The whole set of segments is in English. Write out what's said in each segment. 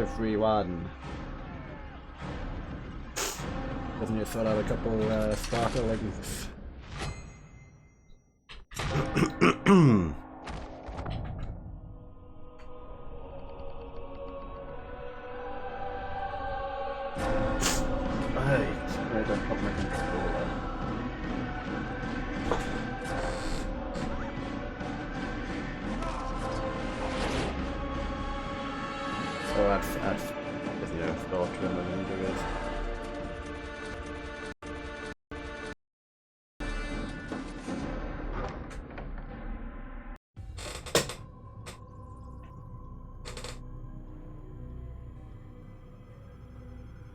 everyone. Doesn't you throw out a couple starterlings? I don't put my controller. So I'd thought to him and do it.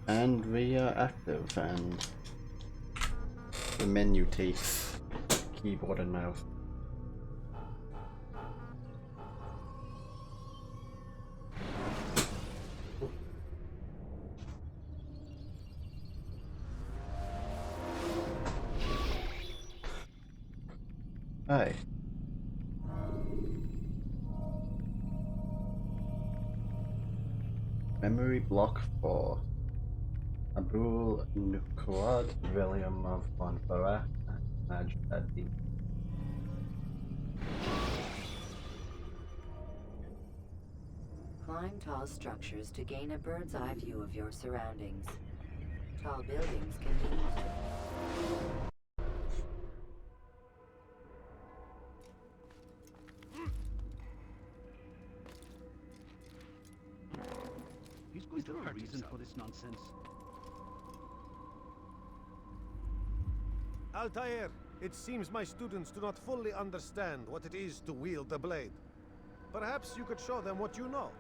And we are active, and the menu takes keyboard and mouse. Hi. Memory block 4. Abul Nuqad, William of Montferrat, Majd ad-Din. Climb tall structures to gain a bird's eye view of your surroundings. Tall buildings can be Is there a reason for this nonsense? Altair, it seems my students do not fully understand what it is to wield the blade. Perhaps you could show them what you know.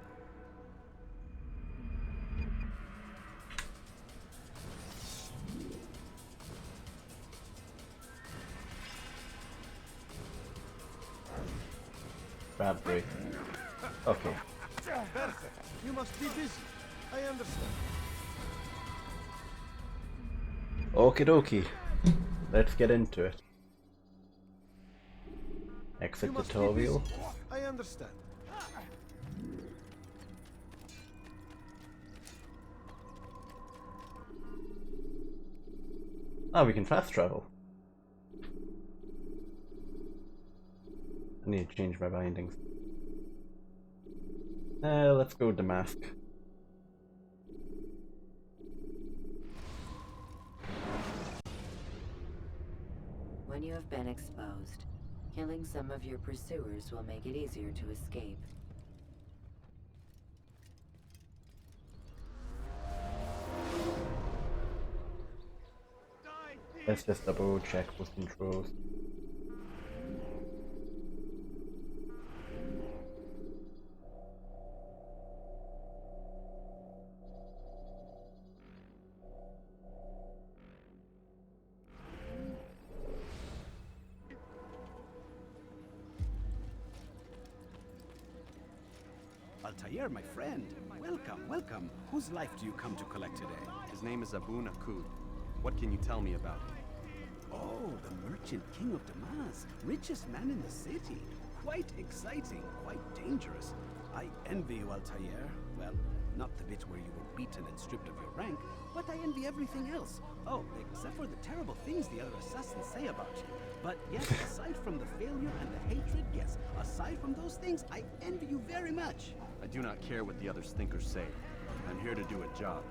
Bradbury. Okay. Perfect. You must be busy. I understand. Okie dokie. Let's get into it. Exit You must be tutorial. busy. I understand. Oh, we can fast travel. I need to change my bindings. Let's go Damask. When you have been exposed, killing some of your pursuers will make it easier to escape. Let's just double check with controls. Altair, my friend. Welcome, welcome. Whose life do you come to collect today? His name is Abu Nuqad. What can you tell me about him? Oh, the merchant king of Damas. Richest man in the city. Quite exciting, quite dangerous. I envy you, Altair. Well, not the bit where you were beaten and stripped of your rank, but I envy everything else. Oh, except for the terrible things the other assassins say about you. But yes, aside from the failure and the hatred, yes, aside from those things, I envy you very much. I do not care what the others think or say. I'm here to do a job.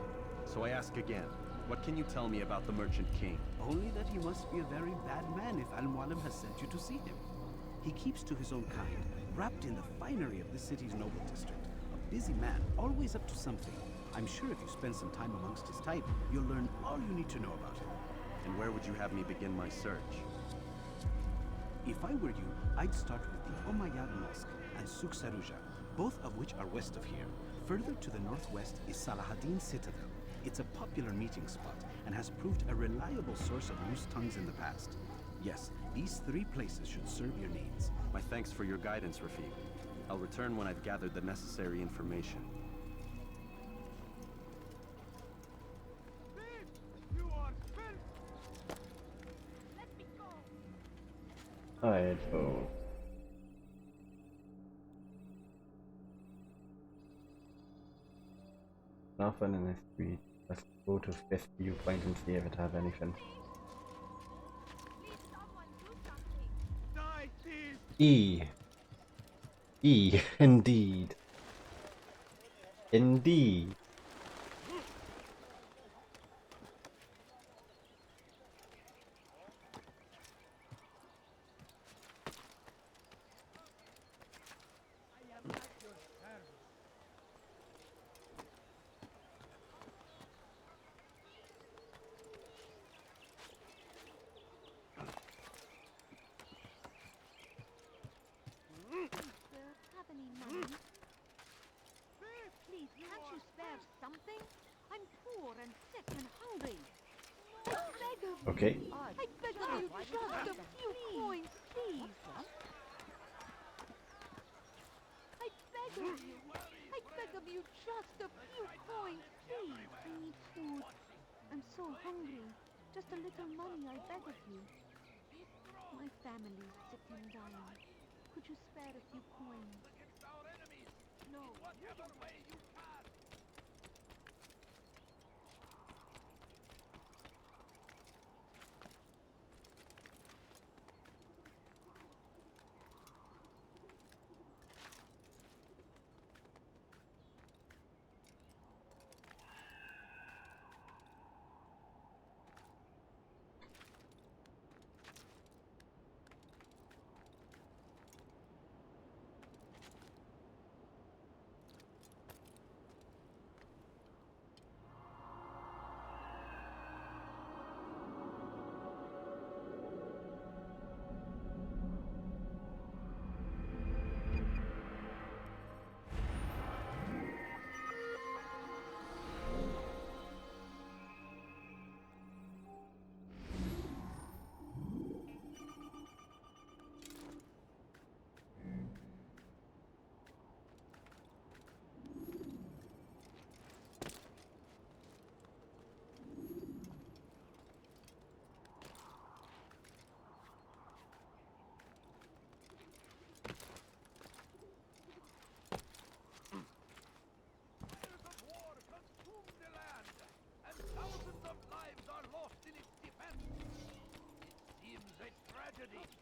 So I ask again, what can you tell me about the Merchant King? Only that he must be a very bad man if Al-Mualim has sent you to see him. He keeps to his own kind, wrapped in the finery of this city's noble district. A busy man, always up to something. I'm sure if you spend some time amongst his type, you'll learn all you need to know about him. And where would you have me begin my search? If I were you, I'd start with the Umayyad Mosque and Souq Saruja, both of which are west of here. Further to the northwest is Salahaddin Citadel. It's a popular meeting spot and has proved a reliable source of loose tongues in the past. Yes, these 3 places should serve your needs. My thanks for your guidance, Rafiq. I'll return when I've gathered the necessary information. Alright, so Nothing in this street. Let's go to fifth viewpoint and see if it has anything. E. E. Indeed. Indeed. Have any money? Please, can't you spare something? I'm poor and sick and hungry. I beg of you. Okay. I beg of you, just a few coins, please. I beg of you. I beg of you, just a few coins, please. I need food. I'm so hungry. Just a little money, I beg of you. My family's sick and dying. Could you spare a few coins? No.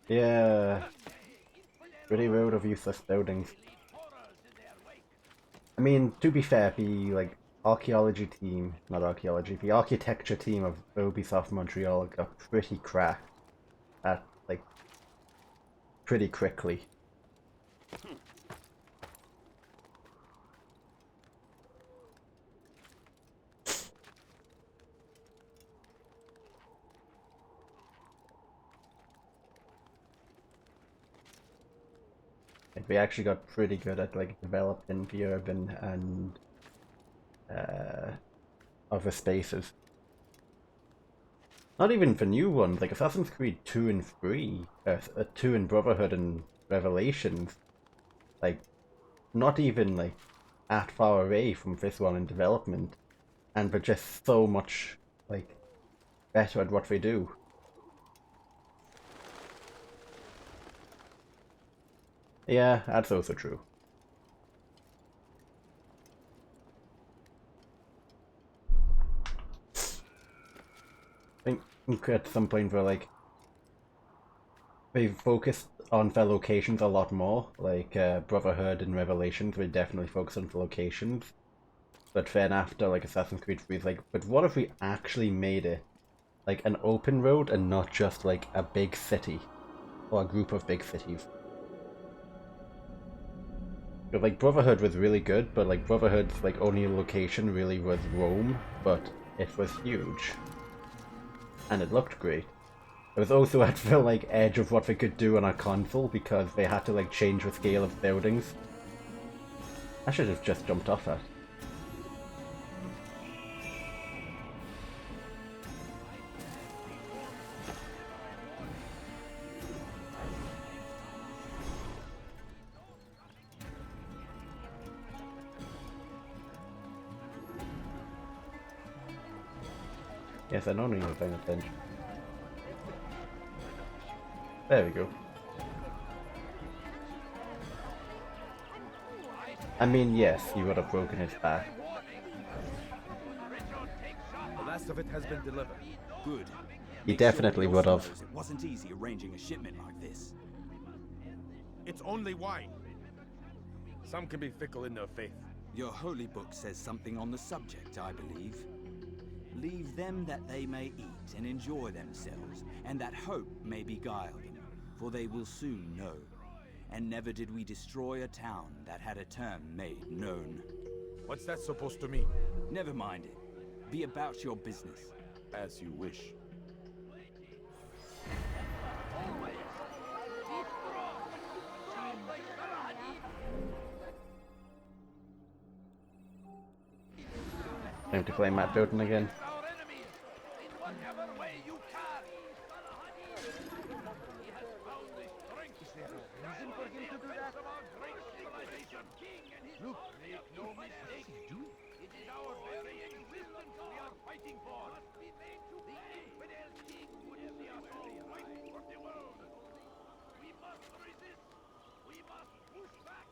Yeah. Pretty rude of useless buildings. I mean, to be fair, the archaeology team, not archaeology, the architecture team of Ubisoft Montreal got pretty cracked at pretty quickly. We actually got pretty good at developing the urban and other spaces. Not even for new ones, like Assassin's Creed 2 and 3, 2 and Brotherhood and Revelations, not even that far away from this one in development, and they're just so much better at what they do. Yeah, that's also true. I think at some point they've focused on their locations a lot more. Brotherhood and Revelations, they definitely focus on the locations. But then after Assassin's Creed 3, it's but what if we actually made it an open road and not just a big city or a group of big cities? But Brotherhood was really good, but Brotherhood's only location really was Rome, but it was huge. And it looked great. It was also at the edge of what they could do on a console because they had to change the scale of buildings. I should have just jumped off that. Yes, I know you're paying attention. There we go. I mean, yes, he would have broken his back. last of it has been delivered. Good. He Make sure definitely he would also have. knows It wasn't easy arranging a shipment like this. It's only wine. Some can be fickle in their faith. Your holy book says something on the subject, I believe. Leave them that they may eat and enjoy themselves, and that hope may beguile them, for they will soon know. And never did we destroy a town that had a term made known. What's that supposed to mean? Never mind it. Be about your business. As you wish. Time to claim that building again. Look, make no mistake. It is our very existence we are fighting for. The infidel king would see us all fighting for the world. We must resist. We must push back.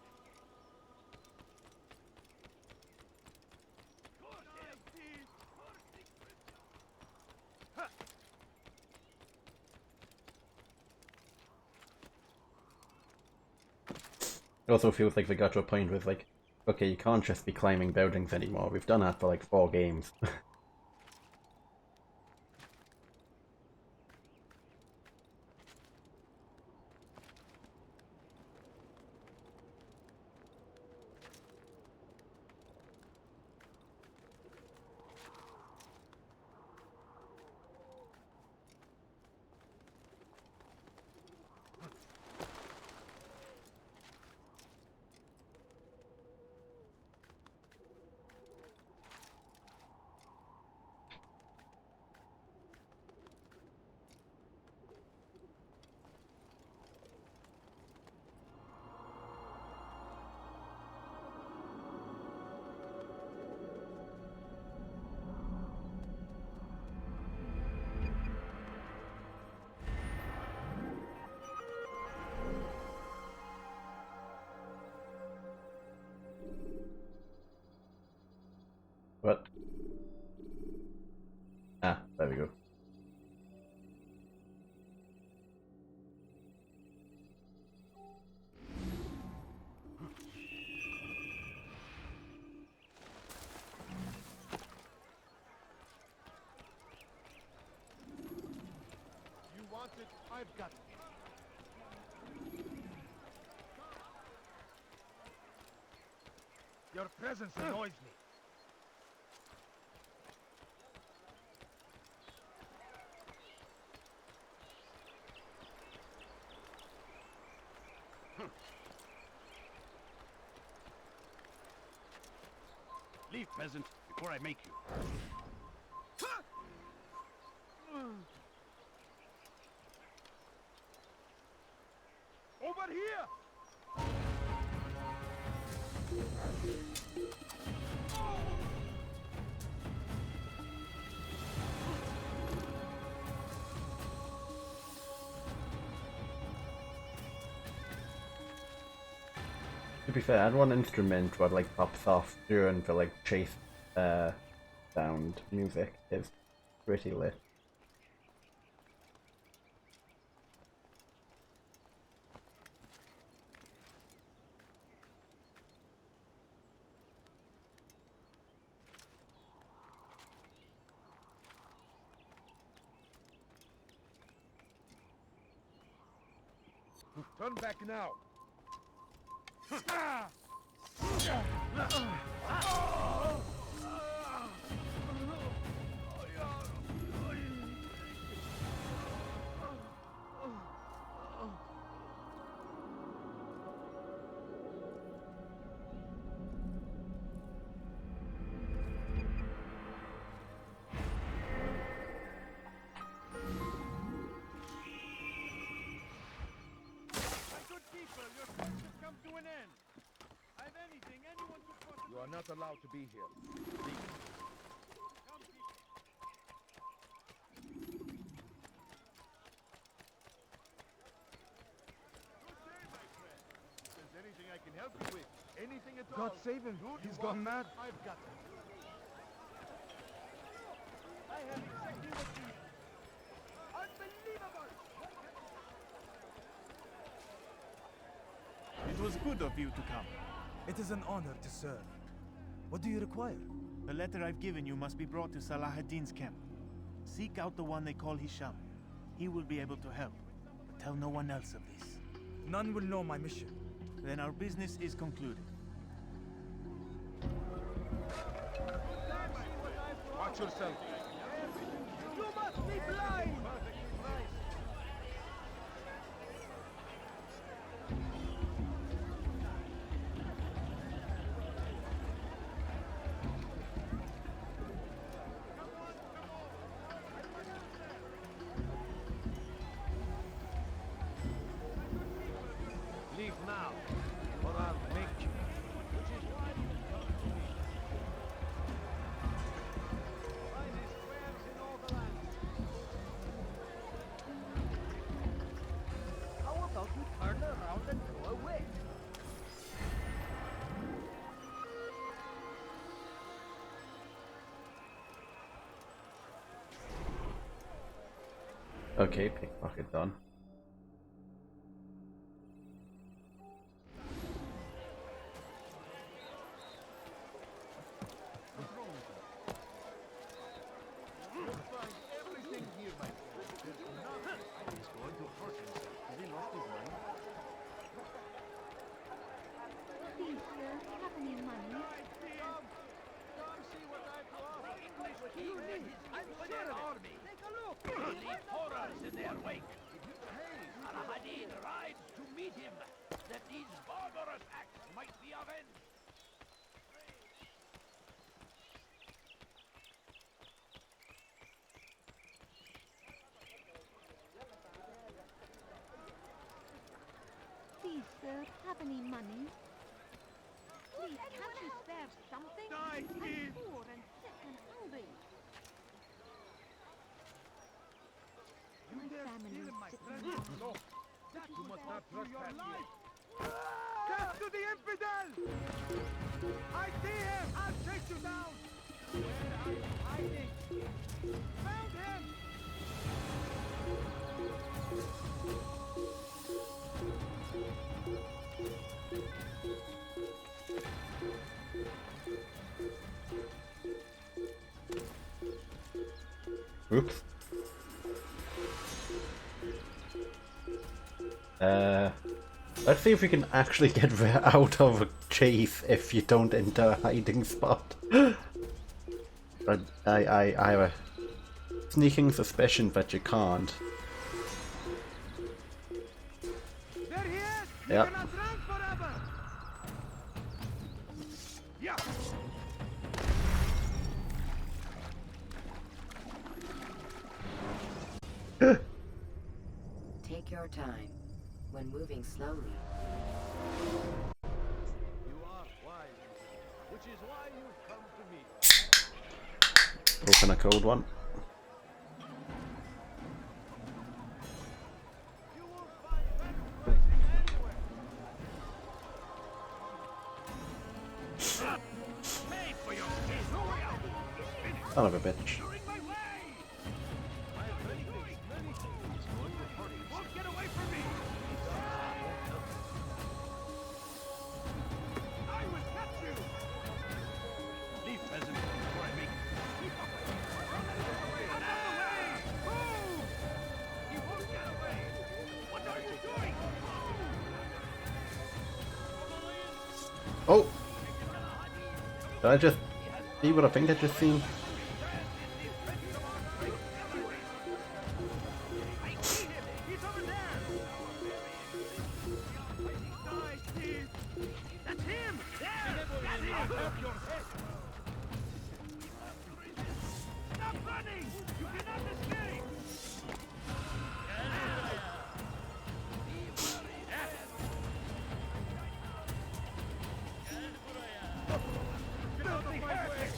It also feels like we got to a point with like, okay, you can't just be climbing buildings anymore. We've done that for like 4 games. What? Ah, there we go. You want it? I've got it. Your presence annoys me. Leave, peasant, before I make you. Over here! To be fair, I had one instrument where like pops off during the like chase sound music is pretty lit. Turn back now. You are not allowed to be here. Leave. If there's anything I can help you with, anything at all. God save him. He's gone mad. I've got it. have exactly what you need. Unbelievable! It was good of you to come. It is an honor to serve. What do you require? The letter I've given you must be brought to Salah ad-Din's camp. Seek out the one they call Hisham. He will be able to help. But tell no one else of this. None will know my mission. Then our business is concluded. Watch yourself. You must be blind! Leave now, or I'll make you. Which is why you come to me. Finest wares in all the land. How about you turn around and go away? Okay, pickpocket done. Find everything here, my friend. There's nothing. He's going to hurt himself. Has he lost his mind? Please, sir, have any money? Come see what I've to offer. English king and his infidel army. Take a look. Will leave horrors in their wake. Salah-ad-Din rides to meet him, that these barbarous acts might be avenged. Please, sir, have any money? Please, can't you spare something? I'm poor and sick and hungry. My family is sick and hungry. No, that you must not trespass here. Death to the infidel! I see him! I'll chase you down! Where are you hiding? Found him! Oops. Let's see if we can actually get out of a chase if you don't enter a hiding spot. But I have a sneaking suspicion that you can't. There he is! You Yep. cannot run forever! Yeah! Take your time. When moving slowly, You are wise, which is why you've come to me. Open a cold one. You will find better pricing anywhere. Pay for your Son of a bitch. Get away from me! I will catch you! Leave peasant before I make it. Keep away! Out of the way! Move! He won't get away! What are you doing? Oh! Did I just see what I think I just seen? He's over there! Nice, Steve! That's him! There! That's him! I'll have your head! Stop running! You cannot escape! Filthy heretic!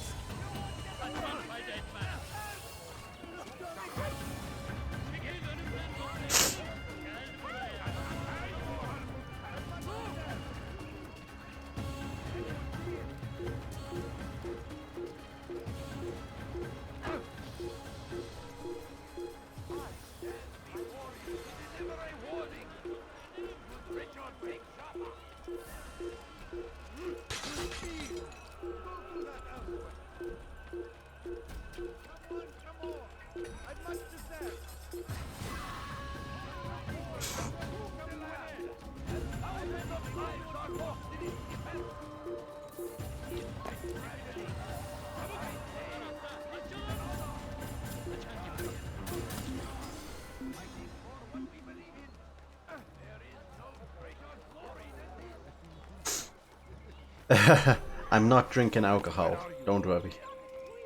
I'm not drinking alcohol, don't worry.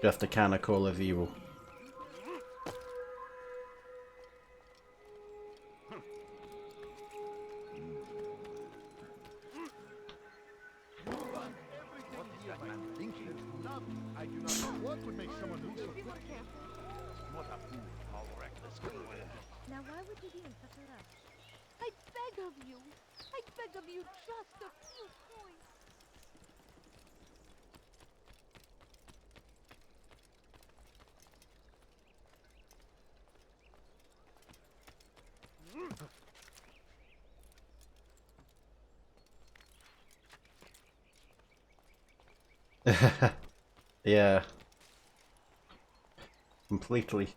Just a can of Cola Zero. I do not know what would make someone move so quickly. What a fool, how reckless we were. Now why would you be in such a rush? I beg of you. I beg of you just a few points. Yeah. Completely.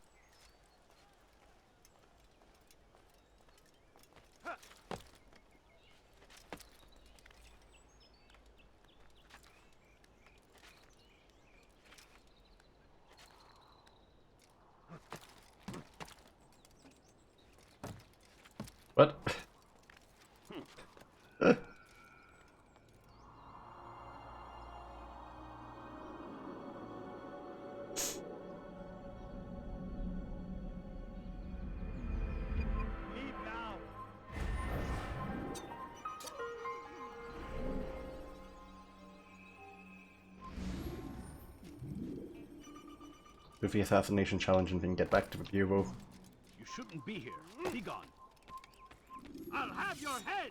What? Leave now. Do the assassination challenge and then get back to the bureau. You shouldn't be here. Be gone. I'll have your head!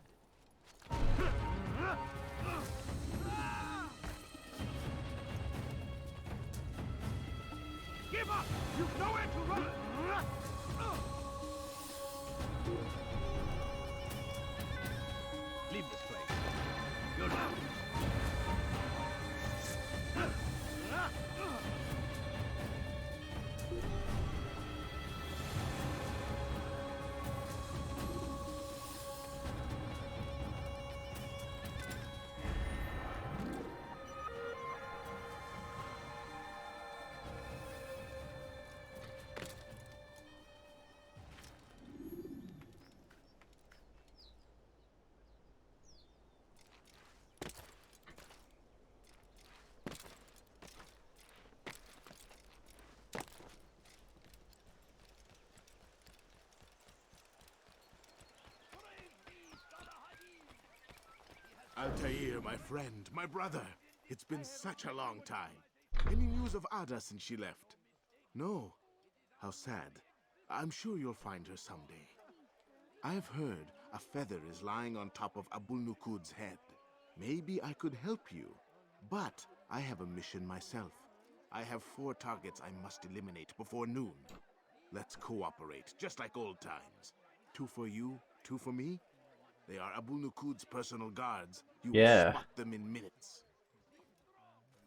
Give up! You've nowhere to run! Leave this place. You're not. Altair, my friend, my brother. It's been such a long time. Any news of Ada since she left? No. How sad. I'm sure you'll find her someday. I've heard a feather is lying on top of Abul Nukud's head. Maybe I could help you. But I have a mission myself. I have 4 targets I must eliminate before noon. Let's cooperate, just like old times. 2 for you, 2 for me. They are Abul Nukud's personal guards. You Yeah. will spot them in minutes.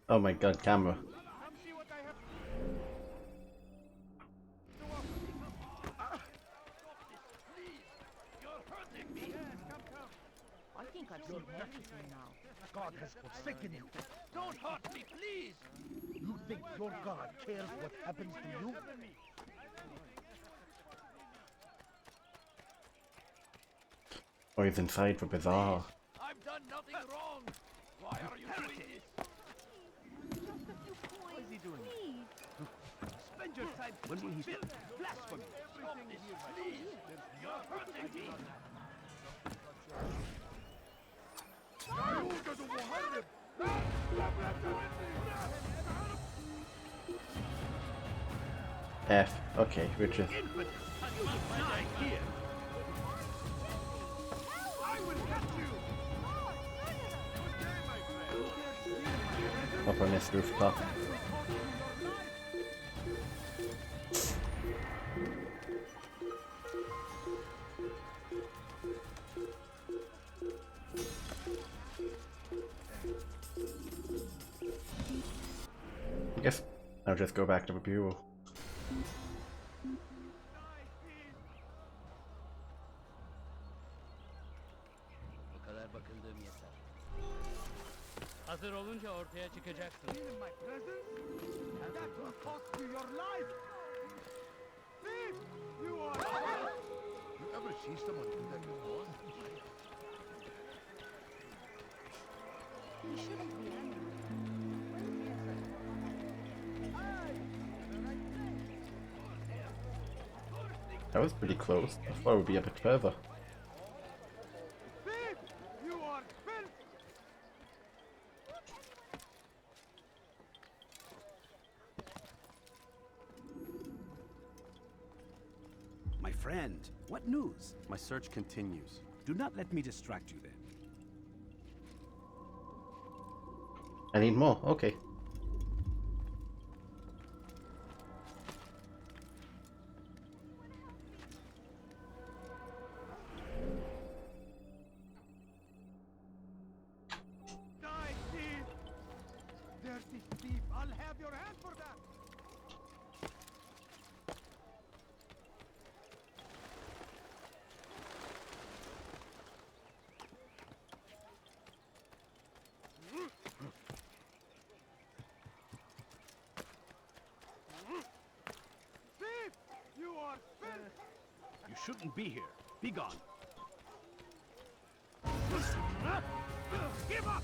Oh my god, camera. Come see what I have. You're hurting me. Yes, come. I think I've seen everything now. God has forsaken you. Don't hurt me, please. You think your God cares what happens to you? Oh, he's inside the bazaar. I've done nothing wrong. Why are you doing this? Just a few points. What is he doing? Please. Spend your time when we hear blasphemy. Stop this, please. You're hurting me. F. Okay, Richard. Infidel, you will die here. I will get you. Up on this rooftop. Yes, I'll just go back to the bureau. Hazır olunca ortaya çıkacaksın. In my presence? And that will cost you your life. Thief! You are... You ever see someone do that before? You shouldn't be That was pretty close. I thought it would be a bit further. You are filth! My friend, what news? My search continues. Do not let me distract you then. I need more. Okay. Die, thief! Dirty thief! I'll have your hand for that! Thief! You are filth! You shouldn't be here. Be gone. Give up!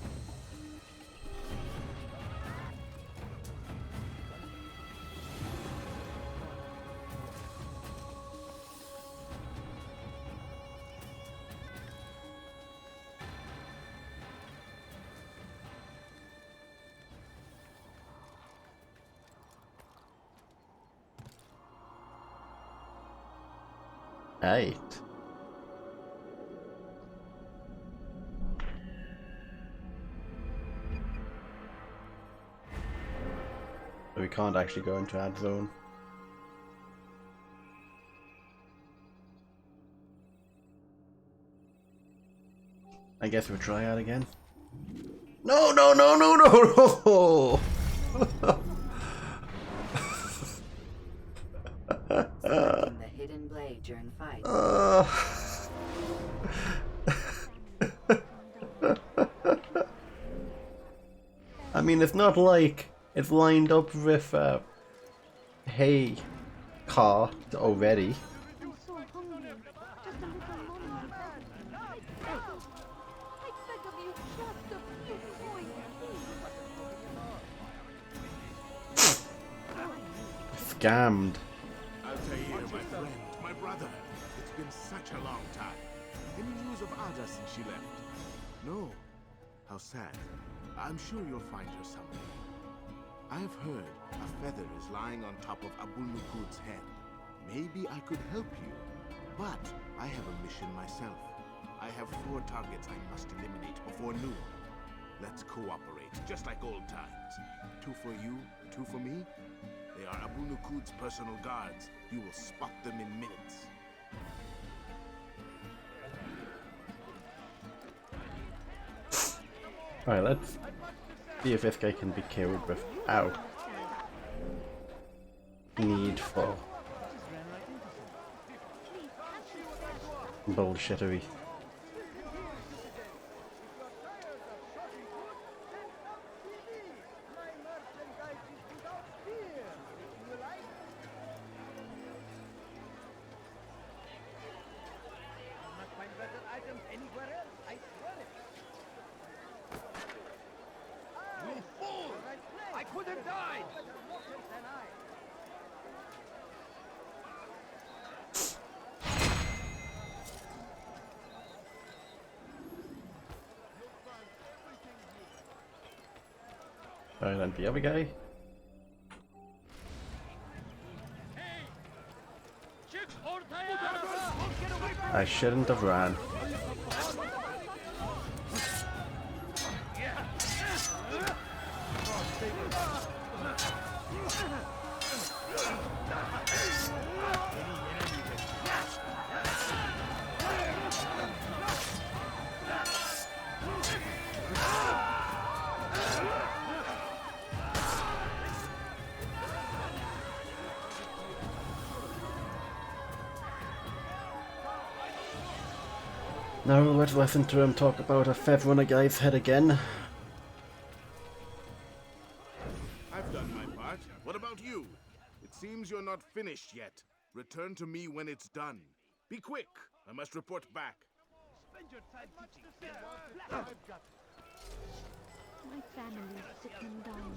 Right. We can't actually go into ad zone. I guess we'll try out again. No, no, no, no, no, no! Selecting the hidden blade during fight. I mean, it's not like it's lined up with hay car already. I'm so hungry. Just a little money. I beg of you, just a few coins, please. Scammed. Altair, my friend, my brother. It's been such a long time. Any news of Ada since she left? No. How sad. I'm sure you'll find her someday. I have heard a feather is lying on top of Abul Nukud's head. Maybe I could help you. But I have a mission myself. I have 4 targets I must eliminate before noon. Let's cooperate, just like old times. 2 for you, 2 for me. They are Abu Nukud's personal guards. You will spot them in minutes. Alright, let's see if this guy can be killed without need for bullshittery. You fool! I could have died! Alright, then the other guy. I shouldn't have ran. Now let's listen to him talk about a feather on a guy's head again. I've done my part. What about you? It seems you're not finished yet. Return to me when it's done. Be quick. I must report back. Spend your time teaching. My family is sick and dying.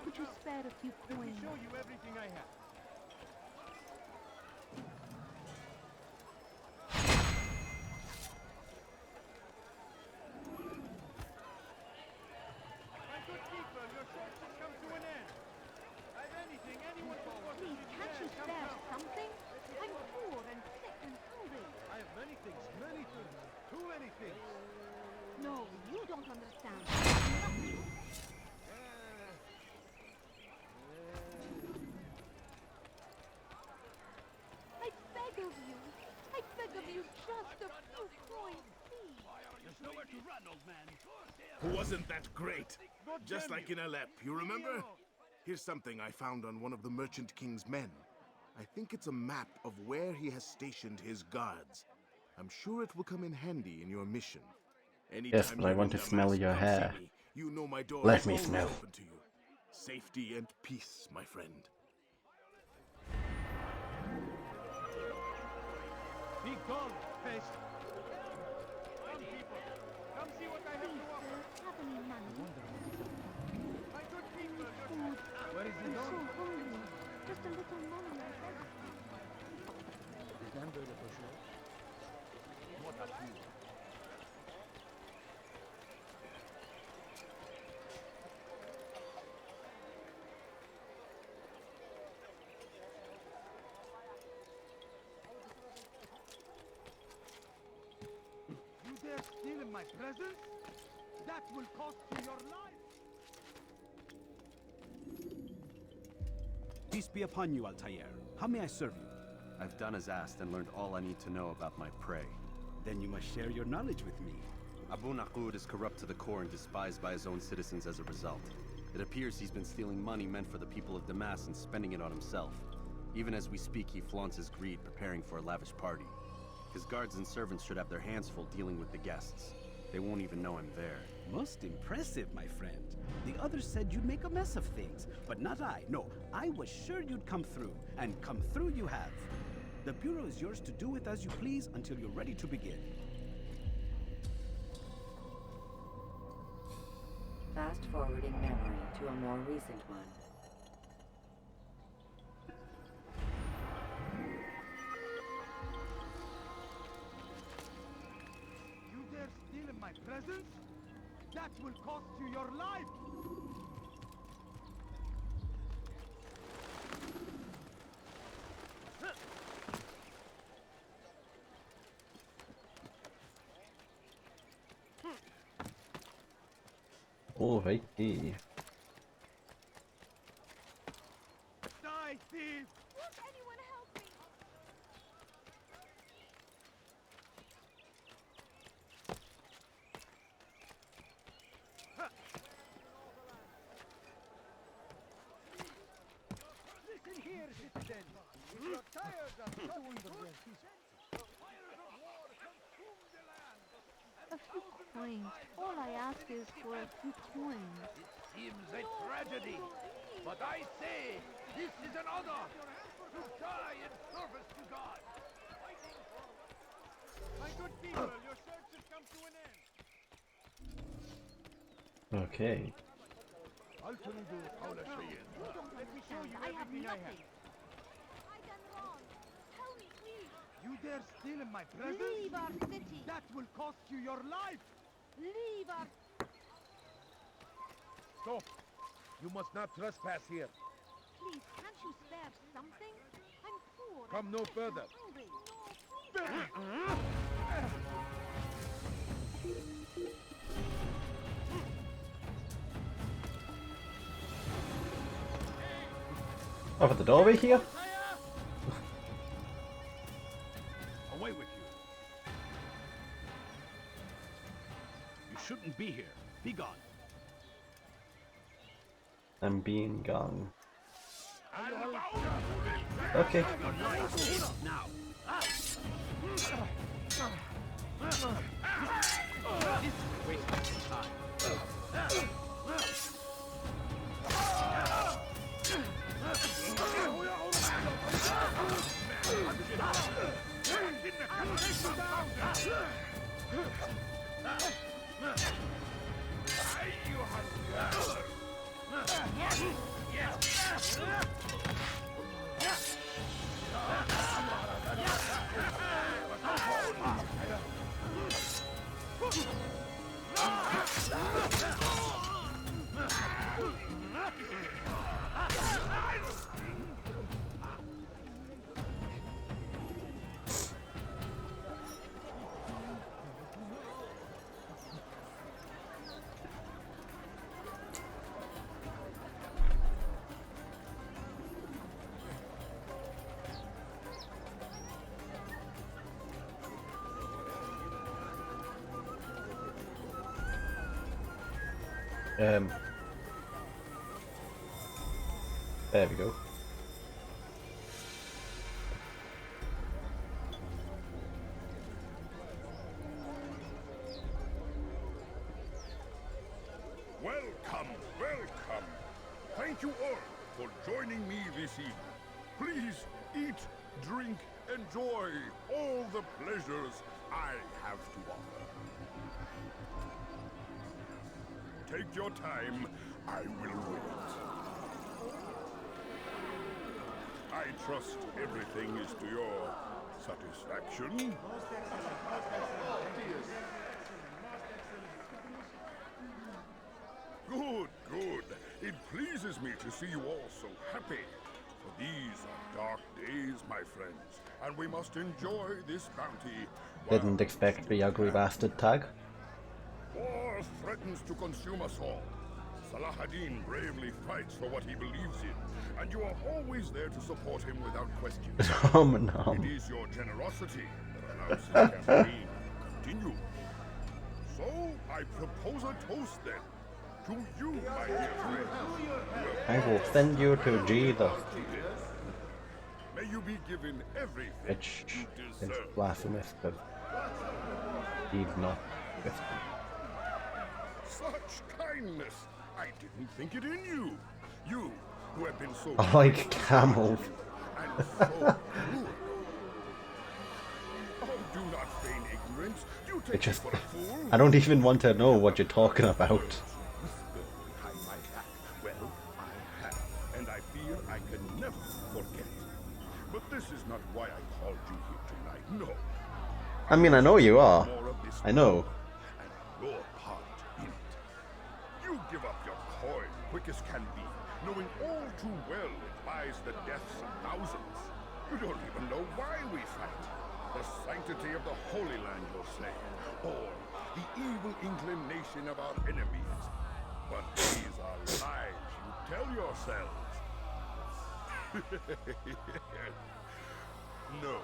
Could you spare a few coins? Show you everything I have. things. No, you don't understand. Nothing. I beg of you. I beg of you just a few coins, please. There's nowhere to run, old man. Wasn't that great? Just like in Alep, you remember? Here's something I found on one of the Merchant King's men. I think it's a map of where he has stationed his guards. I'm sure it will come in handy in your mission. Yes, but I want to smell your hair. You know my door Let is me always smell. open to you. Safety and peace, my friend. Be gone, pest. Come, people. Come see what I have to offer. Have any money? My good people, Food. where is I'm so hungry. Just a little money, I beg. Bizden böyle koşuyor. You dare steal in my presence? That will cost you your life. Peace be upon you, Altair. How may I serve you? I've done as asked and learned all I need to know about my prey. Then you must share your knowledge with me. Abu Naqud is corrupt to the core and despised by his own citizens as a result. It appears he's been stealing money meant for the people of Damas and spending it on himself. Even as we speak, he flaunts his greed, preparing for a lavish party. His guards and servants should have their hands full dealing with the guests. They won't even know I'm there. Most impressive, my friend. The others said you'd make a mess of things, but not I. No, I was sure you'd come through, and come through you have. The Bureau is yours to do with as you please until you're ready to begin. Fast forwarding memory to a more recent one. You dare steal in my presence? That will cost you your life. Alrighty. Die, thief! Won't anyone help me? Listen here, citizen. If you're tired of doing the fires of war consume the land. A few coins. All I ask is for a few coins. Seems a tragedy, but I say this is an honor to die in service to God. My good people, your search has come to an end. Okay. You don't understand. I have nothing. I done wrong. Tell me, please. You dare steal in my presence? Leave our city. That will cost you your life. Leave our... Stop. You must not trespass here. Please, can't you spare something? I'm poor. Come I'm no sick, further. I'm hungry. Over the doorway here? Away with you. You shouldn't be here. Be gone. I'm being gone. Okay. Now. Waste time. There we go. Welcome, welcome. Thank you all for joining me this evening. Please eat, drink, enjoy all the pleasures I have to offer. Take your time, I will wait. I trust everything is to your satisfaction. Good, good. It pleases me to see you all so happy. For these are dark days, my friends, and we must enjoy this bounty. Didn't expect the ugly bastard tag. War threatens to consume us all. Salah ad-Din bravely fights for what he believes in, and you are always there to support him without question. It is your generosity that allows his campaign to continue. So, I propose a toast then. To you, my dear friend. I will send you to Jesus. May you be given everything Which you is deserve. blasphemous, but he's not Christian. Such kindness! I didn't think it in you. You, who have been so I like camels. and so cruel. Oh, do not feign ignorance. You take me for a fool. I don't even want to know what you're talking about. Behind my back. Well, I have, and I fear I can never forget. But this is not why I called you here tonight. No. I mean, I know you are. I know. And your part in it. You give up your coin quick as can be, knowing all too well it buys the deaths of thousands. You don't even know why we fight. The sanctity of the Holy Land, you'll say, or the evil inclination of our enemies. But these are lies you tell yourselves. No.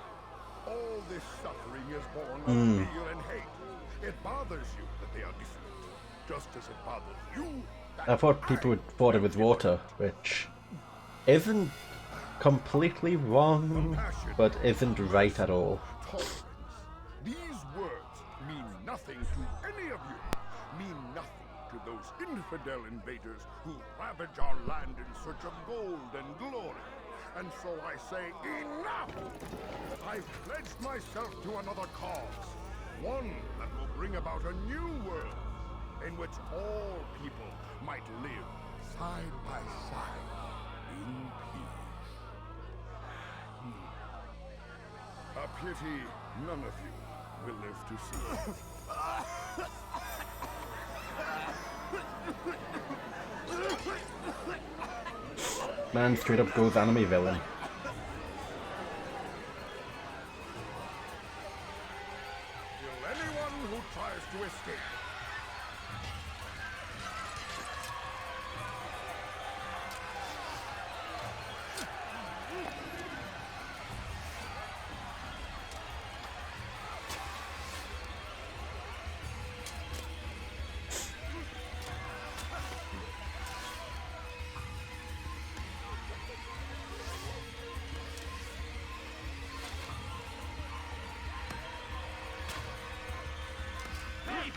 All this suffering is born of fear and hate. It bothers you that they are different, just as it bothers you. I thought people would fought it with water, which isn't completely wrong, but isn't right at all. Tolerance. These words mean nothing to any of you. Mean nothing to those infidel invaders who ravage our land in search of gold and glory. And so I say, enough! I pledged myself to another cause. One that will bring about a new world in which all people might live side by side in peace. A pity none of you will live to see it. Man straight up goes anime villain. Kill anyone who tries to escape.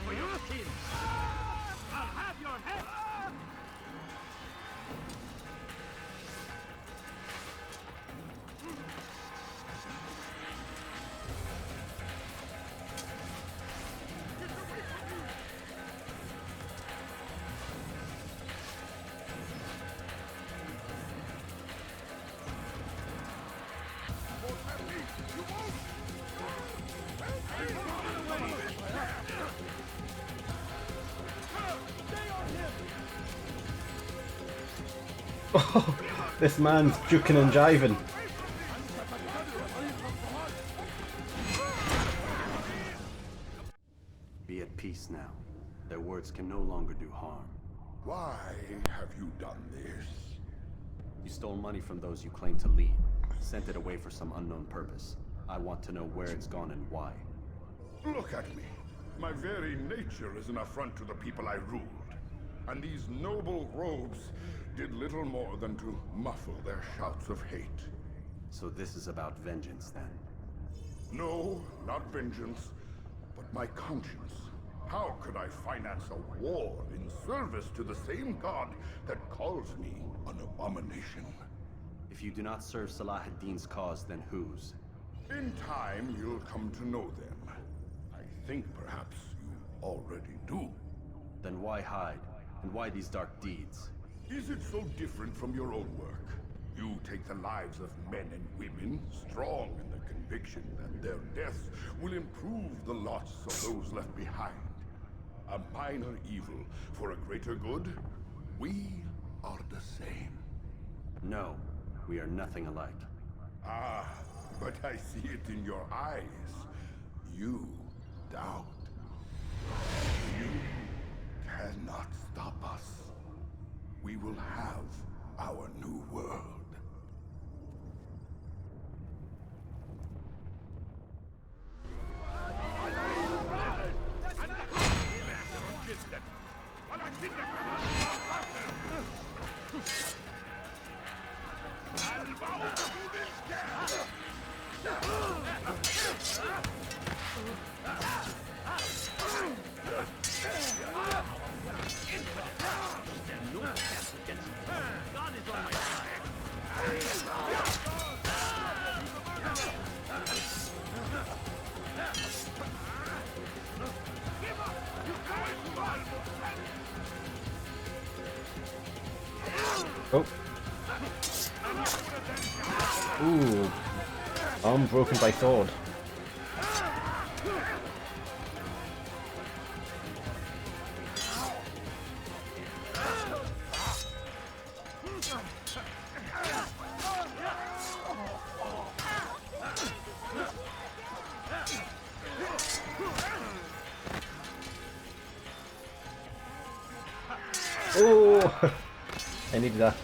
For your sins! I'll have your head! Oh, this man's juking and jiving. Be at peace now. Their words can no longer do harm. Why have you done this? You stole money from those you claim to lead, sent it away for some unknown purpose. I want to know where it's gone and why. Look at me. My very nature is an affront to the people I ruled. and these noble robes did little more than to muffle their shouts of hate. So this is about vengeance, then? No, not vengeance, but my conscience. How could I finance a war in service to the same god that calls me an abomination? If you do not serve Salah ad-Din's cause, then whose? In time, you'll come to know them. I think perhaps you already do. Then why hide? And why these dark deeds? Is it so different from your own work? You take the lives of men and women, strong in the conviction that their deaths will improve the lots of those left behind. A minor evil for a greater good? We are the same. No, we are nothing alike. Ah, but I see it in your eyes. You doubt. You cannot stop us. We will have our new world. Oh. Ooh. Arm broken by sword. Oh! I needed that.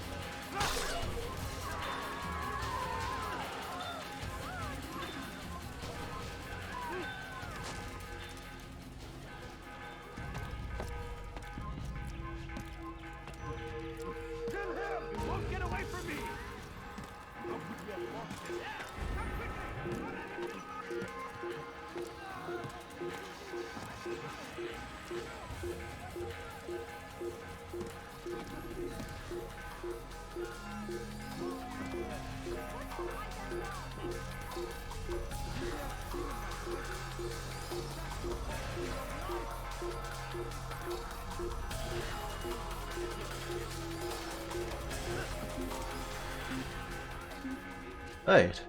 Right.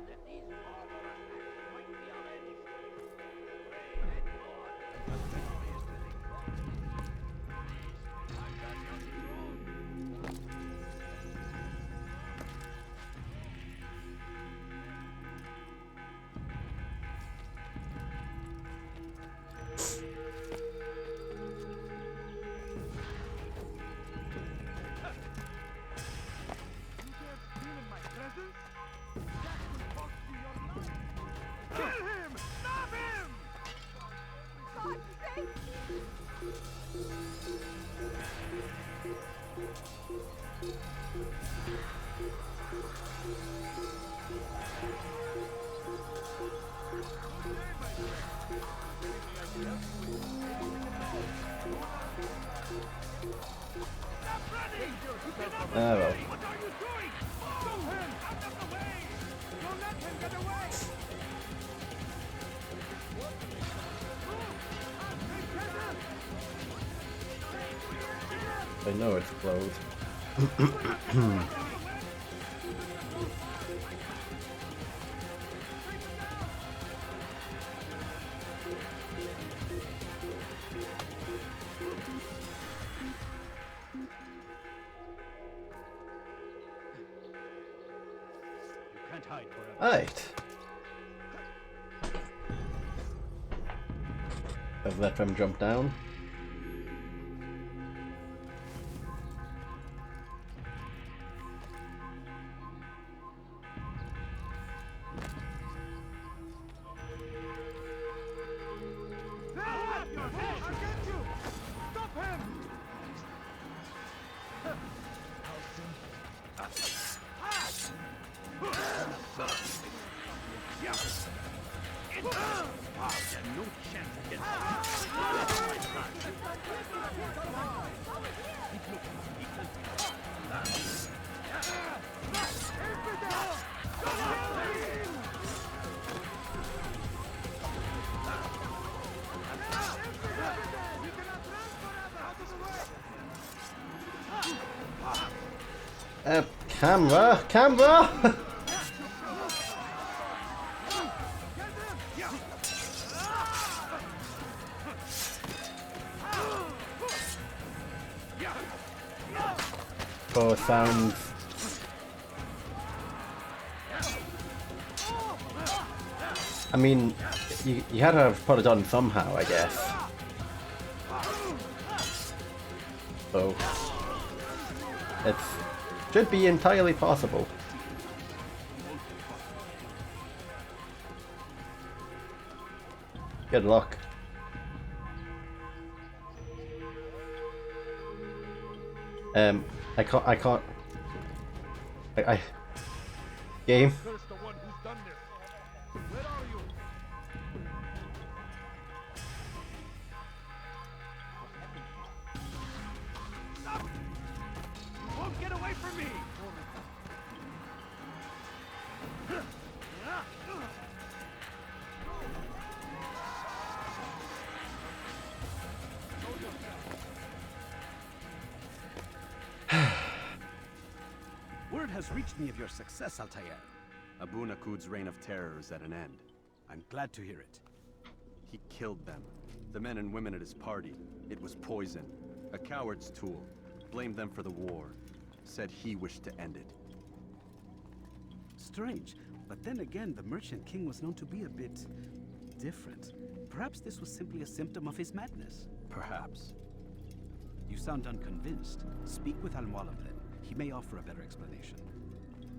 Ah, well. I know it's closed. Right. I've let him jump down. Camera! Camera! Poor sounds. I mean, you had to have put it on somehow, I guess. So, it should be entirely possible. Good luck. I can't. Game. Curse the one who's done this. Where are you? Stop! You won't get away from me! Word has reached me of your success, Altair. Abu Nakud's reign of terror is at an end. I'm glad to hear it. He killed them. The men and women at his party. It was poison. A coward's tool. Blamed them for the war. Said he wished to end it. Strange, but then again, the Merchant King was known to be a bit different. Perhaps this was simply a symptom of his madness. Perhaps. You sound unconvinced. Speak with Al-Mualim then. He may offer a better explanation.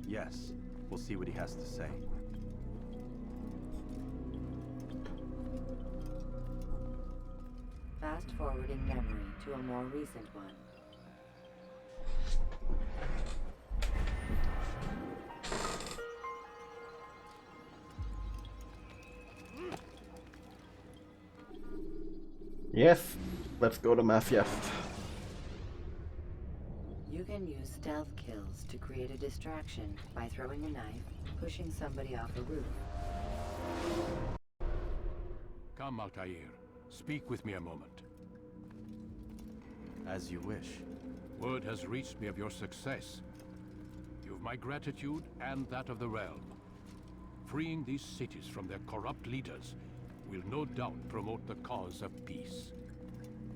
Yes. We'll see what he has to say. Fast forwarding memory to a more recent one. Yes, let's go to Mafia. You can use stealth kills to create a distraction by throwing a knife, pushing somebody off a roof. Come, Altair. Speak with me a moment. As you wish. Word has reached me of your success. You've my gratitude and that of the realm. Freeing these cities from their corrupt leaders will no doubt promote the cause of peace.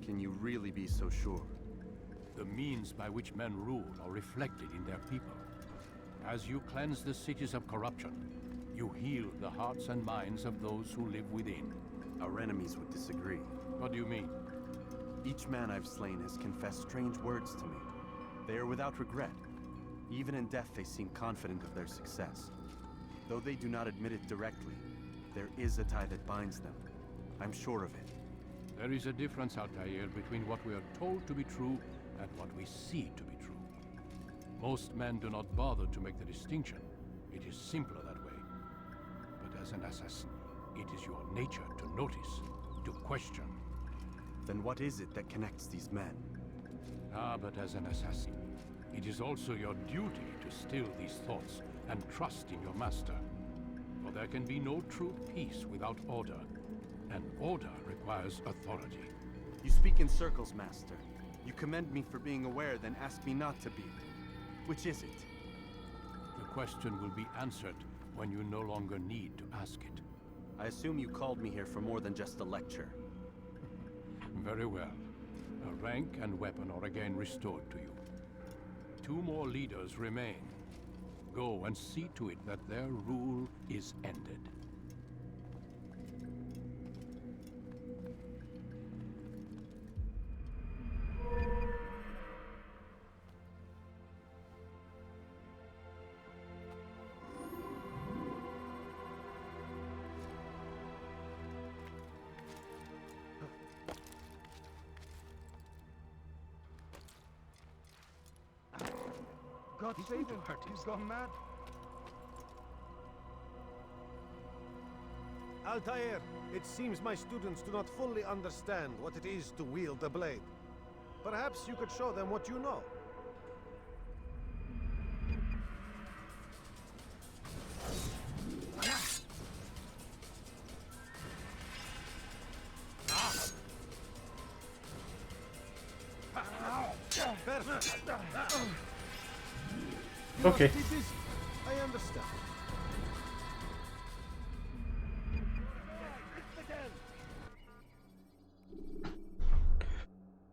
Can you really be so sure? The means by which men rule are reflected in their people. As you cleanse the cities of corruption, you heal the hearts and minds of those who live within. Our enemies would disagree. What do you mean? Each man I've slain has confessed strange words to me. They are without regret. Even in death they seem confident of their success. Though they do not admit it directly, there is a tie that binds them. I'm sure of it. There is a difference, Altair, between what we are told to be true and what we see to be true. Most men do not bother to make the distinction. It is simpler that way. But as an assassin, it is your nature to notice, to question. Then what is it that connects these men? Ah, but as an assassin, it is also your duty to still these thoughts and trust in your master. For there can be no true peace without order, and order requires authority. You speak in circles, Master. You commend me for being aware, then ask me not to be. Which is it? The question will be answered when you no longer need to ask it. I assume you called me here for more than just a lecture. Very well. A rank and weapon are again restored to you. 2 more leaders remain. Go and see to it that their rule is ended. God save him. He's gone mad. Altair, it seems my students do not fully understand what it is to wield a blade. Perhaps you could show them what you know. Okay. Must be busy. I understand.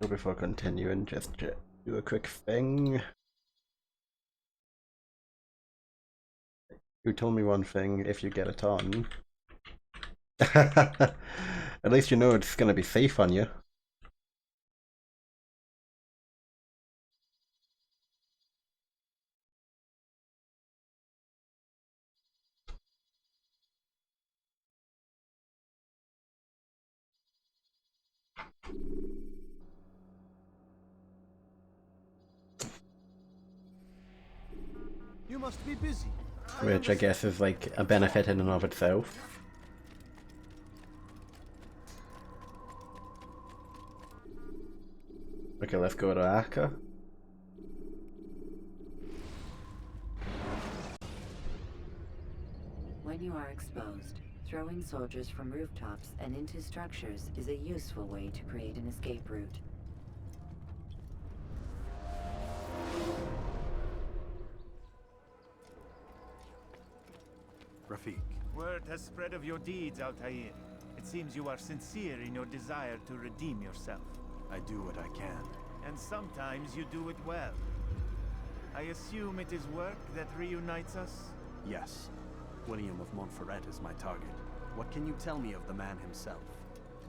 So before continuing, just do a quick thing. You told me one thing, if you get it on. At least you know it's gonna be safe on you. You must be busy. Which I guess is like a benefit in and of itself. Okay, let's go to Akka. When you are exposed, throwing soldiers from rooftops and into structures is a useful way to create an escape route. Rafik. Word has spread of your deeds, Altair. It seems you are sincere in your desire to redeem yourself. I do what I can. And sometimes you do it well. I assume it is work that reunites us? Yes. William of Montferrat is my target. What can you tell me of the man himself?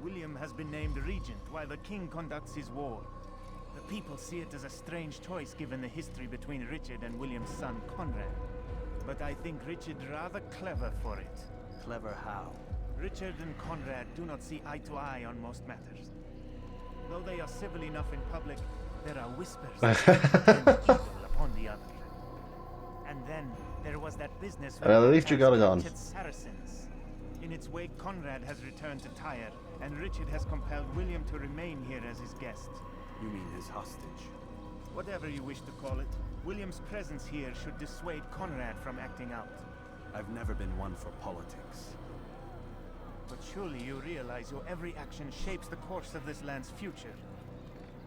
William has been named regent while the king conducts his war. The people see it as a strange choice given the history between Richard and William's son Conrad. But I think Richard rather clever for it. Clever how? Richard and Conrad do not see eye to eye on most matters. Though they are civil enough in public, there are whispers of evil upon the other. And then there was that business with Well, at least you got it on. Saracens. In its wake, Conrad has returned to Tyre, and Richard has compelled William to remain here as his guest. You mean his hostage? Whatever you wish to call it, William's presence here should dissuade Conrad from acting out. I've never been one for politics. But surely you realize your every action shapes the course of this land's future.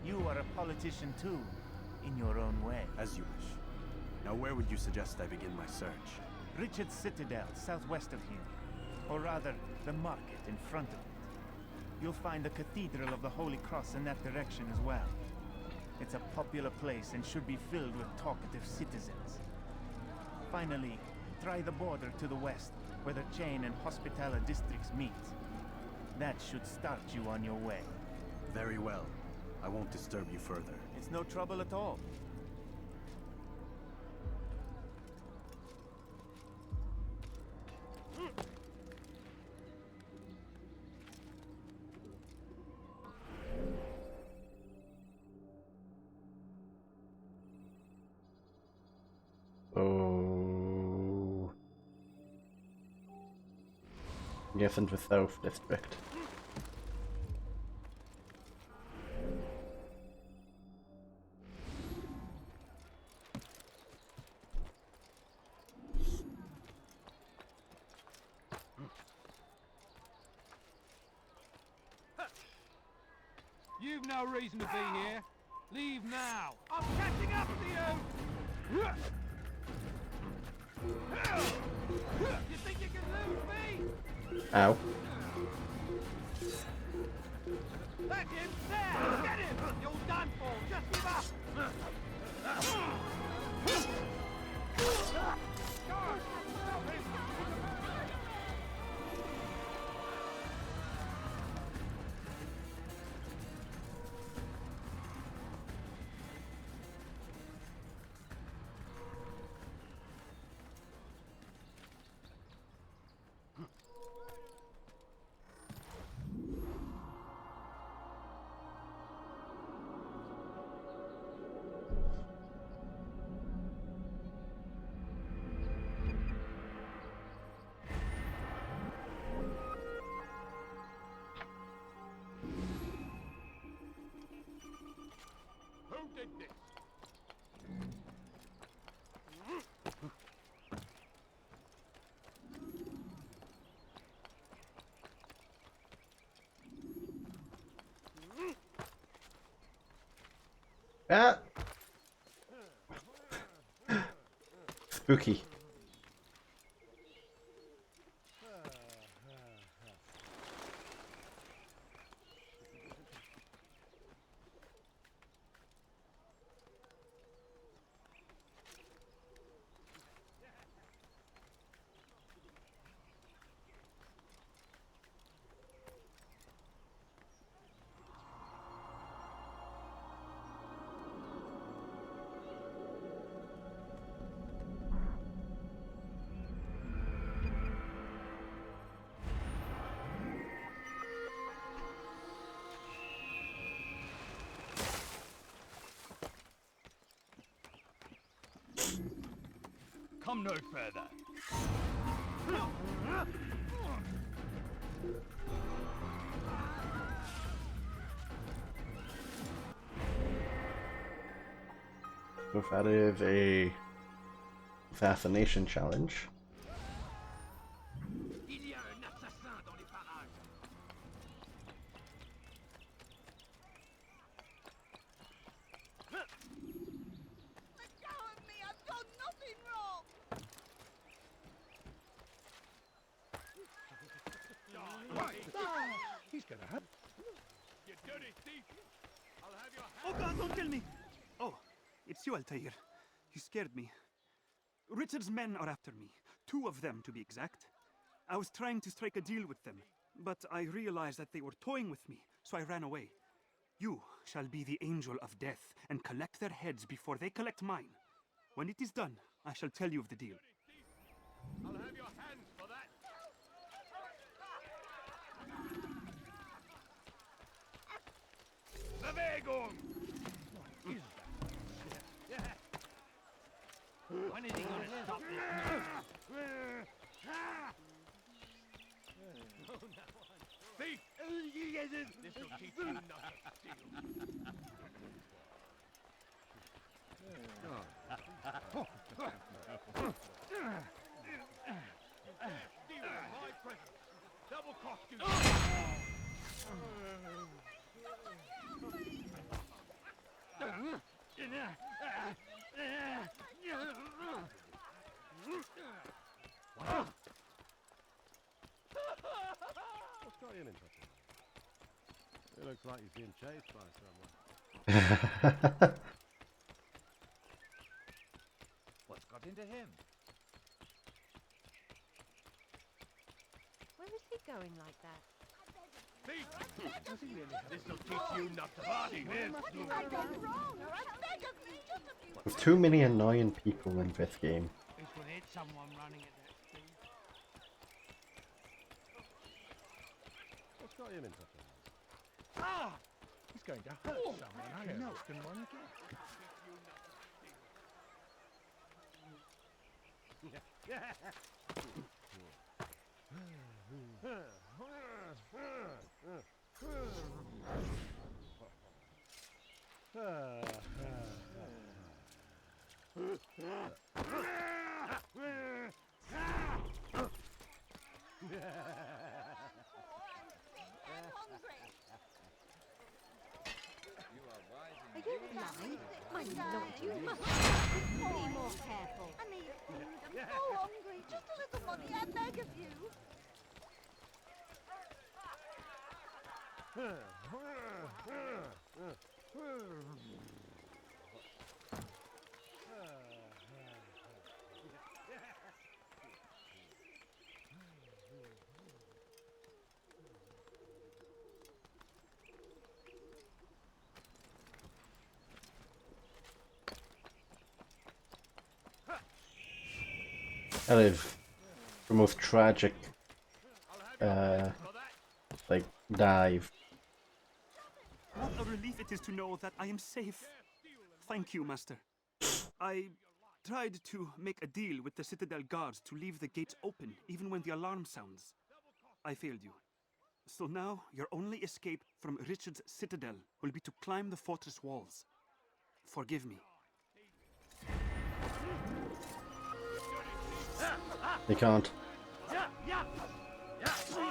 You are a politician too, in your own way. As you wish. Now where would you suggest I begin my search? Richard's Citadel, southwest of here. Or rather, the market in front of it. You'll find the Cathedral of the Holy Cross in that direction as well. It's a popular place and should be filled with talkative citizens. Finally, try the border to the west, where the Chain and Hospitaller districts meet. That should start you on your way. Very well. I won't disturb you further. It's no trouble at all. Oh. Yes, into the South District. You've no reason to be here. Leave now. I'm catching up to you! You think you can lose me? Ow. That's him! There! Get him! You're done for! Just give up! Who did this? Ah. Spooky. Come no further. So that is a assassination challenge. Il y a un assassin dans les parages. Let go of me! I've done nothing wrong! He's gonna have. You dirty thief! I'll have your Oh God, don't kill me! Oh, it's you, Altair. You scared me. Richard's men are after me. 2 of them, to be exact. I was trying to strike a deal with them, but I realized that they were toying with me, so I ran away. You shall be the angel of death and collect their heads before they collect mine. When it is done, I shall tell you of the deal. I'll have your hands for that. Bewegung! When is he gonna stop this? Thief! This'll teach you not to steal. Steal my presents. Double cost you. What's got you interested? It looks like he's being chased by someone. What's got into him? Where is he going like that? Thief! This'll teach you not to party. What have I done wrong? I beg of you, just a few... There's too many annoying people in this game. This will hit someone running at that speed. What's got you interested? Ah! He's going to hurt someone. I know. Can one again? Are you blind? My lord, you must be more careful. I need food. I'm so hungry. Just a little money, I beg of you. That is the most tragic, like, dive. What a relief it is to know that I am safe. Thank you, Master. I tried to make a deal with the Citadel guards to leave the gates open, even when the alarm sounds. I failed you. So now, your only escape from Richard's Citadel will be to climb the fortress walls. Forgive me. They can't.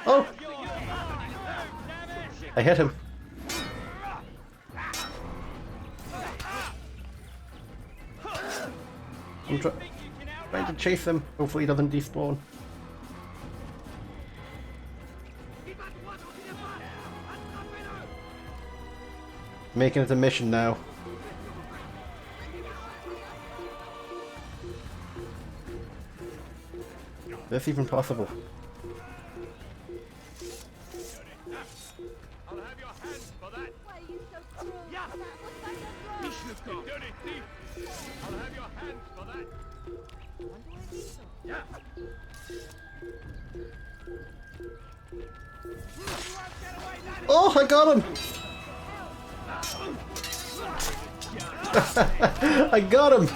Oh! I hit him. I'm Trying to chase him. Hopefully he doesn't despawn. Making it a mission now. Is this even possible? I'll have your hands for that. Why are you so cruel? Yeah. What's that wrong? You dirty thief. I'll have your hands for that. Yeah. Oh, I got him! I got him!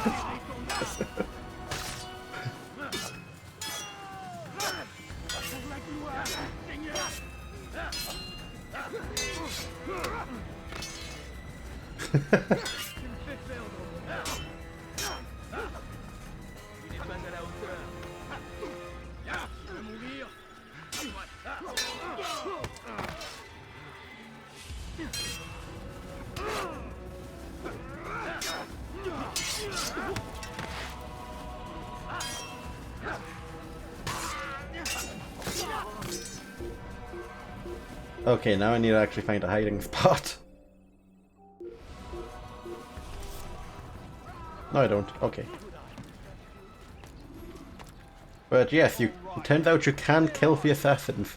Okay, now I need to actually find a hiding spot. No, I don't. Okay. But yes, it turns out you can kill the assassins.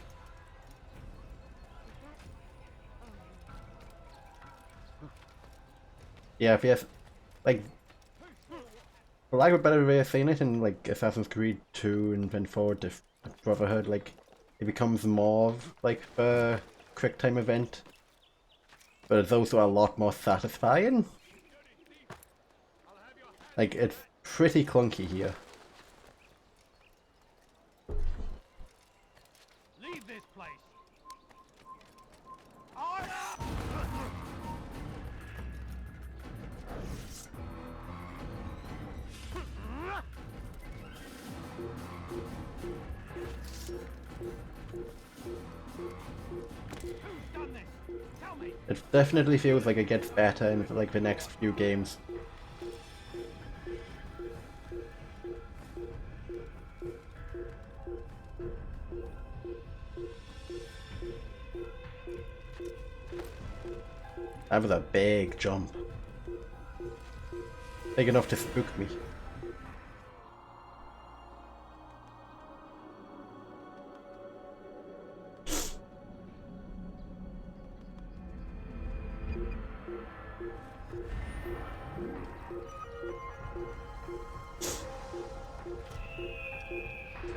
Yeah, yes, like, for lack of a better way of saying it, in like Assassin's Creed 2 and then forward to Brotherhood, like, it becomes more of like a quick time event, but it's also a lot more satisfying. Like, it's pretty clunky here. Leave this place. It definitely feels like it gets better in like the next few games. That was a big jump. Big enough to spook me.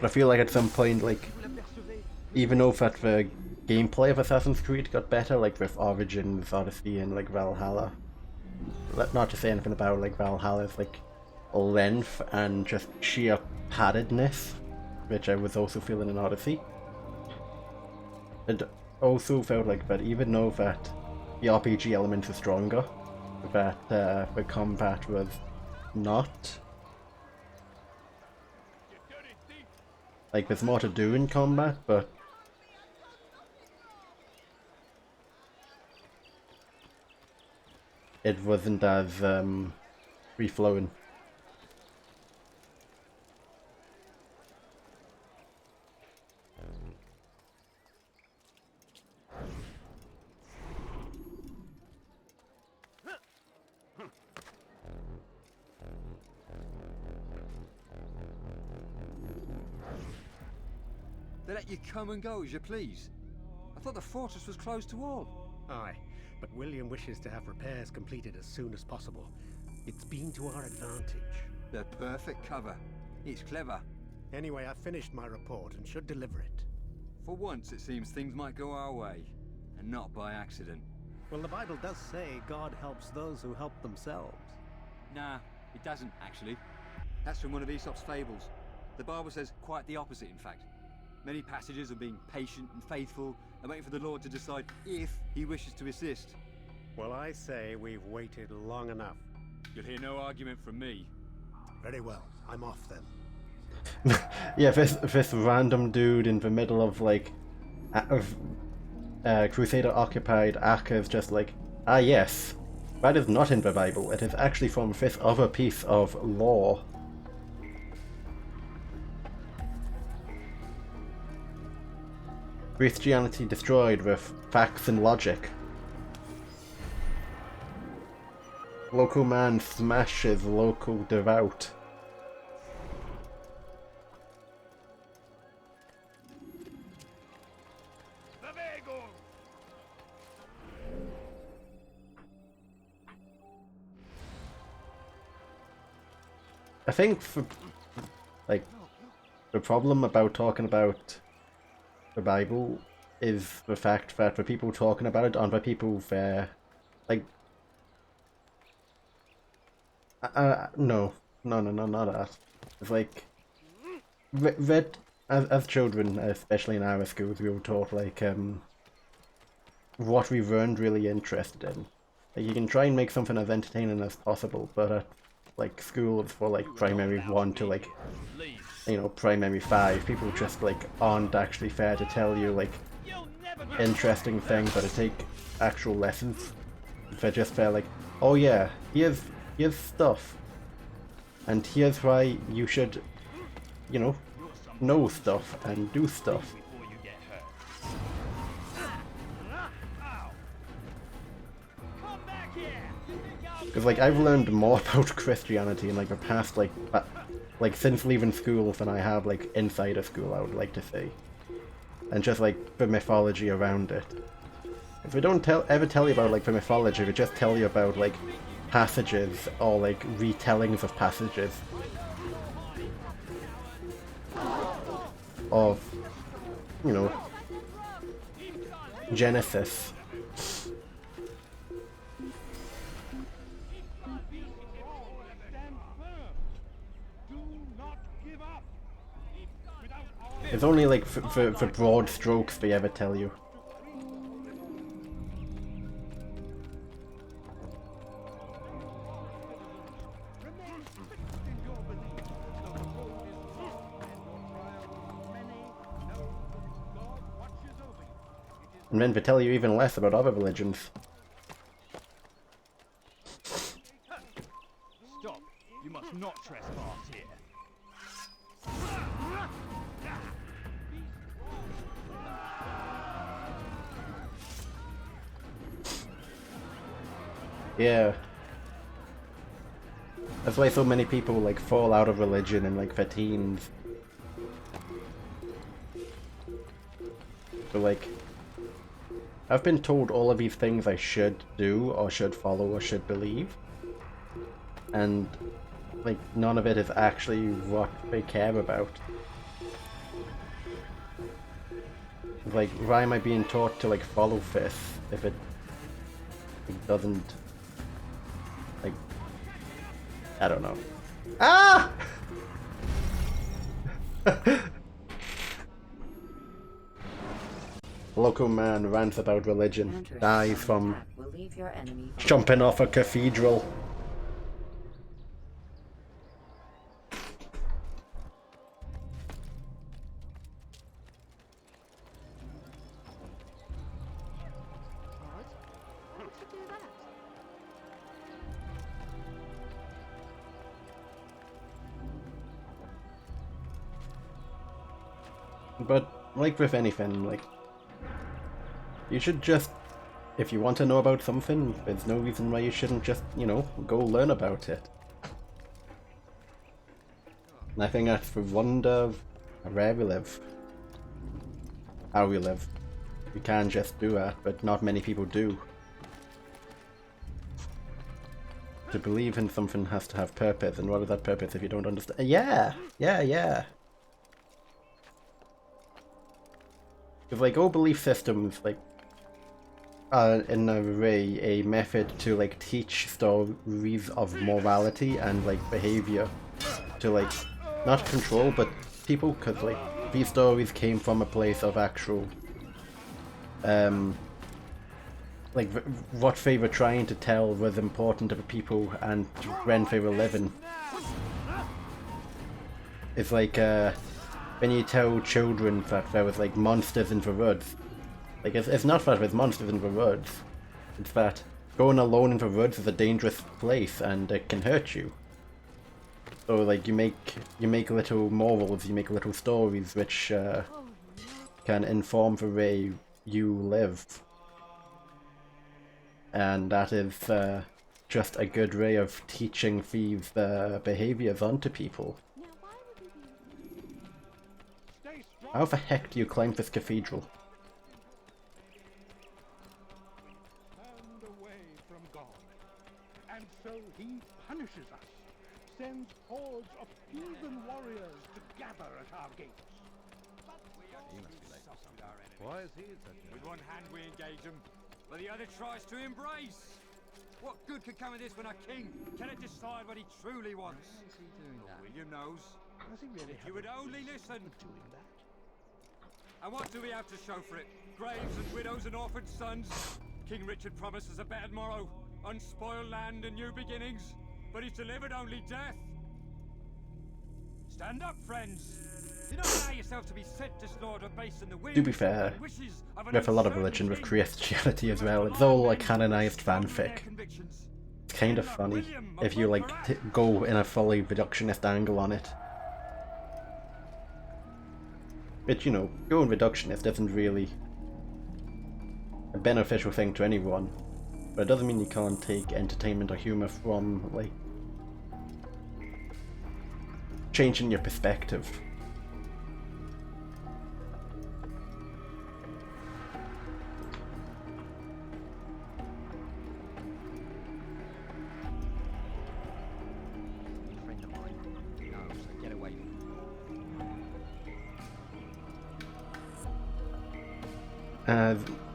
But I feel like at some point, like, even though that the gameplay of Assassin's Creed got better, like with Origins, Odyssey, and like Valhalla, not to say anything about like Valhalla's like length and just sheer paddedness, which I was also feeling in Odyssey. It also felt like that even though that the RPG elements are stronger, that the combat was not. Like, there's more to do in combat, but it wasn't as free-flowing. They let you come and go as you please. I thought the fortress was closed to all. Aye, but William wishes to have repairs completed as soon as possible. It's been to our advantage. The perfect cover. It's clever. Anyway, I've finished my report and should deliver it. For once, it seems things might go our way, and not by accident. Well, the Bible does say God helps those who help themselves. Nah, it doesn't, actually. That's from one of Aesop's fables. The Bible says quite the opposite, in fact. Many passages of being patient and faithful and waiting for the Lord to decide if he wishes to assist. Well, I say we've waited long enough. You'll hear no argument from me. Very well. I'm off then. Yeah, this random dude in the middle of like Crusader occupied Acre is just like, ah yes, that is not in the Bible. It is actually from this other piece of lore. Christianity destroyed with facts and logic. Local man smashes local devout. I think for, like, the problem about talking about the Bible is the fact that the people talking about it aren't the people there, like, no, not that. It's like, that, as children, especially in our schools, we were taught, like, what we weren't really interested in. Like, you can try and make something as entertaining as possible, but like schools for like primary 1 to like, you know, primary 5, people just like aren't actually fair to tell you like interesting things that take actual lessons. They're just fair like, oh yeah, here's stuff, and here's why you should, you know stuff and do stuff. Because like I've learned more about Christianity in like the past like since leaving school than I have like inside of school, I would like to say, and just like the mythology around it. If we don't ever tell you about like the mythology, we just tell you about like passages or like retellings of passages of, you know, Genesis. It's only like for broad strokes they ever tell you. And then they tell you even less about other religions. Stop! You must not trespass here. Yeah. That's why so many people like fall out of religion in like their teens. But like, I've been told all of these things I should do or should follow or should believe, and like none of it is actually what they care about. Like, why am I being taught to like follow this if it doesn't, like, I don't know. Ah! Local man rants about religion, dies from jumping off a cathedral. But like with anything, like, you should just, if you want to know about something, there's no reason why you shouldn't just, you know, go learn about it. And I think that's the wonder of where we live. How we live. We can just do that, but not many people do. To believe in something has to have purpose, and what is that purpose if you don't understand? Yeah! Because like all belief systems, like, in a way, a method to like teach stories of morality and like behavior to like not control but people, because like these stories came from a place of actual like what they were trying to tell was important to the people and when they were living. It's like when you tell children that there was like monsters in the woods. Like, it's not that there's monsters in the woods, it's that going alone in the woods is a dangerous place and it can hurt you. So like you make little morals, you make little stories which can inform the way you live. And that is just a good way of teaching these behaviors onto people. How the heck do you climb this cathedral? Turned away from God, and so he punishes us, sends hordes of heathen warriors to gather at our gates. He must be late for something. Why is he in such a... With one hand we engage them, but the other tries to embrace. What good could come of this when a king cannot decide what he truly wants? Why is he doing that? William knows. Does he really If you would only listen. doing that? And what do we have to show for it? Graves and widows and orphaned sons? King Richard promises a better tomorrow, unspoiled land and new beginnings, but he's delivered only death. Stand up, friends. Do not allow yourself to be sent to slaughter based on the whims To be fair, and wishes of an with a lot of uncertain religion, with king. Christianity as well, it's all like canonized fanfic. It's kind of funny if you like go in a fully reductionist angle on it. But you know, going reductionist isn't really a beneficial thing to anyone. But it doesn't mean you can't take entertainment or humor from, like, changing your perspective. Friend of mine. No, so get away.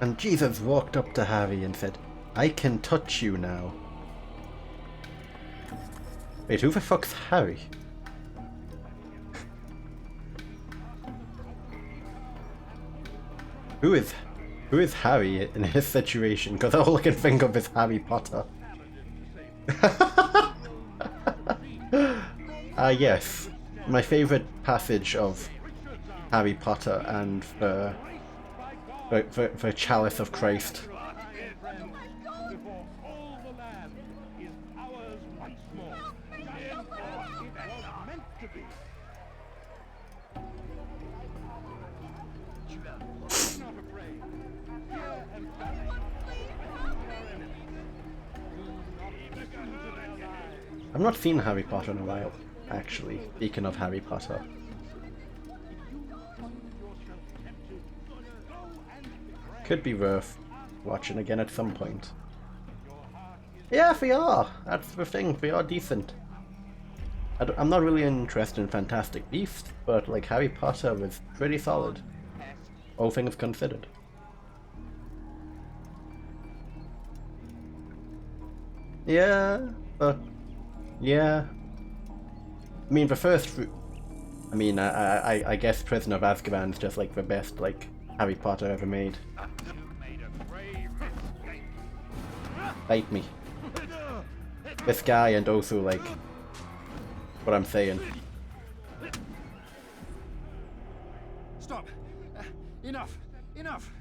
And Jesus walked up to Harry and said, "I can touch you now." Wait, who the fuck's Harry? Who is Harry in his situation? Because all I can think of is Harry Potter. Yes. My favourite passage of Harry Potter and the Chalice of Christ. Before all the land is ours once more. Therefore, it was meant to be. Be not afraid. Fear and panic. I've not seen Harry Potter in a while, actually, speaking of Harry Potter. Could be worth watching again at some point. Yeah, they are! That's the thing, they are decent. I'm not really interested in Fantastic Beasts, but like Harry Potter was pretty solid. All things considered. Yeah, but yeah. I mean, the first. I mean, I guess Prisoner of Azkaban's just like the best like Harry Potter ever made. Bite me. This guy, and also like what I'm saying. Stop. Enough. Enough.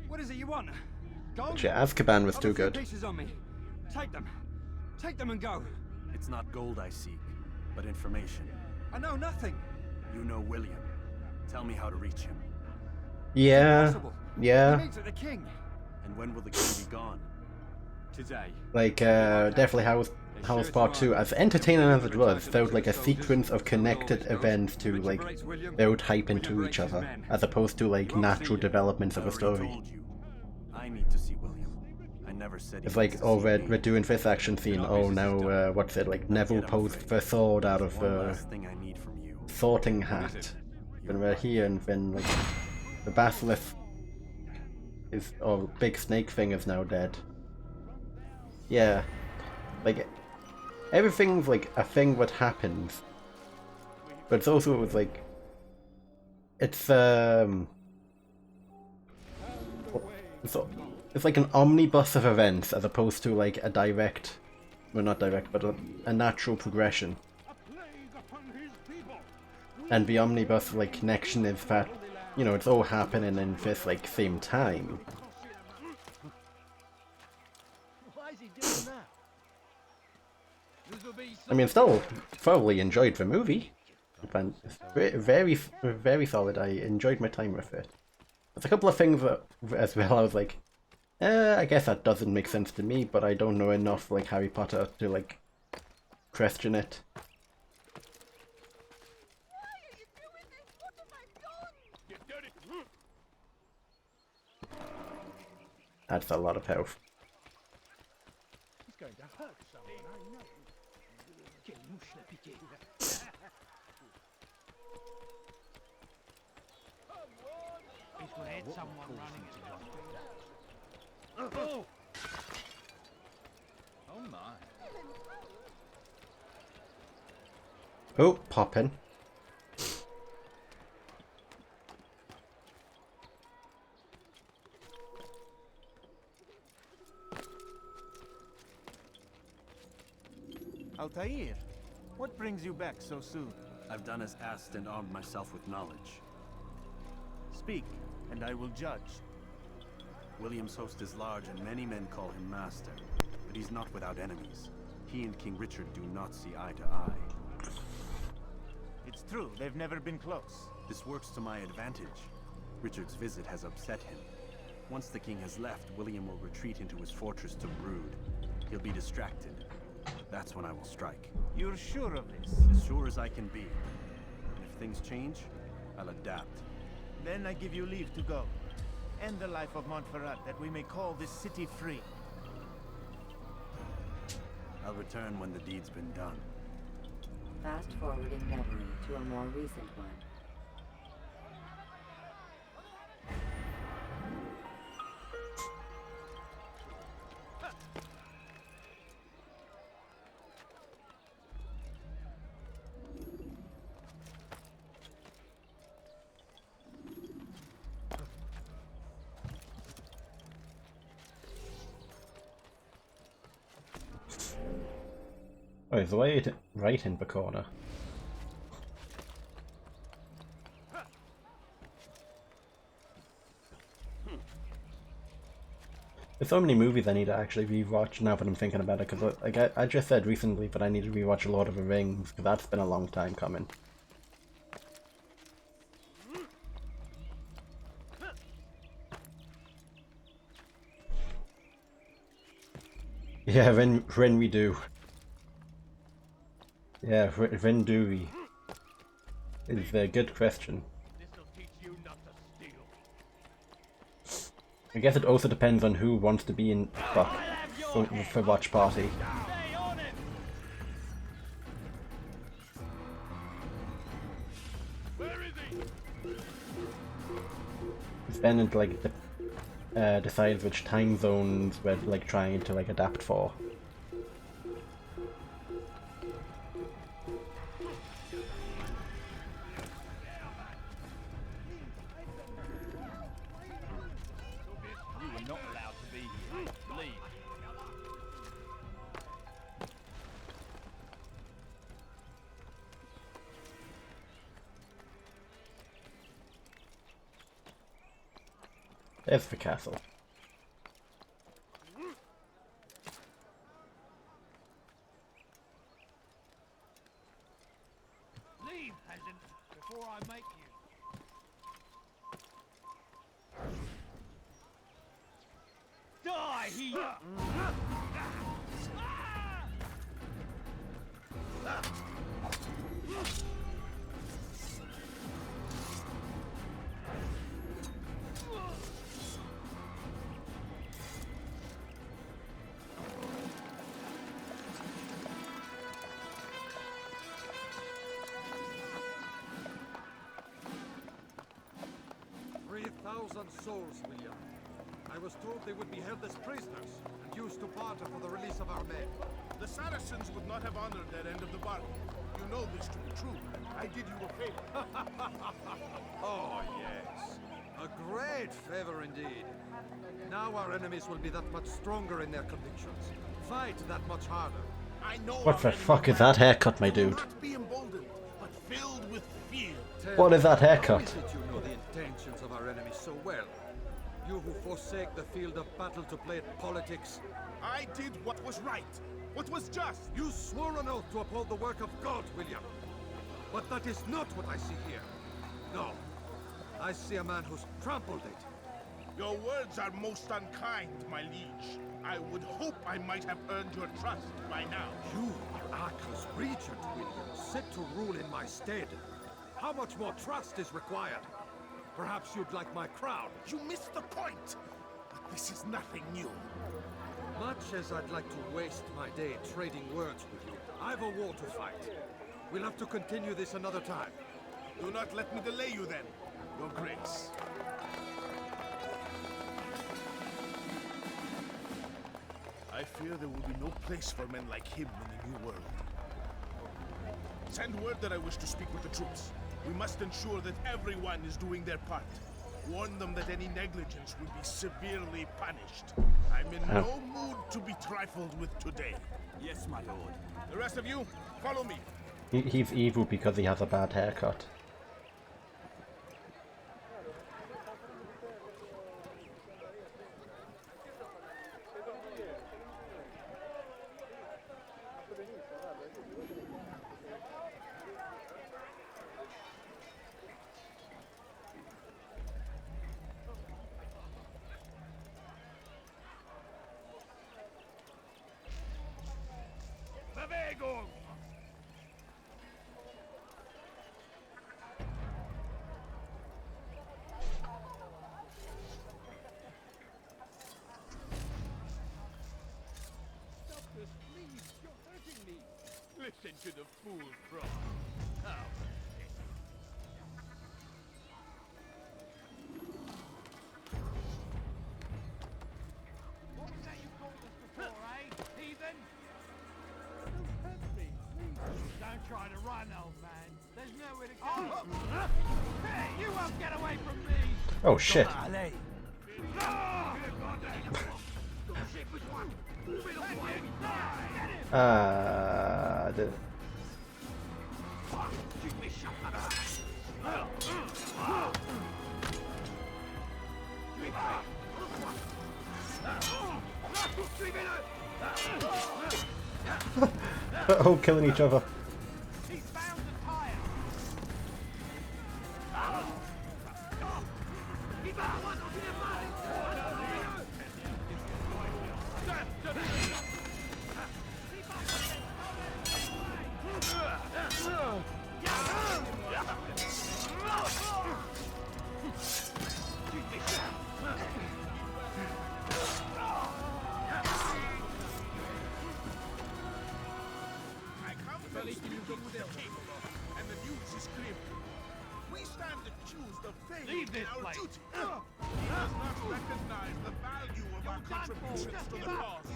What is it you want? Gold? Yeah, Azkaban was I've too a few good. pieces on me. Take them. Take them and go. It's not gold I seek, but information. I know nothing. You know William. Tell me how to reach him. Yeah, Impossible. yeah. He meets at the king. And when will the king be gone? Today. Like, definitely House Part 2, as entertaining as it was, felt like a sequence of connected events to, like, build hype into each other, as opposed to, like, natural developments of a story. I need to see William. I never said It's like, oh, we're doing this action scene, oh, now, what's it, like, Neville pulls the sword out of the sorting hat, and we're here, and then, like, the basilisk is, or big snake thing is now dead. Yeah, like, everything's like a thing that happens, but it's also like, it's like an omnibus of events as opposed to like a direct, well not direct, but a natural progression. And the omnibus like connection is that, you know, it's all happening in this like same time. I mean, still thoroughly enjoyed the movie. Very, very solid. I enjoyed my time with it. There's a couple of things that, as well, I was like, I guess that doesn't make sense to me, but I don't know enough like Harry Potter to like question it. That's a lot of health. He's going to hurt someone, I know. He's going to hit someone running at him. Oh! Oh my. Oh, poppin'. Altair, what brings you back so soon? I've done as asked and armed myself with knowledge. Speak, and I will judge. William's host is large and many men call him master, but he's not without enemies. He and King Richard do not see eye to eye. It's true, they've never been close. This works to my advantage. Richard's visit has upset him. Once the king has left, William will retreat into his fortress to brood. He'll be distracted. That's when I will strike. You're sure of this? As sure as I can be. And if things change, I'll adapt. Then I give you leave to go. End the life of Montferrat, that we may call this city free. I'll return when the deed's been done. Fast forwarding memory to a more recent one. Oh, it's right in the corner. There's so many movies I need to actually rewatch now that I'm thinking about it, because like I just said recently that I need to rewatch Lord of the Rings, because that's been a long time coming. Yeah, when we do. Yeah, when do we? Is a good question. I guess it also depends on who wants to be in for watch party. Then it like decides which time zones we're like trying to like adapt for. There's the castle. Leave, peasant, before I make you. Die here! 3,000 souls, William. I was told they would be held as prisoners and used to barter for the release of our men. The Saracens would not have honored that end of the bargain. You know this to be true. I did you a favor. Oh, yes. A great favor indeed. Now our enemies will be that much stronger in their convictions. Fight that much harder. I know. What the fuck is that haircut, my dude? Not be emboldened, but filled with fear. What is that haircut? How is it you know the intentions of our enemies so well? You who forsake the field of battle to play at politics. I did what was right, what was just. You swore an oath to uphold the work of God, William. But that is not what I see here. No. I see a man who's trampled it. Your words are most unkind, my liege. I would hope I might have earned your trust by now. You are Atla's regent, William, set to rule in my stead. How much more trust is required? Perhaps you'd like my crown. You missed the point. But this is nothing new. Much as I'd like to waste my day trading words with you, I've a war to fight. We'll have to continue this another time. Do not let me delay you then, Your Grace. I fear there will be no place for men like him in the New World. Send word that I wish to speak with the troops. We must ensure that everyone is doing their part. Warn them that any negligence will be severely punished. I'm in no mood to be trifled with today. Yes, my lord. The rest of you, follow me. He's evil because he has a bad haircut. Bewegung! Stop this, please! You're hurting me! Listen to the fool cry. How pathetic. What was that you called us before, eh? Heathen? Don't hurt me, please. Don't try to run, old man. There's nowhere to go. Hey, you won't get away from me! Oh shit. The all killing each other. And the news is clear. We stand accused of failing in our duty. He does not recognize the value of our contributions to the cause.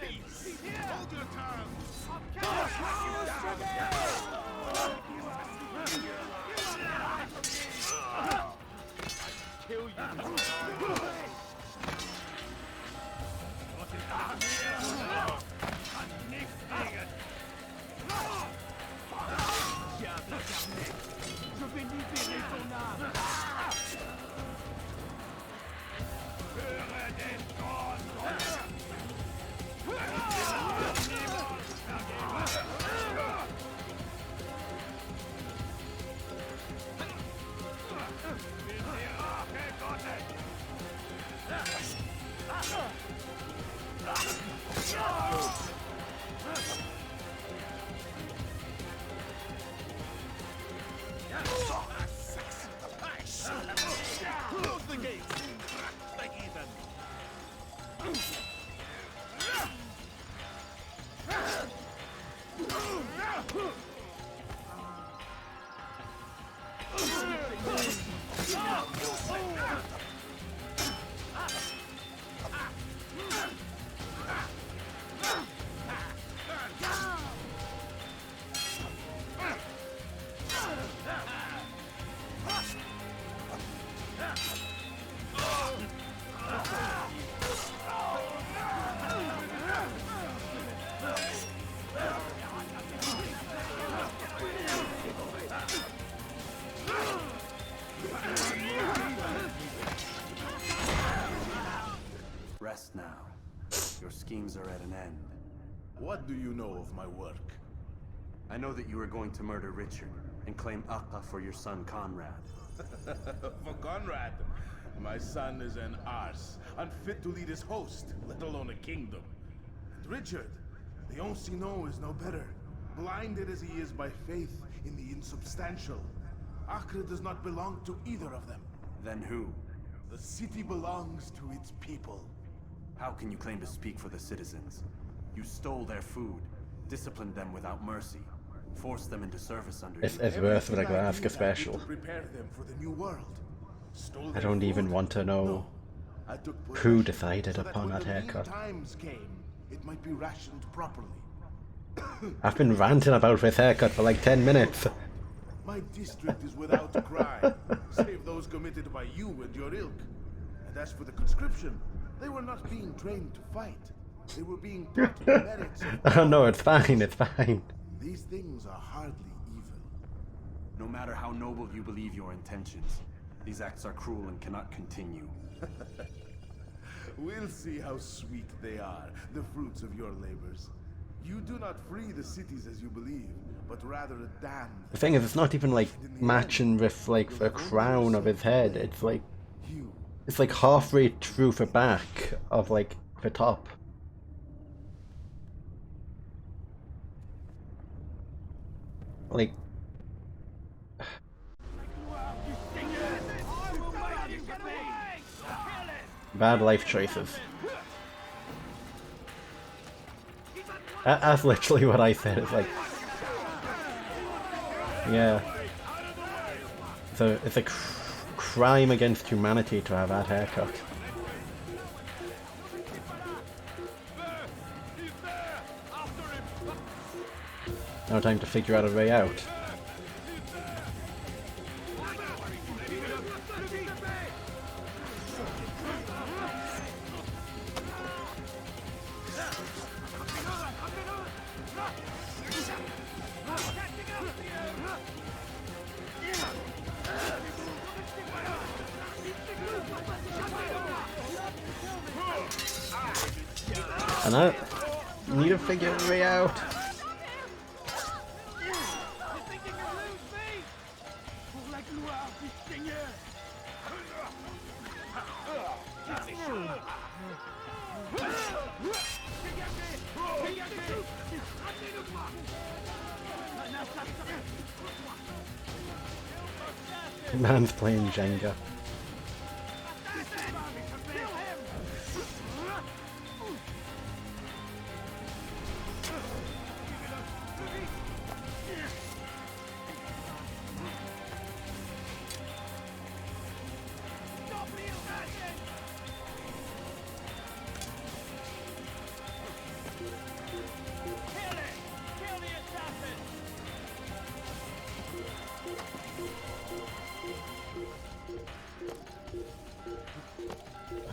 Peace! Hold your tongue! Kill you! Close the gates! Like Ethan! Rest now. Your schemes are at an end. What do you know of my work? I know that you are going to murder Richard and claim Akka for your son Conrad. For Conrad, my son is an arse, unfit to lead his host, let alone a kingdom. And Richard, the Ancien is no better, blinded as he is by faith in the insubstantial. Acre does not belong to either of them. Then who? The city belongs to its people. How can you claim to speak for the citizens? You stole their food, disciplined them without mercy, forced them into service under It's you. worth it, I ask a To special. prepare them for the new world. Stole I their don't even food? want to know No. I took who possession decided so that upon when that the lean haircut. times came, it might be rationed properly. I've been ranting about this haircut for like 10 minutes. My district is without crime, save those committed by you and your ilk. And as for the conscription, they were not being trained to fight. They were being taught the merits of Oh no, it's fine, it's fine. These things are hardly evil. No matter how noble you believe your intentions, these acts are cruel and cannot continue. We'll see how sweet they are, the fruits of your labors. You do not free the cities as you believe, but rather a damn. The thing is, it's not even like matching with like the crown of his head. It's like halfway through the back of like the top. Like bad life choices. That's literally what I said. It's like, yeah, it's a crime against humanity to have that haircut. No time to figure out a way out. And I need to figure a way out. Man's playing Jenga.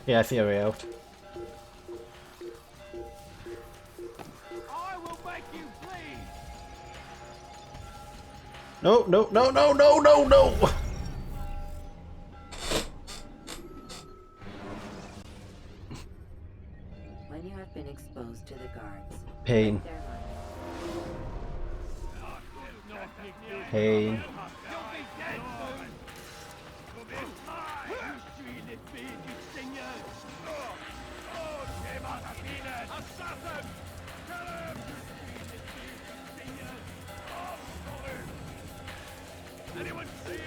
Yeah, I see a way out. I will make you bleed. No, no, no, no, no, no, no! When you have been exposed to the guards, Pain. Pain. Anyone see him?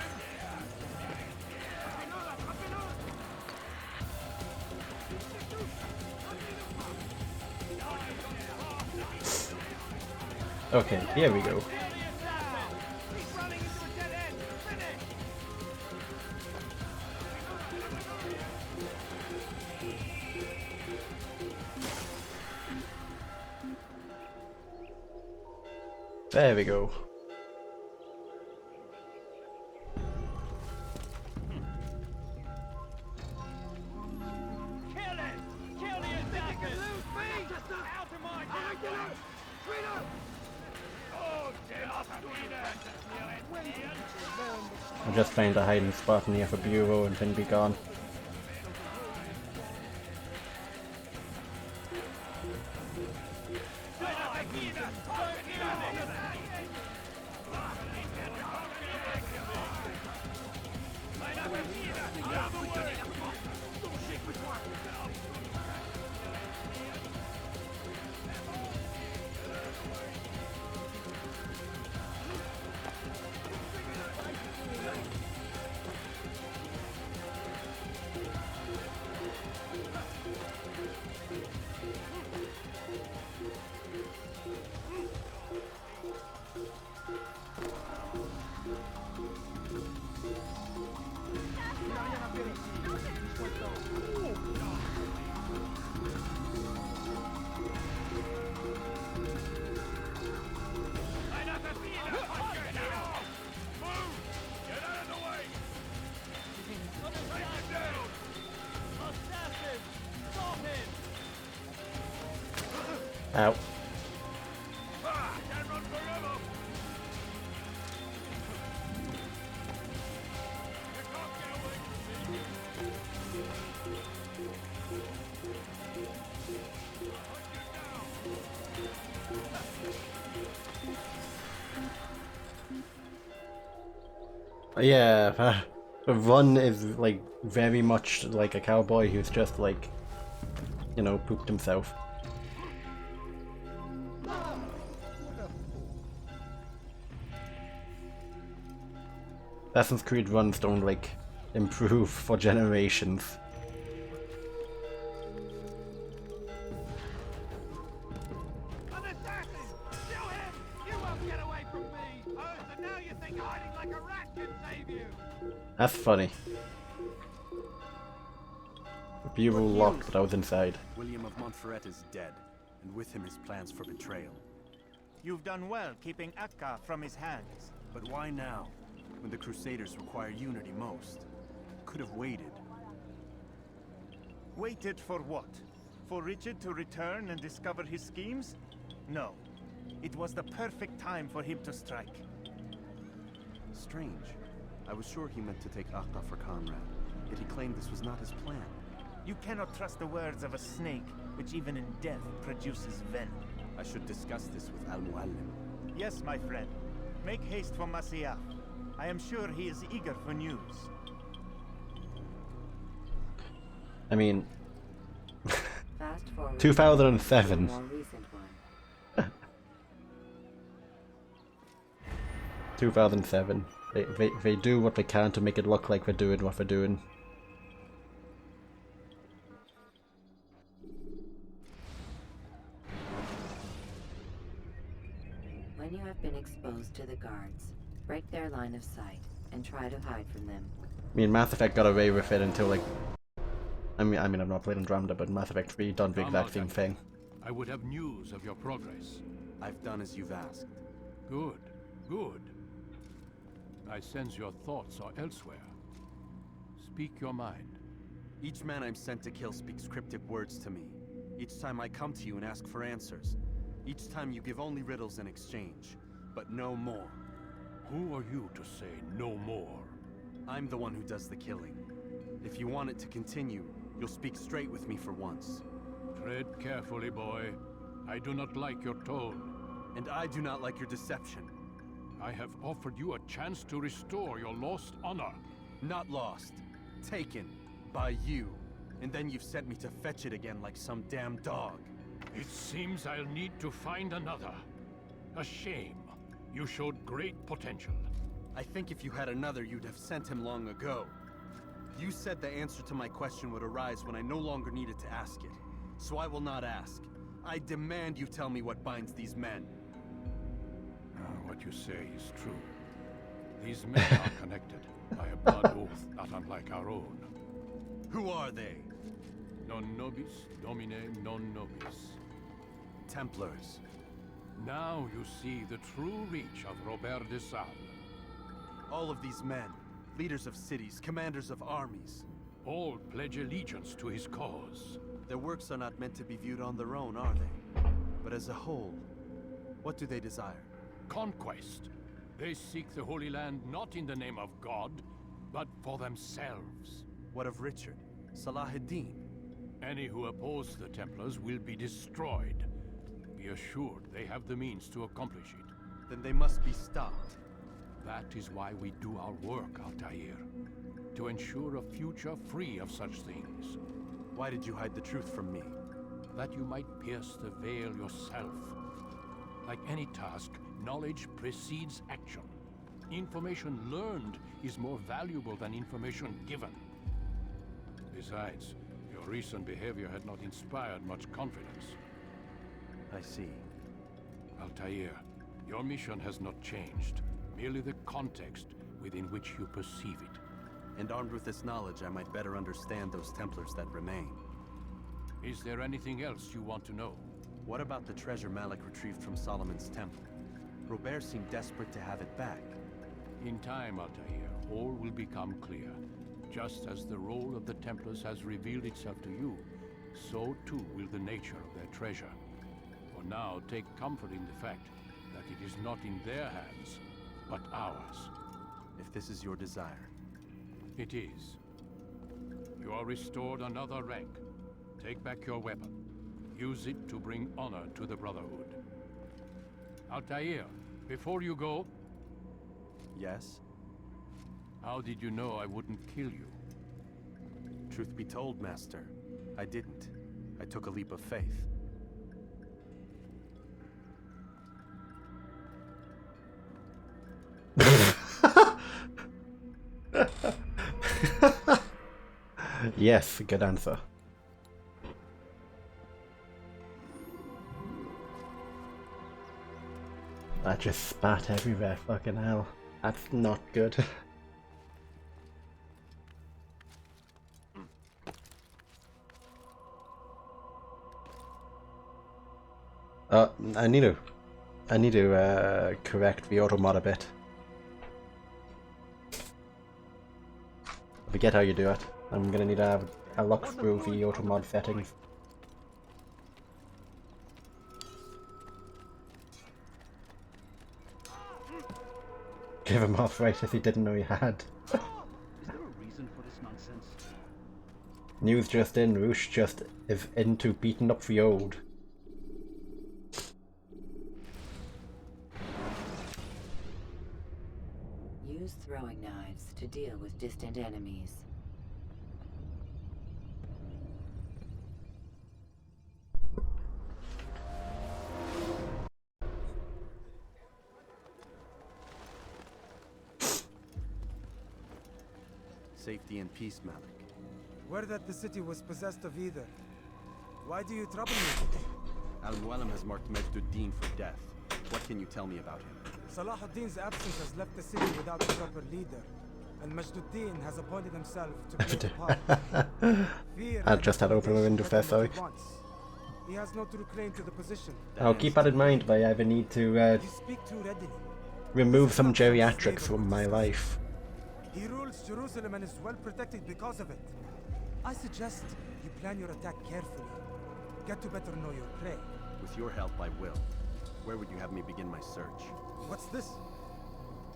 Okay, here we go. There we go. I'll just find a hiding spot near the bureau and then be gone. Ow. Yeah, Ron is like very much like a cowboy who's just like, you know, pooped himself. Assassin's Creed runs don't like improve for generations. An assassin! Kill him! You won't get away from me! Oh, so now you think hiding like a rat can save you! That's funny. The bureau locked, but I was inside. William of Montferrat is dead, and with him his plans for betrayal. You've done well keeping Akka from his hands. But why now, when the Crusaders require unity most? Could have waited. Waited for what? For Richard to return and discover his schemes? No. It was the perfect time for him to strike. Strange. I was sure he meant to take Akka for Conrad, yet he claimed this was not his plan. You cannot trust the words of a snake, which even in death produces venom. I should discuss this with Al-Muallim. Yes, my friend. Make haste for Masyaf. I am sure he is eager for news. I mean, Fast forward 2007. to a more recent one. 2007. They do what they can to make it look like they're doing what they're doing. When you have been exposed to the guards, break their line of sight and try to hide from them. I mean, Mass Effect got away with it until like, I mean, I've not played Andromeda, but Mass Effect 3 done the exact same thing. I would have news of your progress. I've done as you've asked. Good, good. I sense your thoughts are elsewhere. Speak your mind. Each man I'm sent to kill speaks cryptic words to me. Each time I come to you and ask for answers. Each time you give only riddles in exchange, but no more. Who are you to say no more? I'm the one who does the killing. If you want it to continue, you'll speak straight with me for once. Tread carefully, boy. I do not like your tone. And I do not like your deception. I have offered you a chance to restore your lost honor. Not lost. Taken. By you. And then you've sent me to fetch it again like some damn dog. It seems I'll need to find another. A shame. You showed great potential. I think if you had another, you'd have sent him long ago. You said the answer to my question would arise when I no longer needed to ask it. So I will not ask. I demand you tell me what binds these men. What you say is true. These men are connected by a blood oath not unlike our own. Who are they? Non nobis, domine non nobis. Templars. Now you see the true reach of Robert de Sales. All of these men, leaders of cities, commanders of armies. All pledge allegiance to his cause. Their works are not meant to be viewed on their own, are they? But as a whole, what do they desire? Conquest. They seek the Holy Land not in the name of God, but for themselves. What of Richard? Salah ad-Din? Any who oppose the Templars will be destroyed. Be assured they have the means to accomplish it. Then they must be stopped. That is why we do our work, Altair. To ensure a future free of such things. Why did you hide the truth from me? That you might pierce the veil yourself. Like any task, knowledge precedes action. Information learned is more valuable than information given. Besides, your recent behavior had not inspired much confidence. I see. Altair, your mission has not changed. Merely the context within which you perceive it. And armed with this knowledge, I might better understand those Templars that remain. Is there anything else you want to know? What about the treasure Malik retrieved from Solomon's temple? Robert seemed desperate to have it back. In time, Altair, all will become clear. Just as the role of the Templars has revealed itself to you, so too will the nature of their treasure. For now, take comfort in the fact that it is not in their hands, but ours. If this is your desire. It is. You are restored another rank. Take back your weapon. Use it to bring honor to the Brotherhood. Altair, before you go... Yes? How did you know I wouldn't kill you? Truth be told, Master, I didn't. I took a leap of faith. Yes, good answer. I just spat everywhere, fucking hell. That's not good. I need to correct the auto mod a bit. I forget how you do it. I'm gonna need to have a look through the auto mod settings. Give him arthritis he didn't know he had. Is there a reason for this nonsense? News just in, Roosh just is into beating up the old. Use throwing knives to deal with distant enemies. Safety and peace, Malik. Word that the city was possessed of either. Why do you trouble me today? Al-Mualim has marked Majd-ud-Din for death. What can you tell me about him? Salah ad-Din's absence has left the city without a proper leader, and Majd-ud-Din has appointed himself to be the power. I just had open a window there, sorry. He has no true claim to the position. I'll keep that in mind, but I either need to You speak too readily. remove some geriatrics from my life. He rules Jerusalem and is well protected because of it. I suggest you plan your attack carefully. Get to better know your prey. With your help, I will. Where would you have me begin my search? What's this?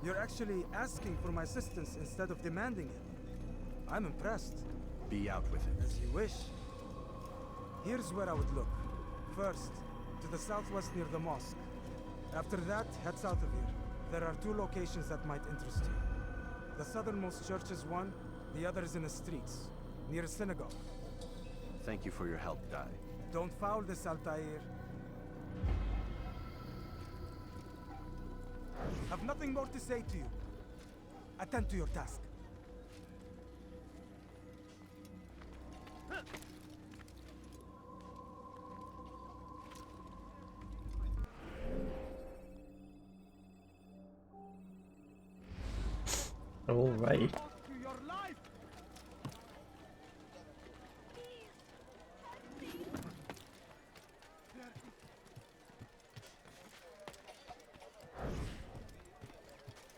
You're actually asking for my assistance instead of demanding it. I'm impressed. Be out with it. As you wish. Here's where I would look. First, to the southwest near the mosque. After that, head south of here. There are 2 locations that might interest you. The southernmost church is one, the other is in the streets, near a synagogue. Thank you for your help, Dai. Don't foul this, Altair. Have nothing more to say to you. Attend to your task. All right.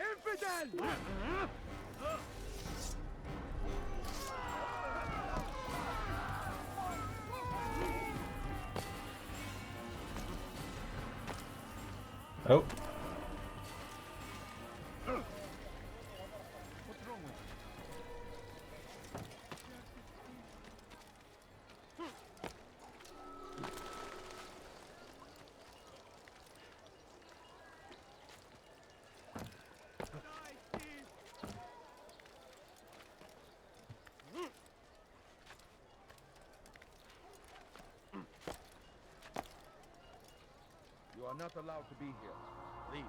Infidel! Oh. You are not allowed to be here. Leave.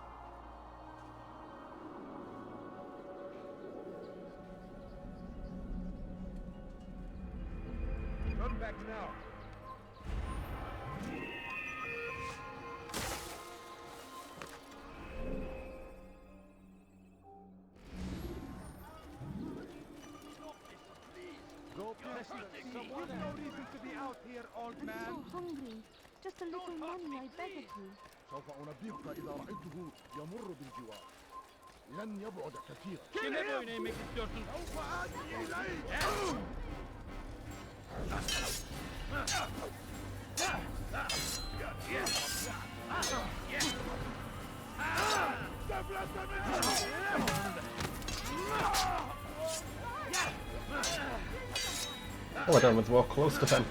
Come back now. You've no reason to be out here, old I'm man. so hungry. Just a little money, I beg of you. سوف أنبهك إذا رأيته يمر بالجوار. لن يبعد كثيرا. سوف آتي إليك. All I done was walk close to them.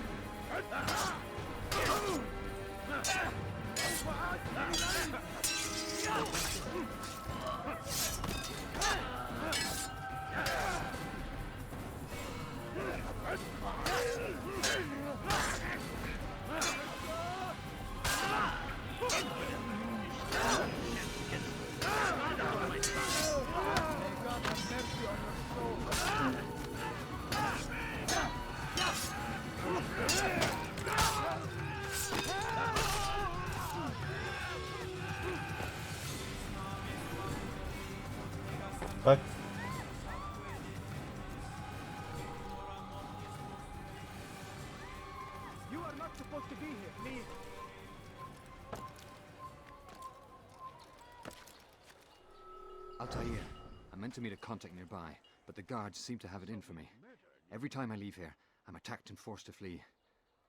What? You are not supposed to be here, me. Altair, I meant to meet a contact nearby, but the guards seem to have it in for me. Every time I leave here, I'm attacked and forced to flee.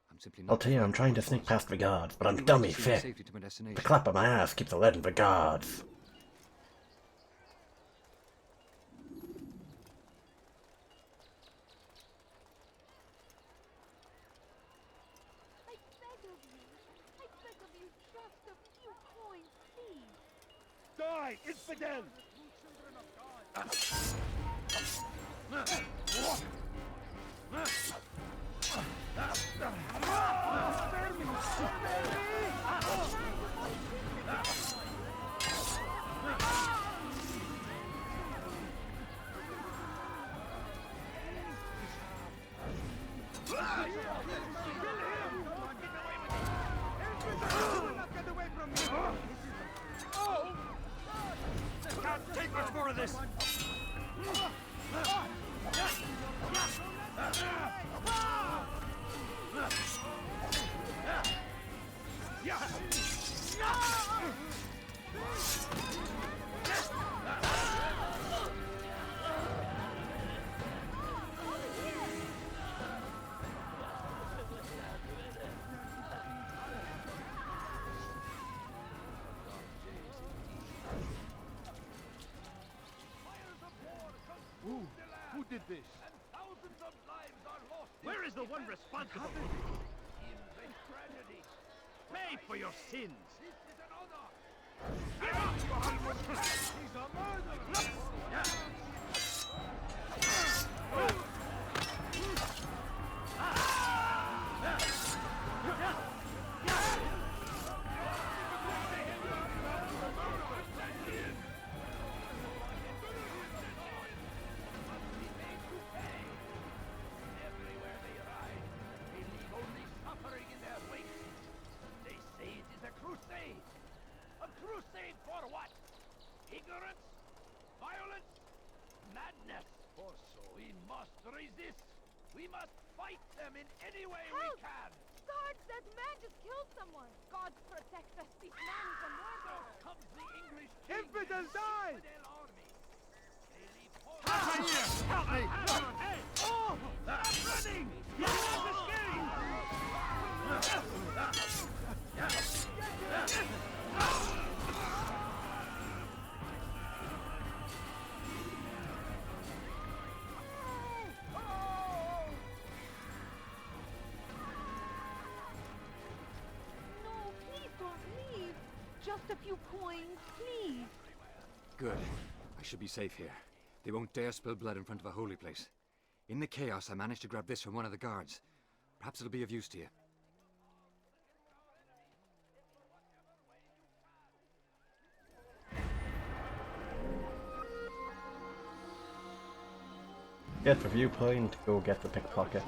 I'm simply not... Altair, I'm trying to sneak past the guards, but I'm dummy fit. Safety to my destination. The clap of my ass keeps alerting the guards. I beg of you, just a few coins, please. Die, infidel! Can't take much more of this! Who did this? And thousands of lives are lost. Where is the one responsible? In tragedy. Pay for your sins! This is an honor. He's a murderer! Everywhere they ride, they leave only suffering in their wake. They say it is a crusade. A crusade for what? Ignorance? Violence? Madness. For so we must resist. We must fight them in any way we can. Guards, that man just killed someone. God protect us. This man is a murderer. Comes the English Infidel, die! Infidel army. They leave Help me! Hey! Oh! Stop running! You must escape! No, please don't leave. Just a few coins, please. Good. I should be safe here. They won't dare spill blood in front of a holy place. In the chaos, I managed to grab this from one of the guards. Perhaps it'll be of use to you. Get the viewpoint, go get the pickpocket.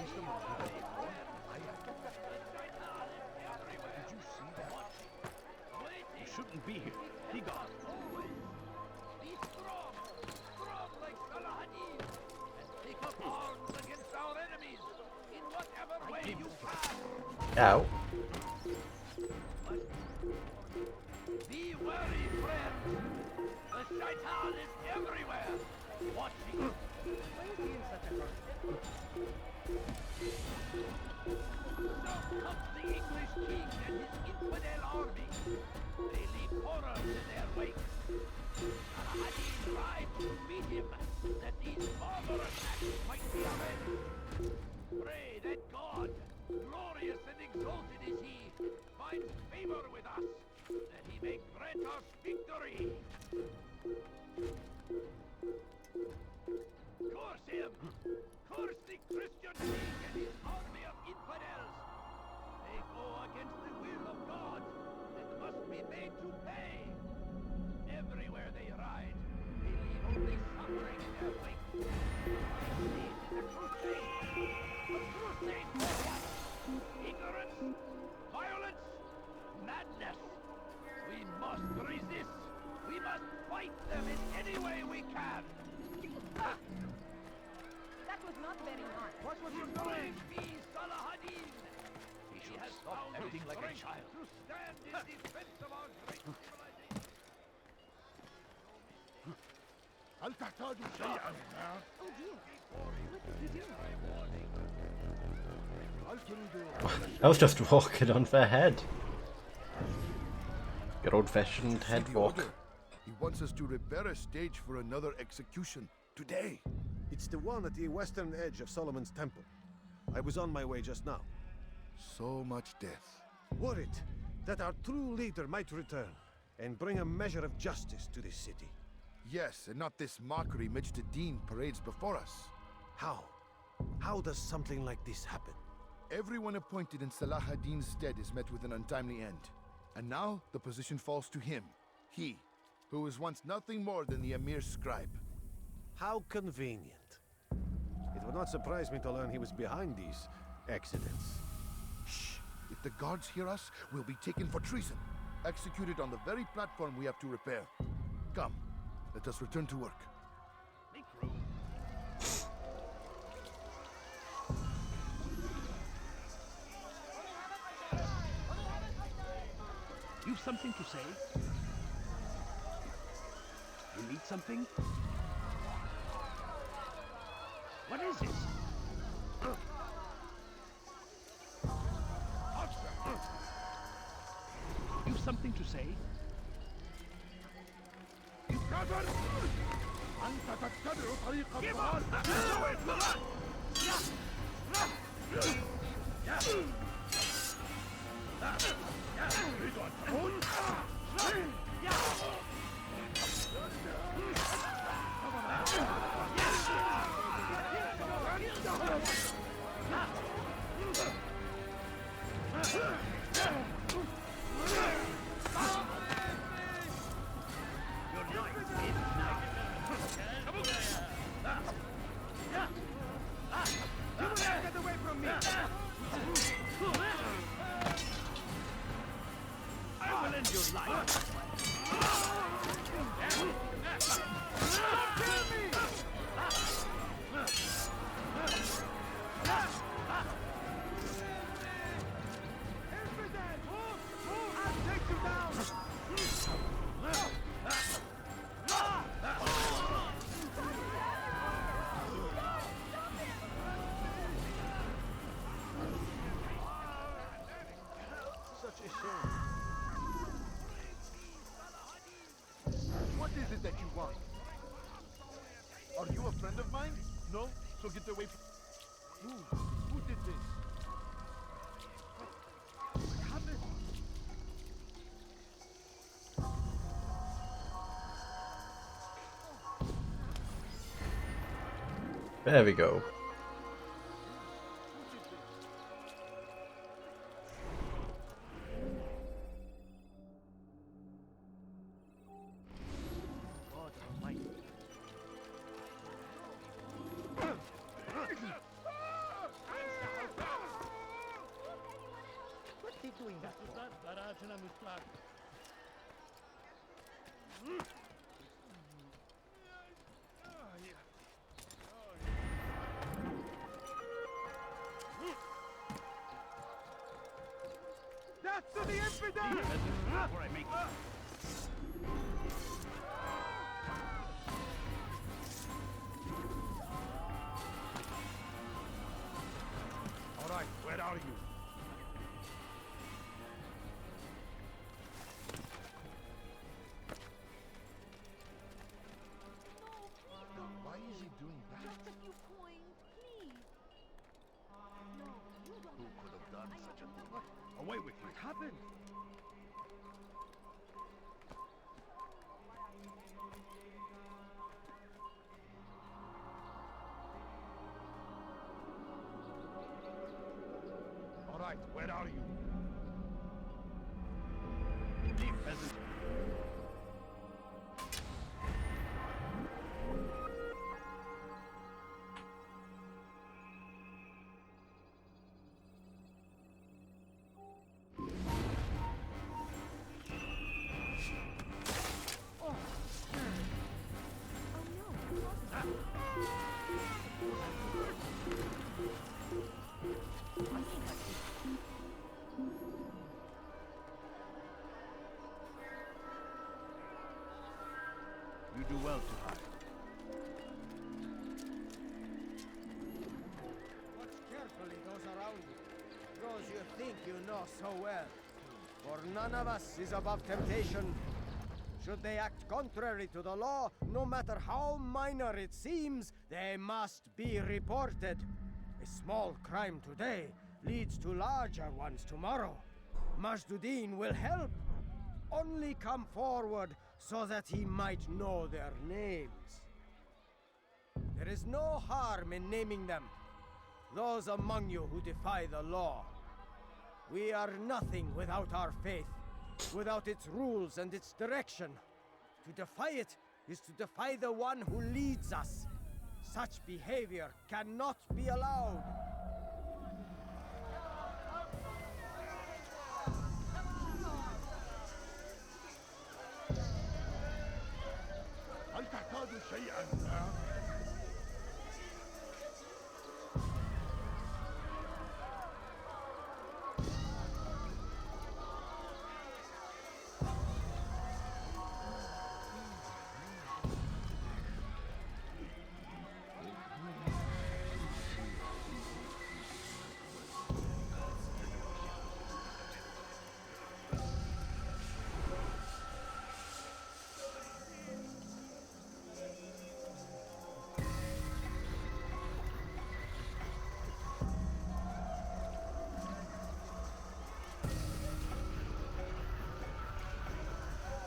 You shouldn't be here. Be gone. Be strong! Strong like Salah ad-Din! And take up arms against our enemies! Ow. Be wary, friends. The shaitan is everywhere, watching. Why is he in such a hurry? So comes the English king and his infidel army. They leave horrors in their wake. Saladin rides to meet him, that these barbarous acts might be avenged. Pray that God, glorious and exalted is he, finds favor with us, that he may grant us victory. Curse him! Curse the Christian king and his army of infidels! They go against the will of God and must be made to pay. Everywhere they ride, they leave only suffering in their wake. This is a crusade! A crusade for what? Ignorance? Violence? Madness! We must resist! We must fight them in any way we can! That was not very nice. What was your doing? Be Saladin! He has found acting his like a strength child. to stand in defense of our great civilization. هل تحتاج شيئا؟ Oh dear. What did you do? هل تريد؟ I was just walking on their head. Good old-fashioned head The walk. order. He wants us to repair a stage for another execution today. It's the one at the western edge of Solomon's Temple. I was on my way just now. So much death. Worried that our true leader might return and bring a measure of justice to this city. Yes, and not this mockery Mujtadeen parades before us. How? How does something like this happen? Everyone appointed in Salah ad-Din's stead is met with an untimely end. And now the position falls to him. He, who was once nothing more than the Emir's scribe. How convenient. It would not surprise me to learn he was behind these accidents. Shh! If the guards hear us, we'll be taken for treason. Executed on the very platform we have to repair. Come, let us return to work. Make room. You've something to say? You need something? What is it? You've something to say? أنت تتبع طريق Give up! Do it! Get away from me! I will end your life! Such a shame. What is it that you want? Are you a friend of mine? No? So get away from... Who did this? What happened? There we go. God Almighty. What's he doing that for? To the infidel! Before I make it. All right, where are you? Why is he doing that? Just a few coins, please. No, you don't. Who could have done such a thing? Away with you. What happened? All right, where are you? Leave, peasant. You do well to hide. Watch carefully those around you. Those you think you know so well. For none of us is above temptation. Should they act contrary to the law, no matter how minor it seems, they must be reported. A small crime today leads to larger ones tomorrow. Majduddin will help. Only come forward so that he might know their names. There is no harm in naming them. Those among you who defy the law. We are nothing without our faith, without its rules and its direction. To defy it is to defy the one who leads us. Such behavior cannot be allowed. هل تحتاج شيئا؟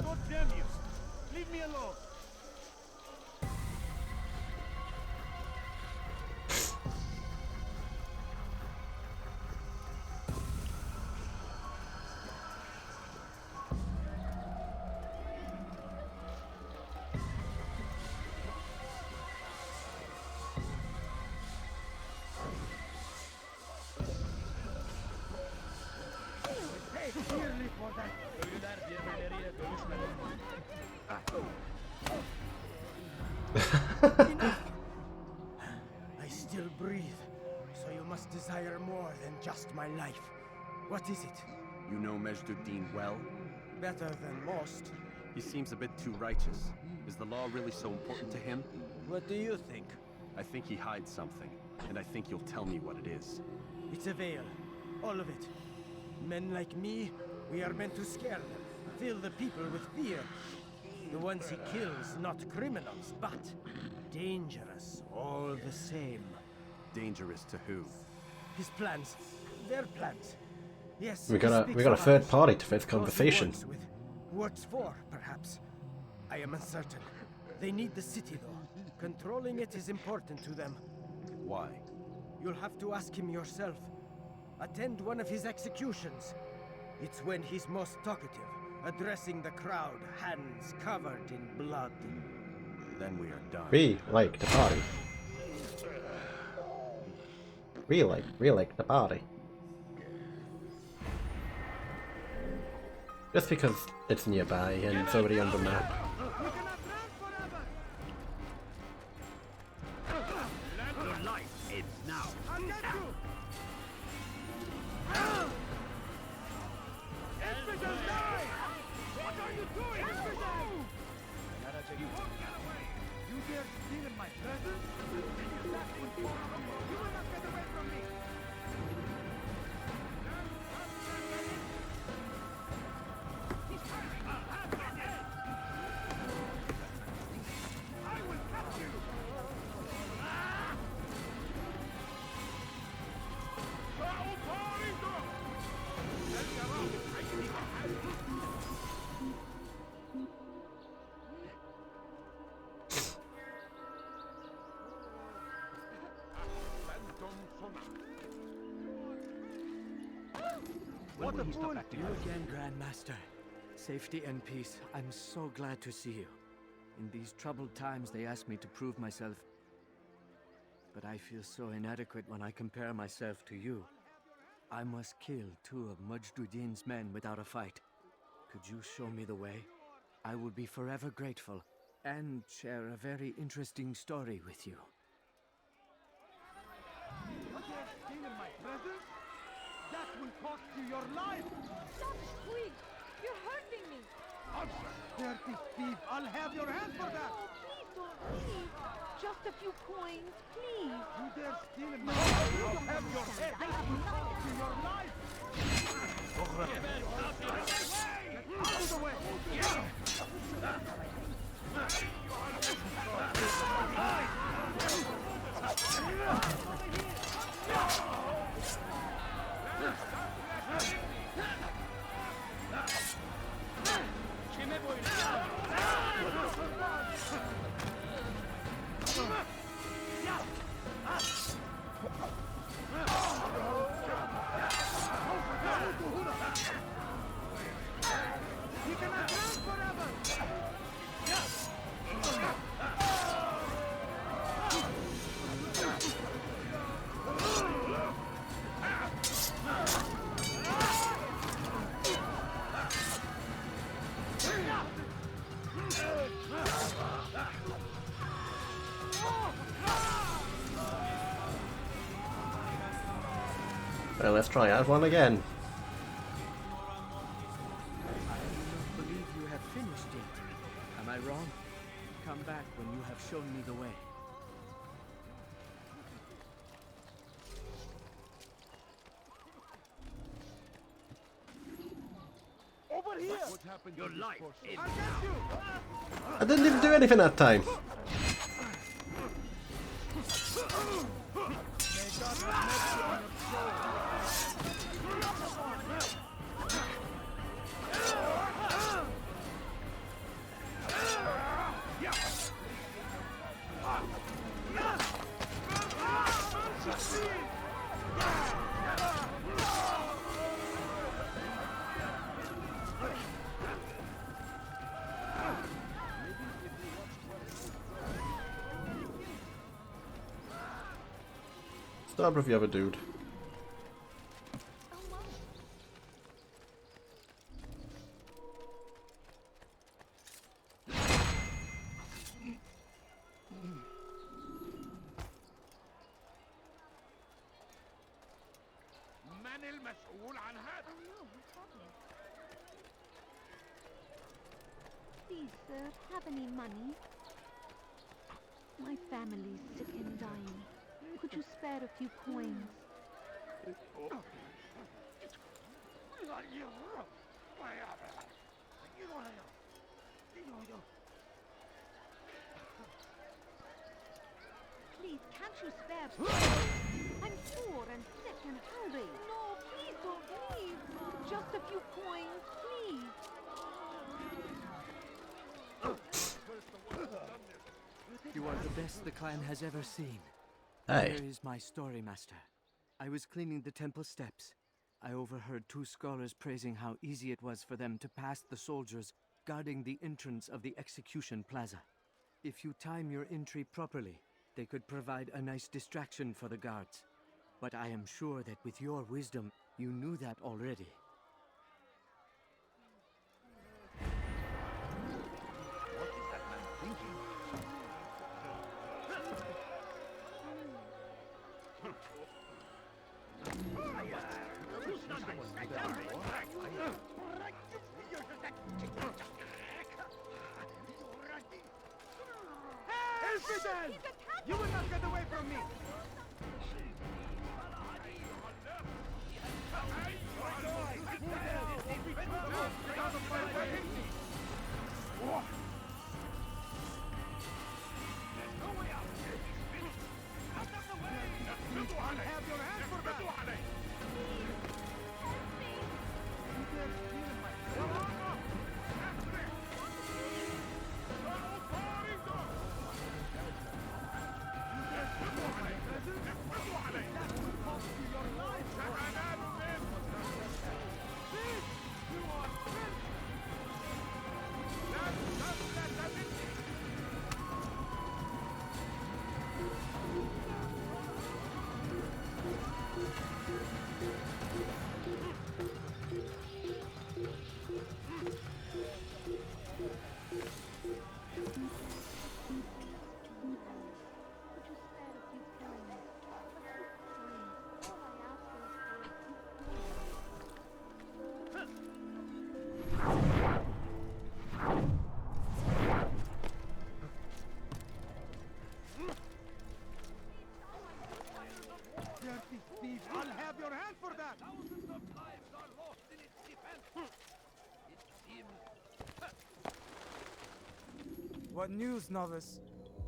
God damn you! Leave me alone! Pay dearly for that. Köylüler birbirleriyle dövüşmeden. Enough! I still breathe, so you must desire more than just my life. What is it? You know Majduddin well? Better than most. He seems a bit too righteous. Is the law really so important to him? What do you think? I think he hides something, and I think you'll tell me what it is. It's a veil. All of it. Men like me, we are meant to scare them, fill the people with fear. The ones he kills, not criminals, but dangerous all the same. Dangerous to who? His plans, their plans. Yes, We he got speaks a of third others. party to this Those he conversation. works with. Works for, perhaps. I am uncertain. They need the city, though. Controlling it is important to them. Why? You'll have to ask him yourself. Attend one of his executions. It's when he's most talkative, addressing the crowd, hands covered in blood. Then we are done. We like the party. We like the party. Just because it's nearby and it's already on the map. Your life ends now. What a boon! You again, Grandmaster. Safety and peace. I'm so glad to see you. In these troubled times, they asked me to prove myself. But I feel so inadequate when I compare myself to you. I must kill 2 of Mujduddin's men without a fight. Could you show me the way? I will be forever grateful, and share a very interesting story with you. You dare steal in my presence? That will cost you your life! Stop, Squeak! You're hurting me! Answer, dirty thief! I'll have your hand for that! Oh, please don't leave! Just a few coins, please! You dare steal in my presence? I'll have your head! I have That will nothing. cost you your life! Out of the way! He cannot run forever! Well, let's try out one again. I do not believe you have finished yet. Am I wrong? Come back when you have shown me the way. Over here! What happened Your to this life poor is soul? I'll get you! I didn't even do anything that time. May God have mercy on your soul! Stop with the other dude. من المسؤول عن هذا؟ Please, sir, have any money? My family's sick and dying. Could you spare a few coins? Please, can't you spare? I'm poor and sick and hungry. No, please don't leave. Just a few coins, please. You are the best the clan has ever seen. Hey. Here is my story, Master. I was cleaning the temple steps. I overheard 2 scholars praising how easy it was for them to pass the soldiers guarding the entrance of the execution plaza. If you time your entry properly, they could provide a nice distraction for the guards. But I am sure that with your wisdom, you knew that already. What is that man thinking? Infidel! You will not get away from me! Have your hand for that! back! Thousands of lives are lost in its defense. It seems... What news, novice?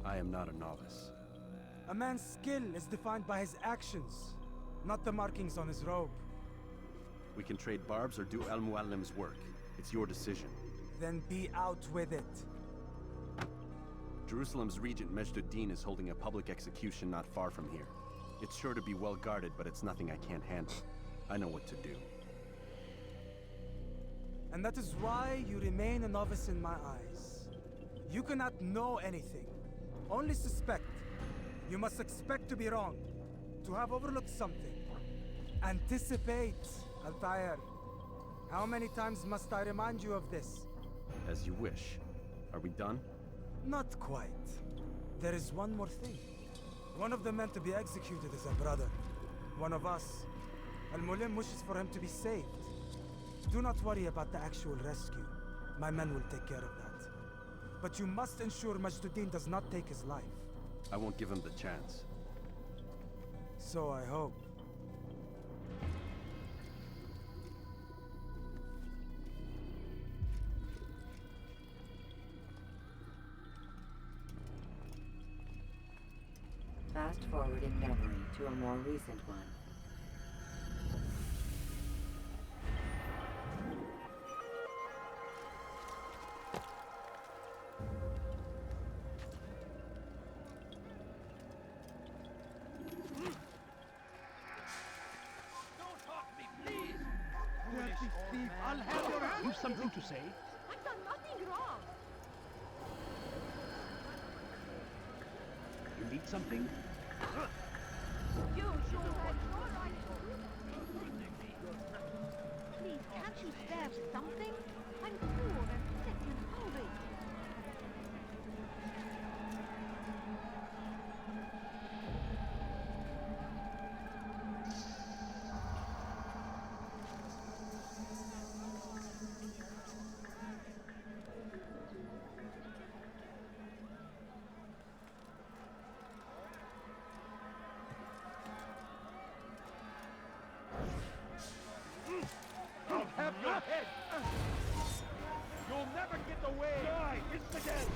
I am not a novice. A man's skill is defined by his actions, not the markings on his robe. We can trade barbs or do Al-Muallim's work. It's your decision. Then be out with it. Jerusalem's regent Majd-ud-Din is holding a public execution not far from here. It's sure to be well guarded, but it's nothing I can't handle. I know what to do. And that is why you remain a novice in my eyes. You cannot know anything, only suspect. You must expect to be wrong, to have overlooked something. Anticipate, Altair. How many times must I remind you of this? As you wish. Are we done? Not quite. There is one more thing. One of the men to be executed is a brother. One of us. Al-Mualim wishes for him to be saved. Do not worry about the actual rescue. My men will take care of that. But you must ensure Majd-ud-Din does not take his life. I won't give him the chance. So I hope. Fast forward in memory to a more recent one. Don't talk to me, please! Dirty thief, I'll have your hand! You've something to say? I've done nothing wrong. You need something? You sure had your right. Please, can't you spare something? I'm poor and sick and hungry. I'll have your head! You'll never get away! Die, infidel!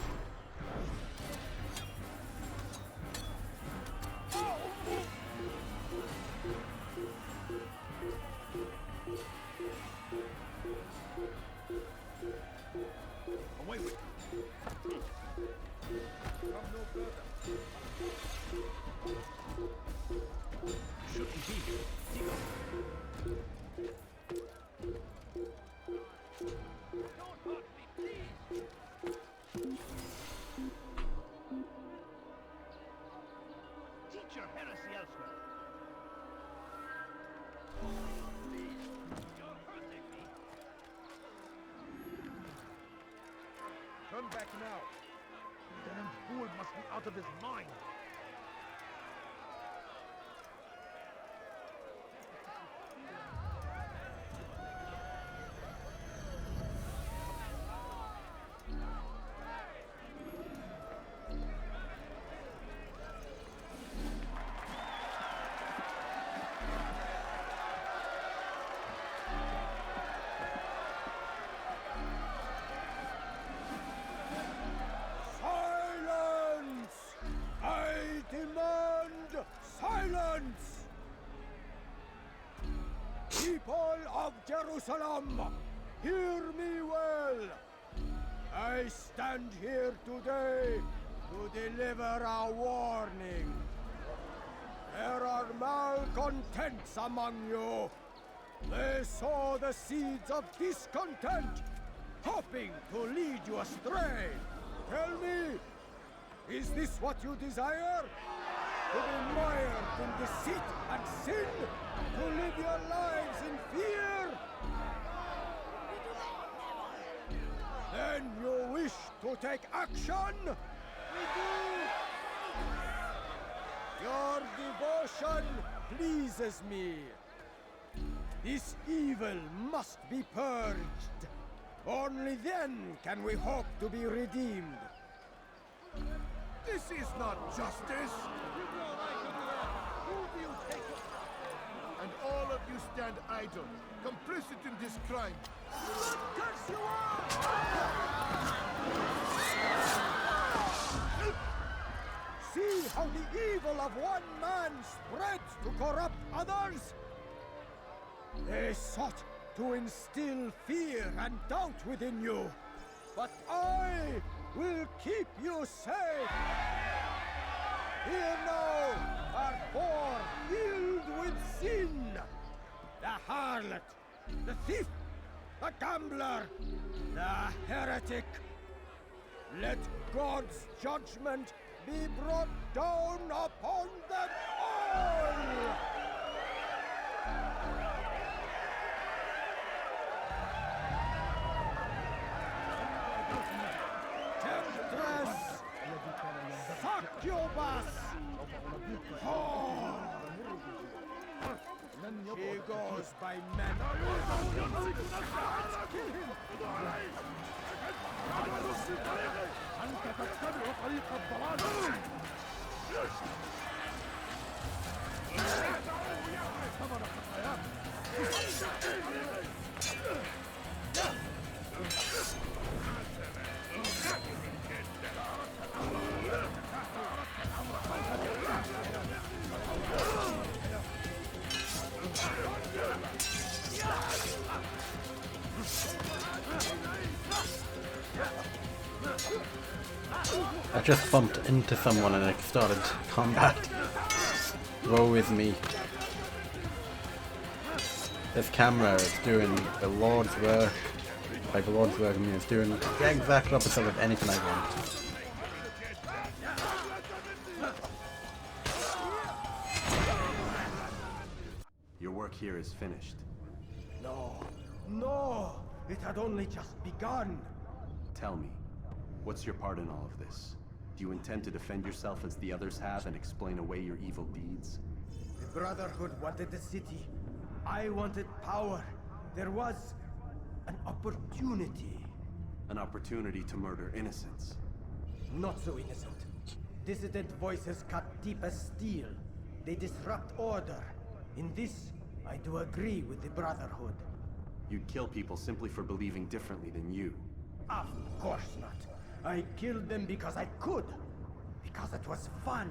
Away with you! Come no further. Shouldn't be here. Don't talk to me, please! Teach your heresy elsewhere. You're hurting me! Turn back now. Damn fool must be out of his mind. Silence! I demand silence! People of Jerusalem, hear me well. I stand here today to deliver a warning. There are malcontents among you. They sow the seeds of discontent, hoping to lead you astray. Tell me, is this what you desire? To be mired in deceit and sin? To live your lives in fear? Then you wish to take action? We do! Your devotion pleases me. This evil must be purged. Only then can we hope to be redeemed. This is not justice! And all of you stand stand idle, complicit in this crime. Curse you all! See how the evil of one man spreads to corrupt others? They sought to instill fear and doubt within you, but I will keep you safe. Here now are four filled with sin. The harlot, the thief, the gambler, the heretic. Let God's judgment be brought down upon them all! Temptress! Succubus! Oh. She goes by men. Kill him! أنت تتبع طريق الضلال. I just bumped into someone and it started combat. Woe is me. This camera is doing the Lord's work. Like the Lord's work, I mean, it's doing the exact opposite of anything I want. Your work here is finished. No, no! It had only just begun. Tell me, what's your part in all of this? Do you intend to defend yourself as the others have and explain away your evil deeds? The Brotherhood wanted the city. I wanted power. There was an opportunity. An opportunity to murder innocents. Not so innocent. Dissident voices cut deep as steel. They disrupt order. In this, I do agree with the Brotherhood. You'd kill people simply for believing differently than you. Of course not. I killed them because I could. Because it was fun.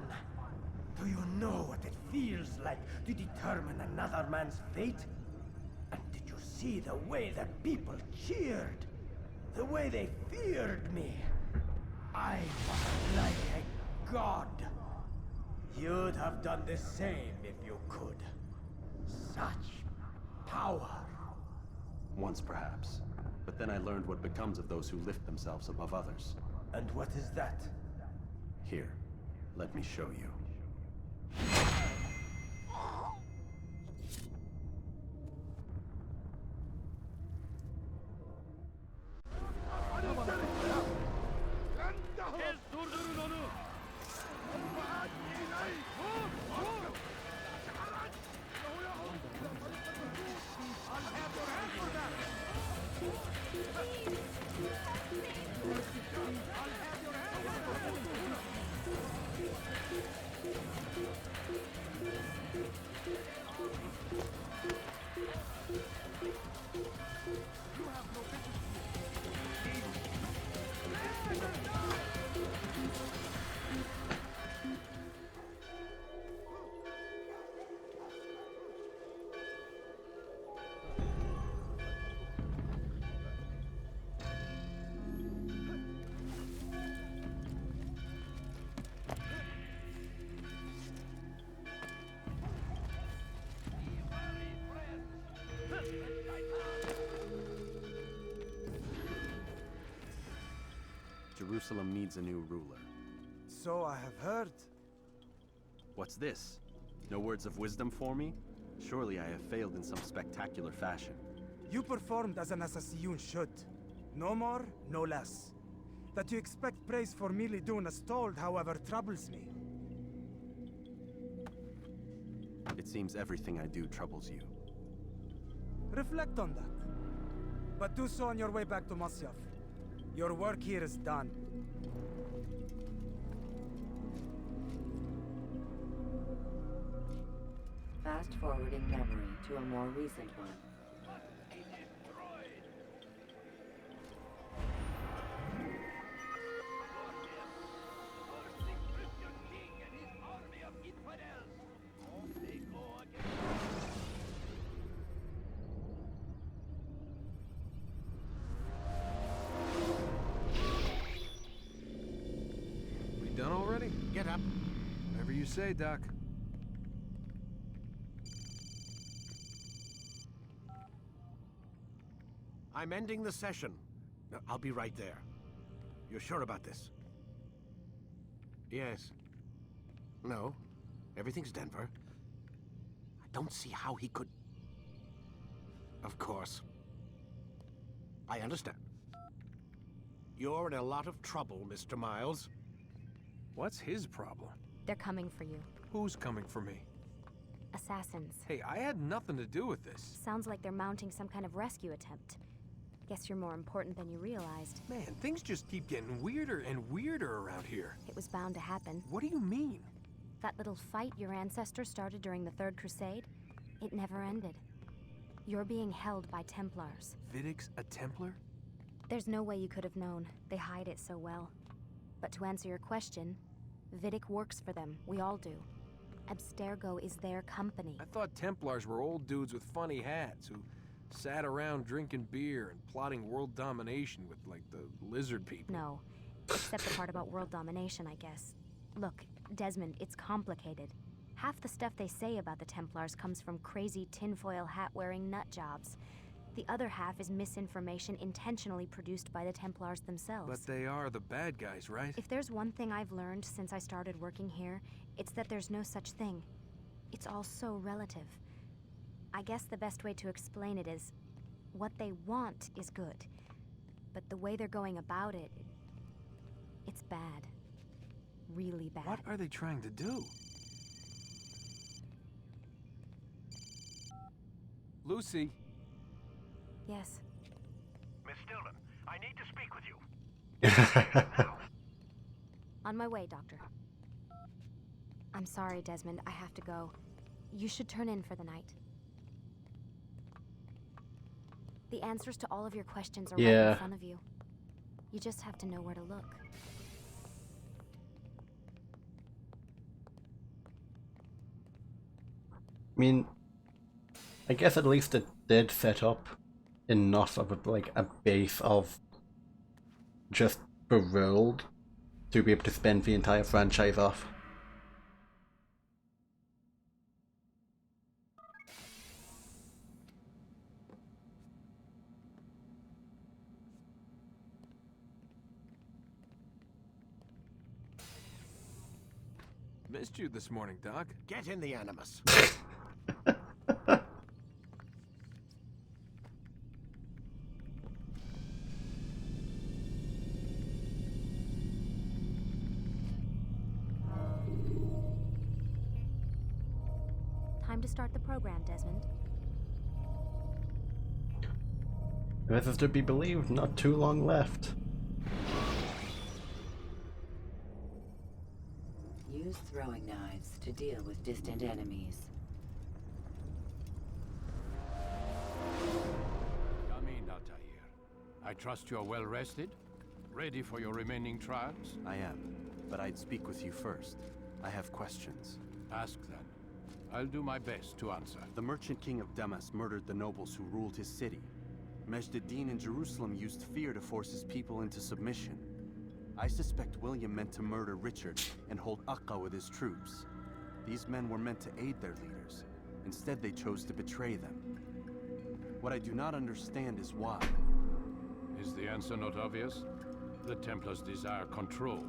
Do you know what it feels like to determine another man's fate? And did you see the way the people cheered? The way they feared me? I was like a god. You'd have done the same if you could. Such power. Once perhaps. But then I learned what becomes of those who lift themselves above others. And what is that? Here, let me show you. Jerusalem needs a new ruler. So I have heard. What's this? No words of wisdom for me? Surely I have failed in some spectacular fashion. You performed as an assassin should. No more, no less. That you expect praise for merely doing as told, however, troubles me. It seems everything I do troubles you. Reflect on that. But do so on your way back to Masyaf. Your work here is done. fast-forwarding memory to a more recent one. We done already? Get up. Whatever you say, Doc. I'm ending the session. No, I'll be right there. You're sure about this? Yes. No. Everything's Denver. I don't see how he could... Of course. I understand. You're in a lot of trouble, Mr. Miles. What's his problem? They're coming for you. Who's coming for me? Assassins. Hey, I had nothing to do with this. Sounds like they're mounting some kind of rescue attempt. Guess you're more important than you realized. Man, things just keep getting weirder and weirder around here. It was bound to happen. What do you mean? That little fight your ancestors started during the Third Crusade, it never ended. You're being held by Templars. Vidic's a Templar? There's no way you could have known. They hide it so well. But to answer your question, Vidic works for them. We all do. Abstergo is their company. I thought Templars were old dudes with funny hats who sat around drinking beer and plotting world domination with, like, the lizard people. No. Except the part about world domination, I guess. Look, Desmond, it's complicated. Half the stuff they say about the Templars comes from crazy tinfoil hat-wearing nut jobs. The other half is misinformation intentionally produced by the Templars themselves. But they are the bad guys, right? If there's one thing I've learned since I started working here, it's that there's no such thing. It's all so relative. I guess the best way to explain it is, what they want is good. But the way they're going about it, it's bad. Really bad. What are they trying to do? Lucy. Yes. Miss Stillman, I need to speak with you. On my way, Doctor. I'm sorry, Desmond. I have to go. You should turn in for the night. The answers to all of your questions are right in front of you. You just have to know where to look. I mean, I guess at least it did set up enough of a base of just the world to be able to spend the entire franchise off. Missed you this morning, Doc. Get in the Animus. Time to start the program, Desmond. This is to be believed, not too long left. Use throwing knives to deal with distant enemies. Come in, Altair. I trust you're well rested? Ready for your remaining trials? I am, but I'd speak with you first. I have questions. Ask then. I'll do my best to answer. The merchant king of Damas murdered the nobles who ruled his city. Majd ad-Din in Jerusalem used fear to force his people into submission. I suspect William meant to murder Richard and hold Akka with his troops. These men were meant to aid their leaders. Instead, they chose to betray them. What I do not understand is why. Is the answer not obvious? The Templars desire control.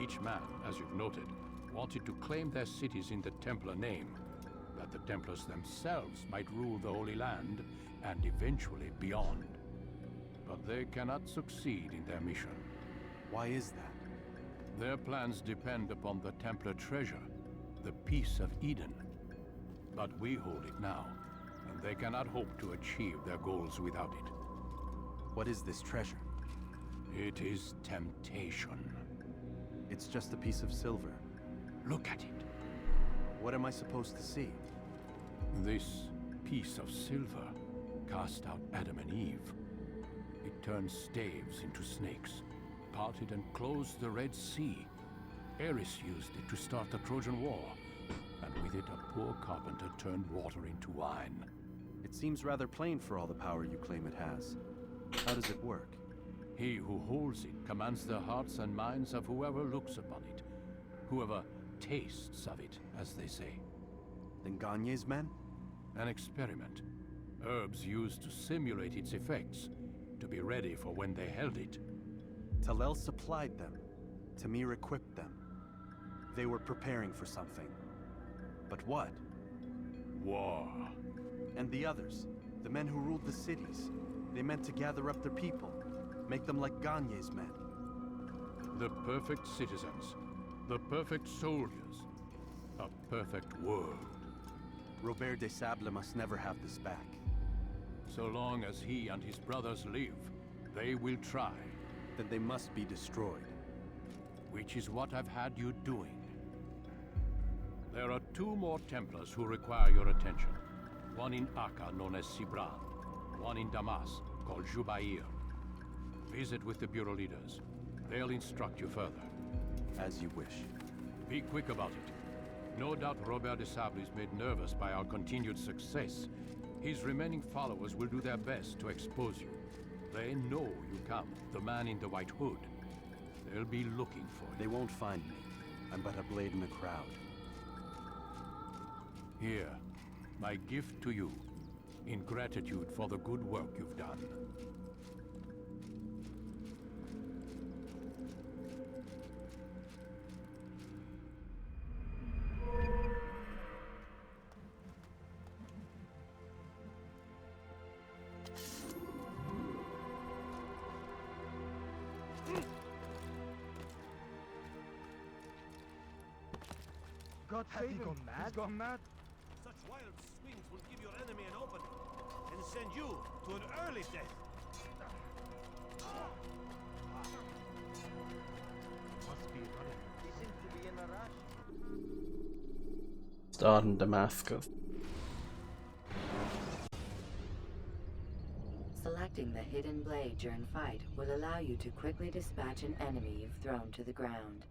Each man, as you've noted, wanted to claim their cities in the Templar name, that the Templars themselves might rule the Holy Land and eventually beyond. But they cannot succeed in their mission. Why is that? Their plans depend upon the Templar treasure, the Peace of Eden. But we hold it now, and they cannot hope to achieve their goals without it. What is this treasure? It is temptation. It's just a piece of silver. Look at it. What am I supposed to see? This piece of silver cast out Adam and Eve. It turned staves into snakes, parted and closed the Red Sea. Eris used it to start the Trojan War, and with it a poor carpenter turned water into wine. It seems rather plain for all the power you claim it has. How does it work? He who holds it commands the hearts and minds of whoever looks upon it, whoever tastes of it, as they say. Then Gagne's men? An experiment. Herbs used to simulate its effects, to be ready for when they held it. Talel supplied them. Tamir equipped them. They were preparing for something. But what? War. And the others, the men who ruled the cities, they meant to gather up their people, make them like Gagne's men. The perfect citizens, the perfect soldiers, a perfect world. Robert de Sable must never have this back. So long as he and his brothers live, they will try. Then they must be destroyed. Which is what I've had you doing. There are 2 more Templars who require your attention. One in Acre, known as Sibran. One in Damas, called Jubair. Visit with the Bureau leaders. They'll instruct you further. As you wish. Be quick about it. No doubt Robert de Sable is made nervous by our continued success. His remaining followers will do their best to expose you. They know you come, the man in the white hood. They'll be looking for you. They won't find me. I'm but a blade in the crowd. Here, my gift to you, in gratitude for the good work you've done. God Have save you him. gone mad? He's gone mad. Such wild swings will give your enemy an opening and send you to an early death. Must be running. He seems to be in a rush. Starting Damascus. Selecting the hidden blade during fight will allow you to quickly dispatch an enemy you've thrown to the ground.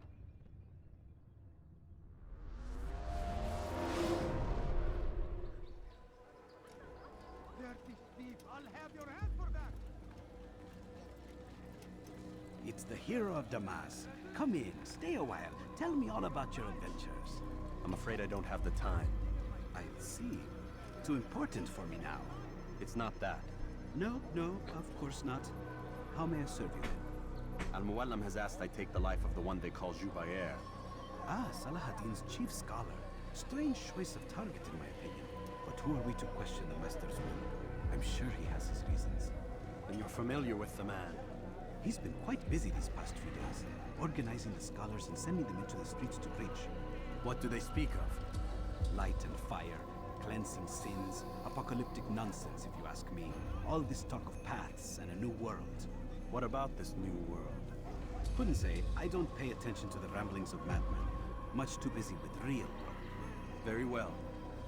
It's the hero of Damas. Come in, stay a while. Tell me all about your adventures. I'm afraid I don't have the time. I see. Too important for me now. It's not that. No, of course not. How may I serve you then? Al-Muallim has asked I take the life of the one they call Jubair. Ah, Salahadin's chief scholar. Strange choice of target in my opinion. But who are we to question the master's will? I'm sure he has his reasons. And you're familiar with the man. He's been quite busy these past few days, organizing the scholars and sending them into the streets to preach. What do they speak of? Light and fire, cleansing sins, apocalyptic nonsense if you ask me. All this talk of paths and a new world. What about this new world? Couldn't say. I don't pay attention to the ramblings of madmen. Much too busy with real world. Very well.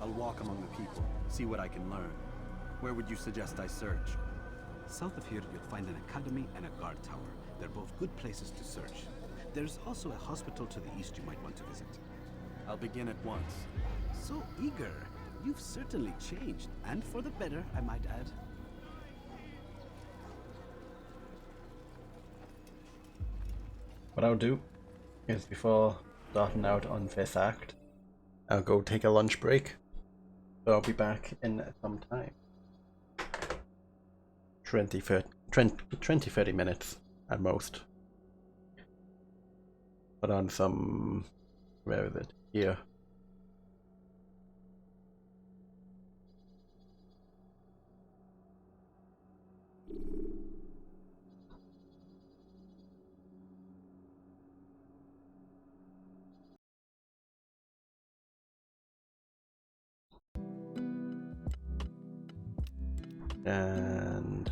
I'll walk among the people, see what I can learn. Where would you suggest I search? South of here, you'll find an academy and a guard tower. They're both good places to search. There's also a hospital to the east you might want to visit. I'll begin at once. So eager. You've certainly changed, and for the better, I might add. What I'll do is before starting out on this act, I'll go take a lunch break. So I'll be back in some time. 20-30 minutes at most. Put on some... where is it? Here. And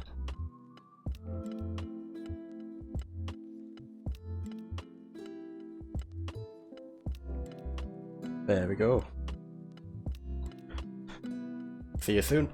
there we go. See you soon.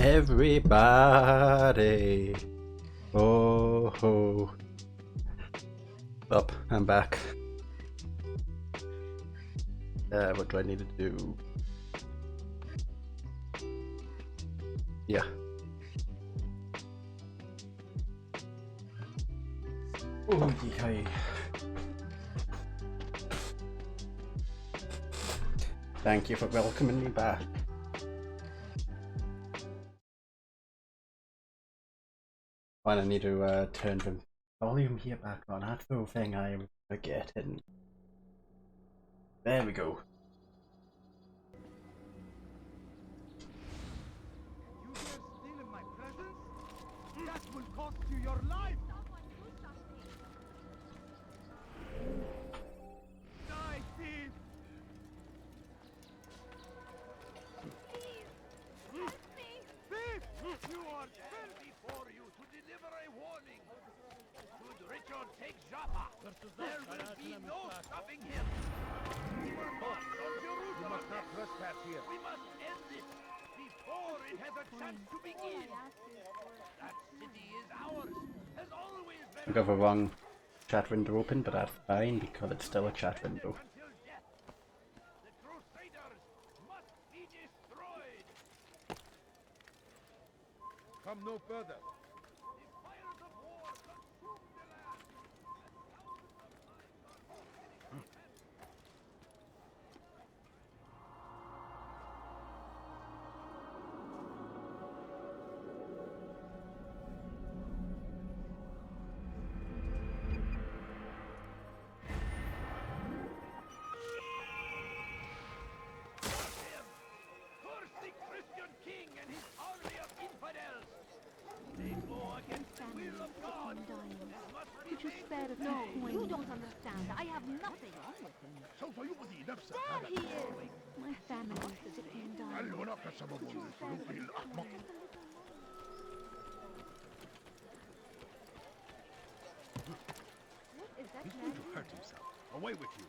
Everybody. Oh ho. Up, I'm back. What do I need to do? Yeah. Oh, yay. Thank you for welcoming me back. Well, I need to turn the volume here back on. That's the thing I'm forgetting. There we go. You dare steal in my presence? That will cost you your life! Die, thief! Thief! You are fell before you to deliver a warning. Should Richard take Jaffa, there will be no stopping him. We were marched on Jerusalem. You must not trespass here. We must end this before it has a chance to begin. That city is ours, has always been. I got the wrong chat window open, but that's fine because it's still a chat window. The Crusaders must be destroyed. Come no further. The fires of war consume the land. Curse the Christian king and his army of infidels! They go against the will of God! Could you spare a few coins? You don't understand. I have nothing. سوف يؤذي نفسه There he is! My family is sick and dying. هل هناك سبب لسلوكه الأحمق؟ What is that He's man? going to hurt himself. Away with you.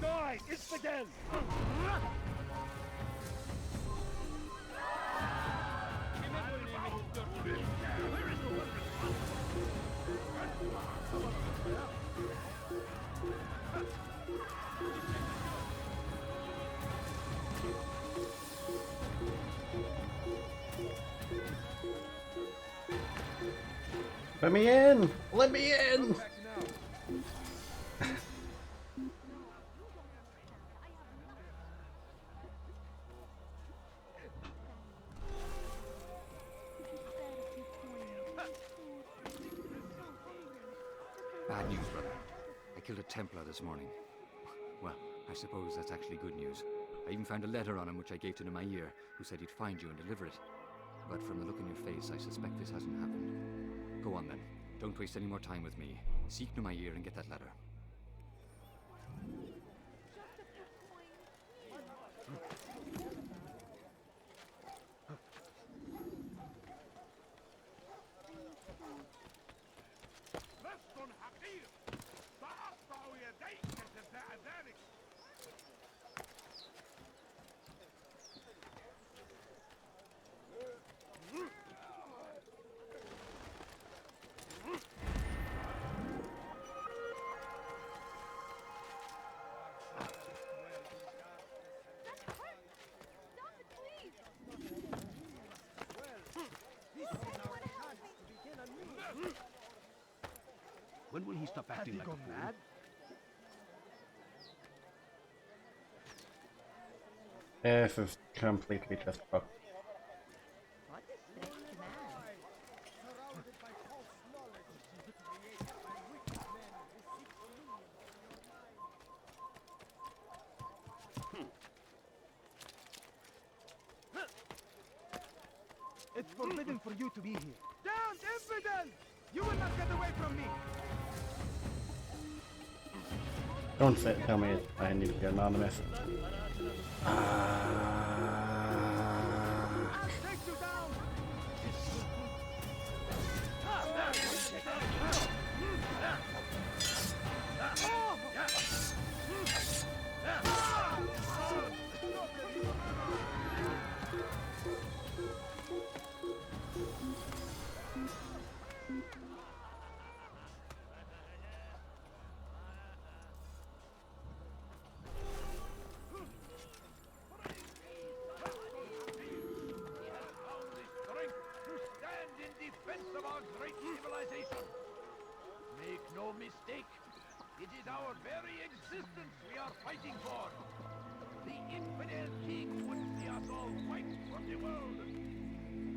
Die, infidel! Let me in! Let me in! Bad news, brother. I killed a Templar this morning. Well, I suppose that's actually good news. I even found a letter on him which I gave to Nemair, who said he'd find you and deliver it. But from the look on your face, I suspect this hasn't happened. Go on then. Don't waste any more time with me. Seek Nemair and get that letter. لست حقير سأقطع يديك جزاء ذلك When will he stop acting like a fool? This is completely just fucked. It's forbidden for you to be here. Down, infidel! You will not get away from me! Don't tell me I need to be anonymous. fighting for. The infidel king would see us all wiped from the world.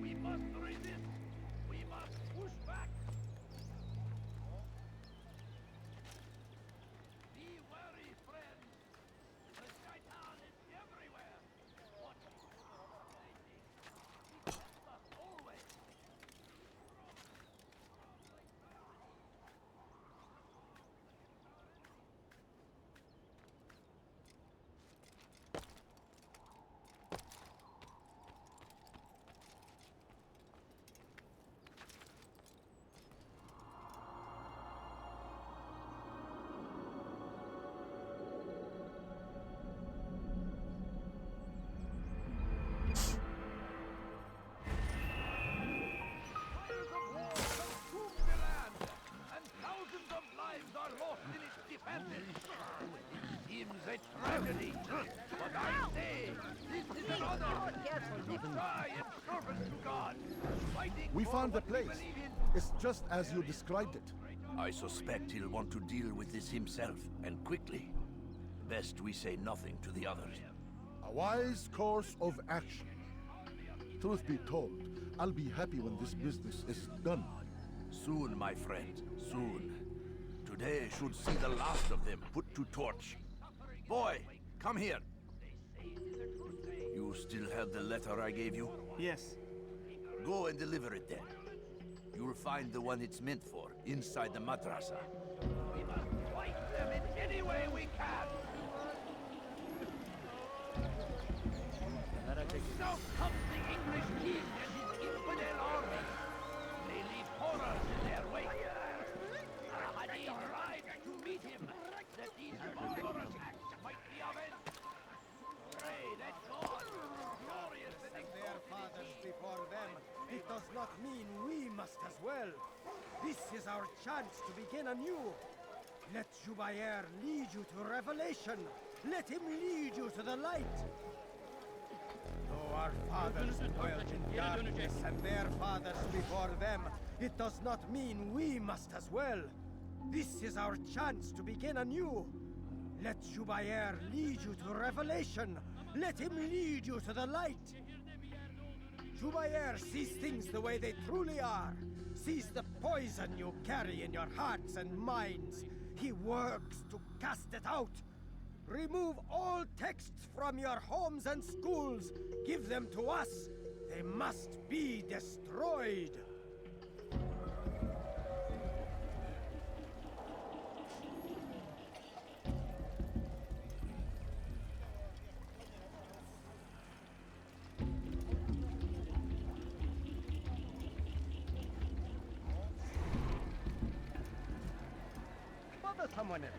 We must resist. We must push back. Be wary, friends. The shaitan is everywhere. What? Always. Fires of war consume the land, and thousands of lives are lost in its defenses. It seems a tragedy, but I say this is an honor to die in service to God, fighting We for found the what we place. believe in. It's just as you described it. I suspect he'll want to deal with this himself, and quickly. Best we say nothing to the others. A wise course of action. Truth be told, I'll be happy when this business is done. Soon, my friend, soon. Today should see the last of them put to torch. Boy, come here. You still have the letter I gave you? Yes. Go and deliver it then. You'll find the one it's meant for inside the madrasa. We must fight them in any way we can. Now comes the English king and his infidel army. They leave horrors in their wake. Saladin rides to meet him, that these further attacks might be avenged. Pray that God, glorious and And their fathers before them, it does not mean we must as well. This is our chance to begin anew. Let Jubair lead you to revelation. Let him lead you to the light. Though our fathers dwelt in darkness and their fathers before them, it does not mean we must as well. This is our chance to begin anew. Let Jubair lead you to revelation. Let him lead you to the light. Jubair sees things the way they truly are. Sees the poison you carry in your hearts and minds. He works to cast it out. Remove all texts from your homes and schools. Give them to us. They must be destroyed. bother someone else.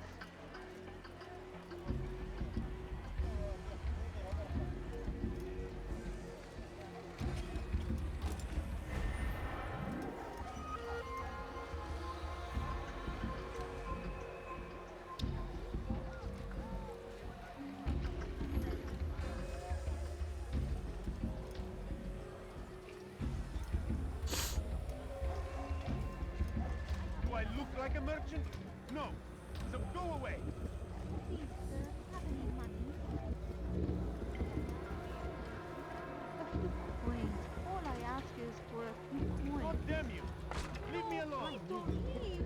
Do I look like a merchant? No. So go away. Please, sir, have any money? A few coins. All I ask is for a few coins. God damn you! Leave me alone. Don't leave.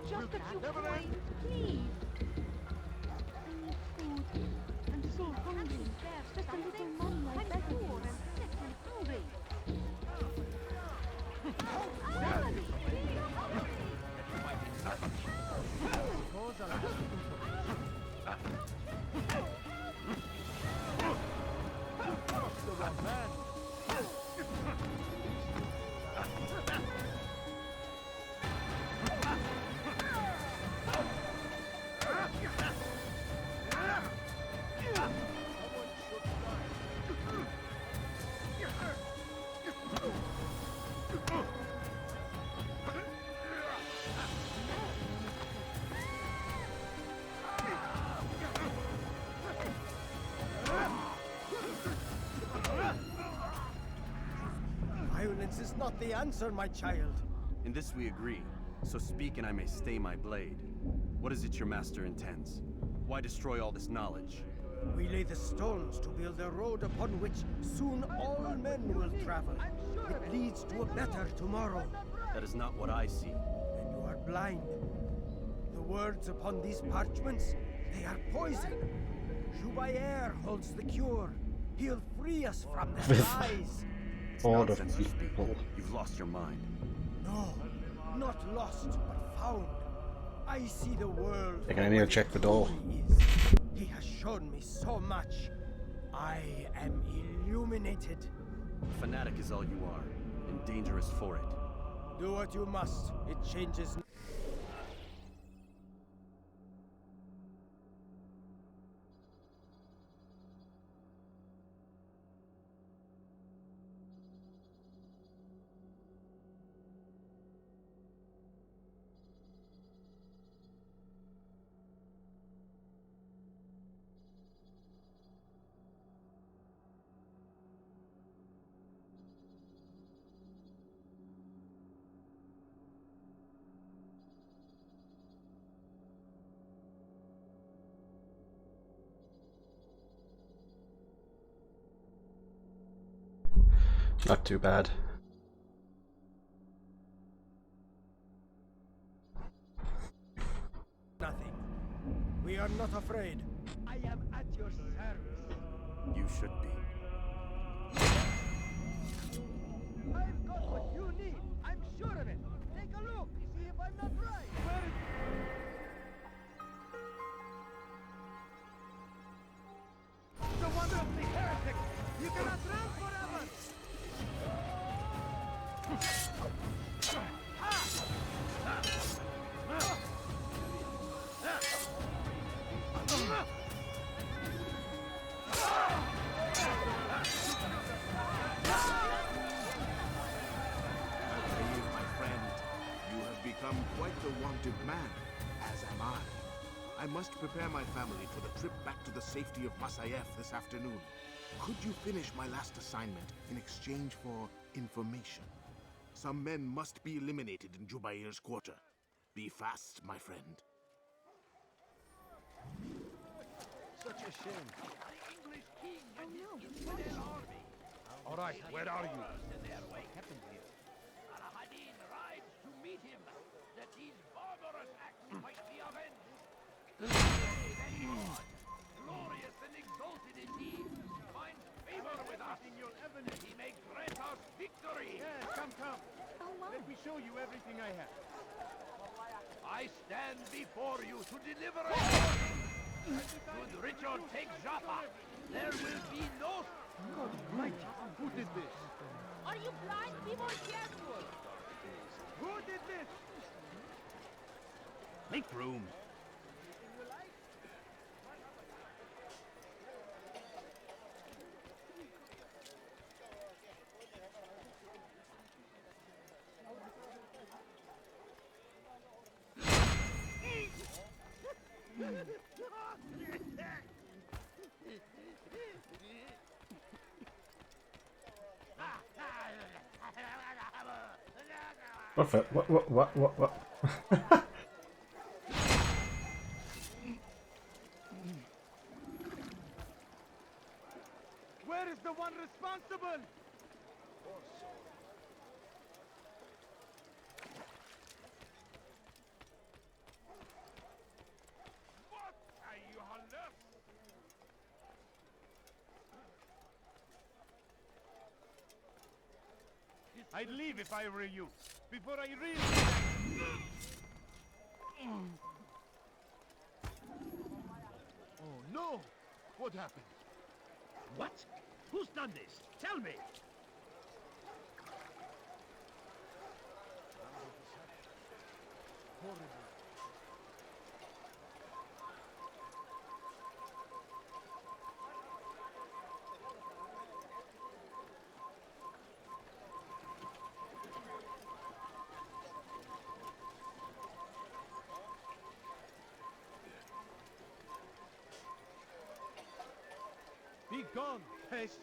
Just a few Never end. coins, please. I need food. I'm so hungry. Just a little money, I beg of you. I'm sick and hungry. Violence is not the answer, my child. In this we agree. So speak and I may stay my blade. What is it your master intends? Why destroy all this knowledge? We lay the stones to build a road upon which soon all men will travel. It leads to a better tomorrow. That is not what I see. Then you are blind. The words upon these parchments, they are poison. Jubayer holds the cure. He'll free us from their lies. Horde Nonsense of you speak. people. You've lost your mind. No, not lost, but found. I see the world. They're gonna need to check the door. He has shown me so much. I am illuminated. A fanatic is all you are, and dangerous for it. Do what you must. It changes. Not too bad. Nothing. We are not afraid. I am at your service. You should be. I've got what you need. I'm sure of it. Take a look. See if I'm not right. Where is the wonder of the heretic? You cannot run forever. Altair, my friend, you have become quite the wanted man, as am I. I must prepare my family for the trip back to the safety of Masayef this afternoon. Could you finish my last assignment in exchange for information? Some men must be eliminated in Jubair's quarter. Be fast, my friend. Such a shame. English king and his infidel army. All right, where are you? What happened here? Al-Ahadin rides to meet him, that these barbarous acts might be avenged. Then God, glorious and exalted indeed, finds favor with us. That he may grant us victory. Yes, come. Let me show you everything I have. I stand before you to deliver a warning. Should Richard take Jaffa, there will be no... God almighty, who did this? Are you blind? Be more careful. Who did this? Make room. What? Where is the one responsible? I'd leave if I were you, before I really... Oh no! What happened? What? Who's done this? Tell me! Be gone, pest!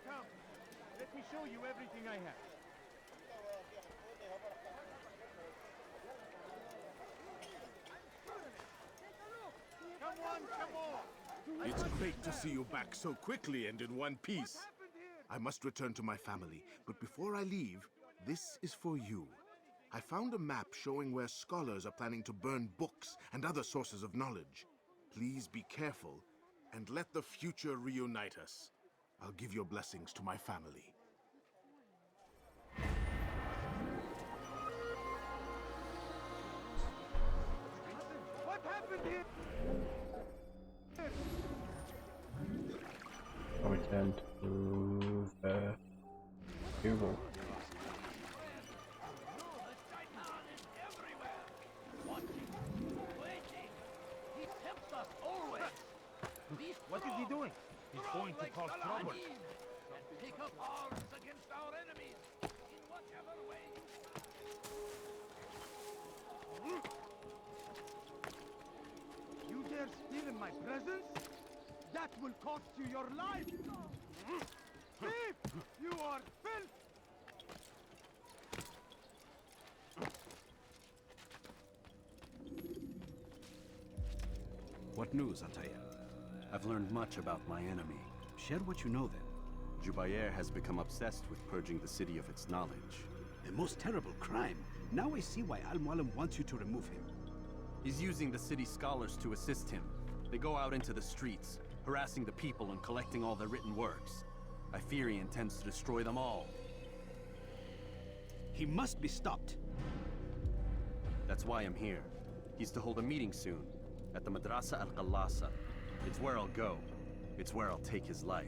Come, let me show you everything I have. Come on, come on! It's great to see you back so quickly and in one piece. I must return to my family, but before I leave, this is for you. I found a map showing where scholars are planning to burn books and other sources of knowledge. Please be careful, and let the future reunite us. I'll give your blessings to my family. What happened here? I'll return to the Google. What is he doing? He's going to cause trouble. Pick up arms against our enemies in whatever way. You dare steal in my presence? That will cost you your life! Thief! You are filth! What news, Altair? I've learned much about my enemy. Share what you know then. Jubair has become obsessed with purging the city of its knowledge. A most terrible crime. Now I see why Al-Mualim wants you to remove him. He's using the city scholars to assist him. They go out into the streets, harassing the people and collecting all their written works. I fear he intends to destroy them all. He must be stopped. That's why I'm here. He's to hold a meeting soon, at the Madrasa Al-Qallasa. It's where I'll go. It's where I'll take his life.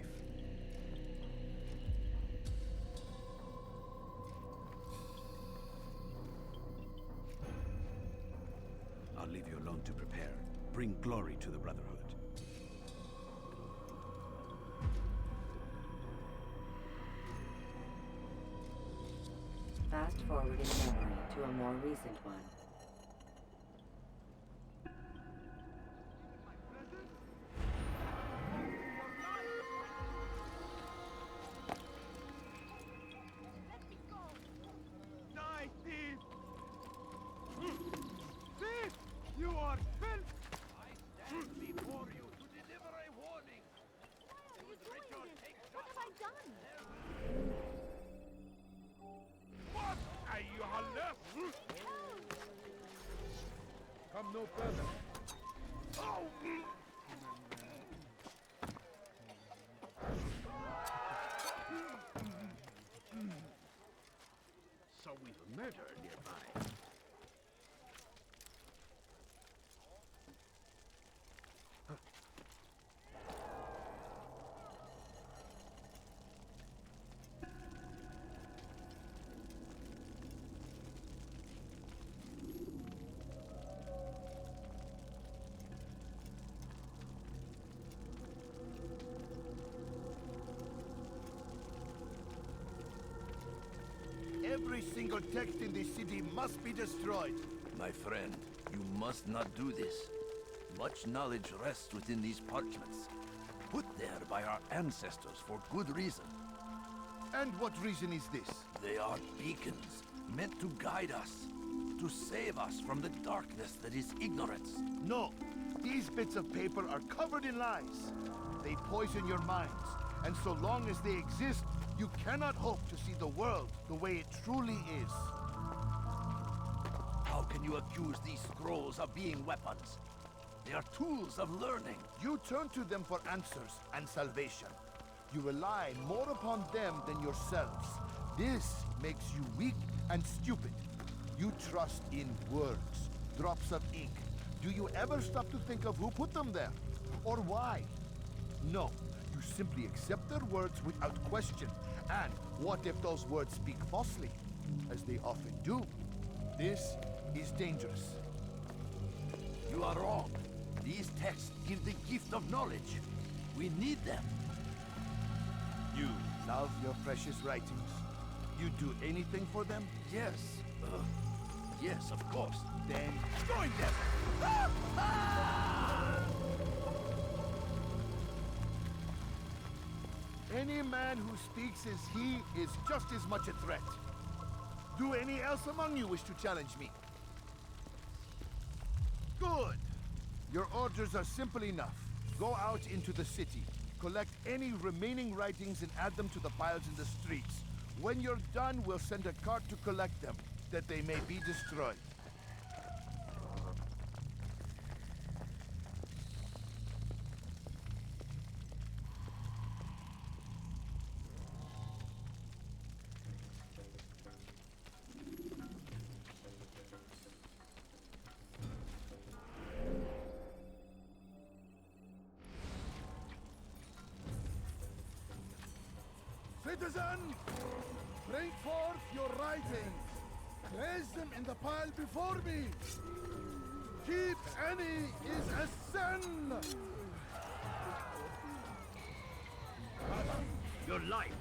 I'll leave you alone to prepare. Bring glory to the Brotherhood. Fast forward in memory to a more recent one. Die, thief! Thief! You are filth! I stand before you to deliver a warning. Richard, take What have I done? What? Ayyuhallah! Come no further. Oh! So we've a murderer nearby. Every single text in this city must be destroyed. My friend, you must not do this. Much knowledge rests within these parchments, put there by our ancestors for good reason. And what reason is this? They are beacons, meant to guide us, to save us from the darkness that is ignorance. No, these bits of paper are covered in lies. They poison your minds, and so long as they exist, you cannot hope to see the world the way it truly is. How can you accuse these scrolls of being weapons? They are tools of learning. You turn to them for answers and salvation. You rely more upon them than yourselves. This makes you weak and stupid. You trust in words, drops of ink. Do you ever stop to think of who put them there? Or why? No, you simply accept their words without question. And what if those words speak falsely? As they often do. This is dangerous. You are wrong. These texts give the gift of knowledge. We need them. You love your precious writings. You do anything for them? Yes. Yes, of course. Then join them! Any man who speaks as he is just as much a threat. Do any else among you wish to challenge me? Good! Your orders are simple enough. Go out into the city, collect any remaining writings and add them to the piles in the streets. When you're done, we'll send a cart to collect them, that they may be destroyed. Citizen, bring forth your writings. Place them in the pile before me. Keep any is a sin. Your life.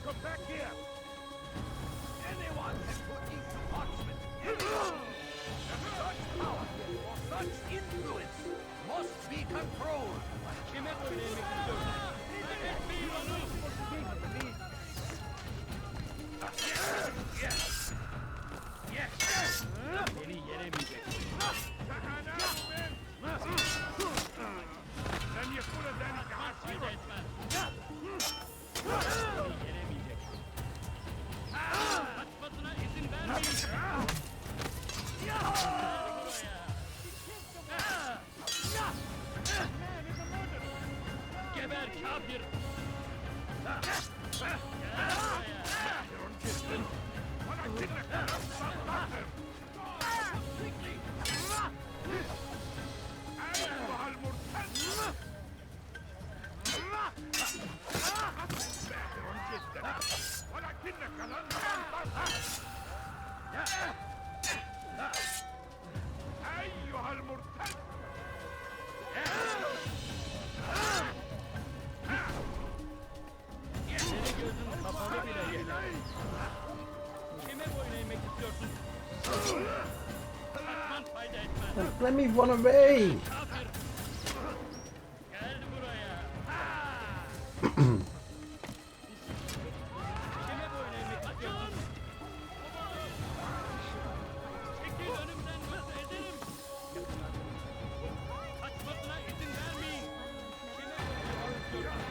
Come back here! Anyone can put into parchment anyone! Such power or such influence must be controlled! Yes! Yes! Beni yenemeyeceksin. Sen yakuladan hasip etmez. Kaçmasına izin vermeyin. Geber kafir. أيها المرتد Seni gözün kapalı bile yeter. Kime boyun eğmek istiyorsun? Kaçman fayda etmez. Let me run away! Kafir! Gel buraya. Kime boyun eğmek istiyorsun? Çekil önümden yoksa ederim. Kaçmasına izin vermeyin. Kime boyun eğmek istiyorsun?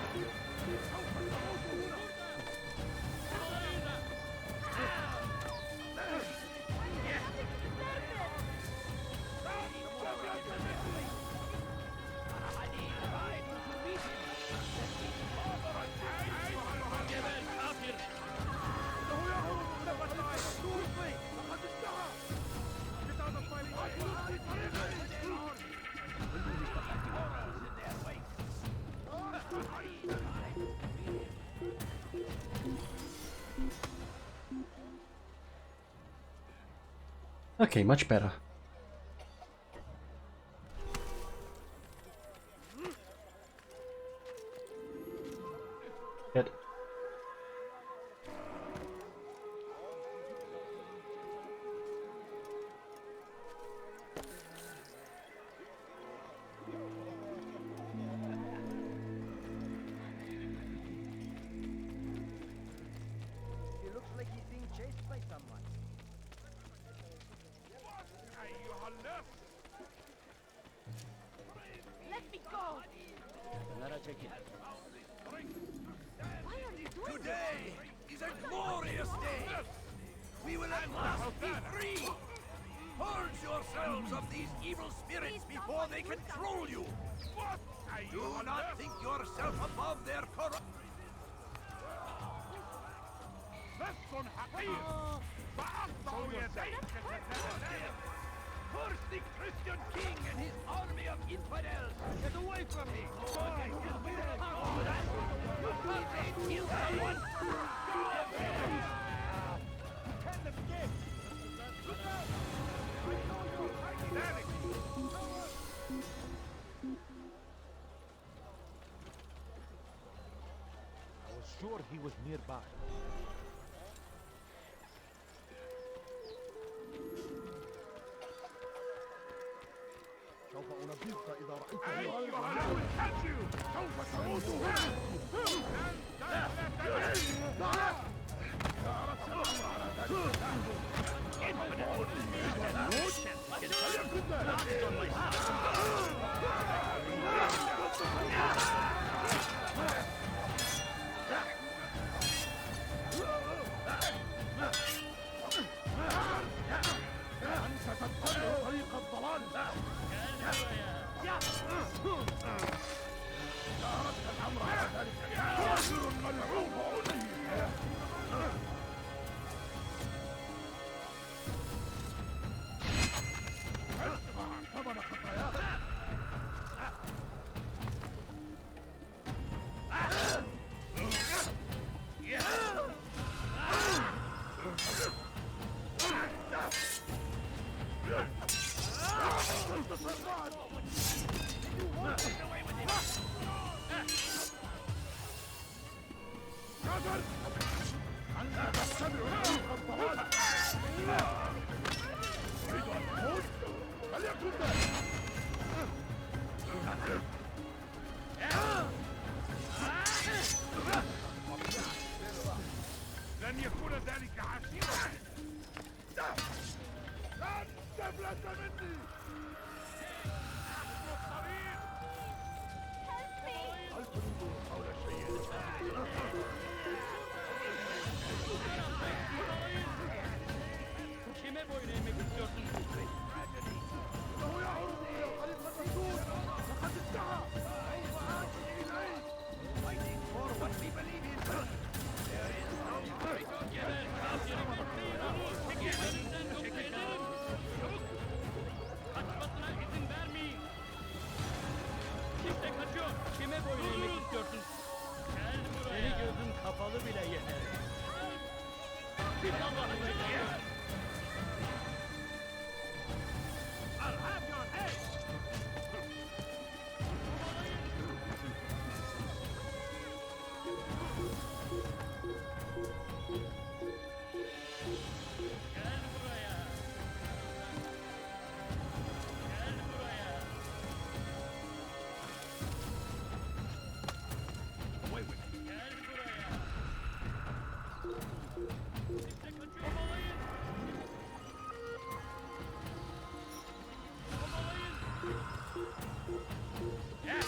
Okay, much better. Good. He looks like he's being chased by someone. Let me go! Lara, check it. Why are you doing Today is a glorious day. We will at last be free. Purge yourselves of these evil spirits before they control you. Do not think yourself above their corrupt. نفس حقير فأقطع يديك تتنازل. Curse the Christian king and his army of infidels! Get away from me! You thought they'd kill someone? I was sure he was nearby. سوف أنبهك إذا رأيته. I will catch you! سوف تموت! أنت تتبع طريق الضلال. أردت الأمر على ذلك يا كافر ملعون. ثمن خطاياك. لن يكون ذلك عسيرا. لن تفلت مني. هل تريد قول شيء؟ Kime boyun eğmek istiyorsun? إنه يعرض إلى الطريق المسدود. لقد ادعى. Fighting for what we believe in. There is no fight. Kaçmasına izin vermeyin. Kimse kaçıyor. Kime boyun eğmek istiyorsun? Gel buraya. Seni gözüm kapalı bile yeter. Bir Allah'ın gel. I'll have your head. Gel buraya. Gel buraya. Away with it. Gel buraya. Kimse kaçıyor. Kovalayın. Kovalayın. Gel.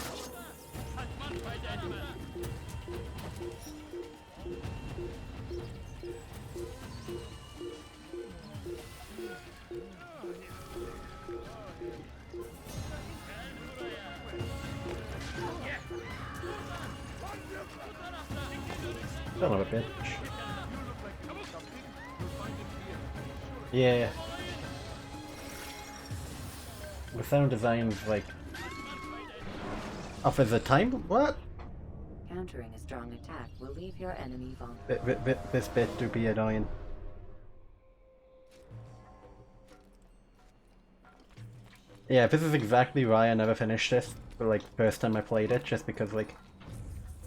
Kaçman fayda etmez. Son of a bitch. Yeah. The sound design's like offers a time. What? Countering a strong attack will leave your enemy vulnerable. This bit do be annoying. Yeah, this is exactly why I never finished this for like the first time I played it, just because like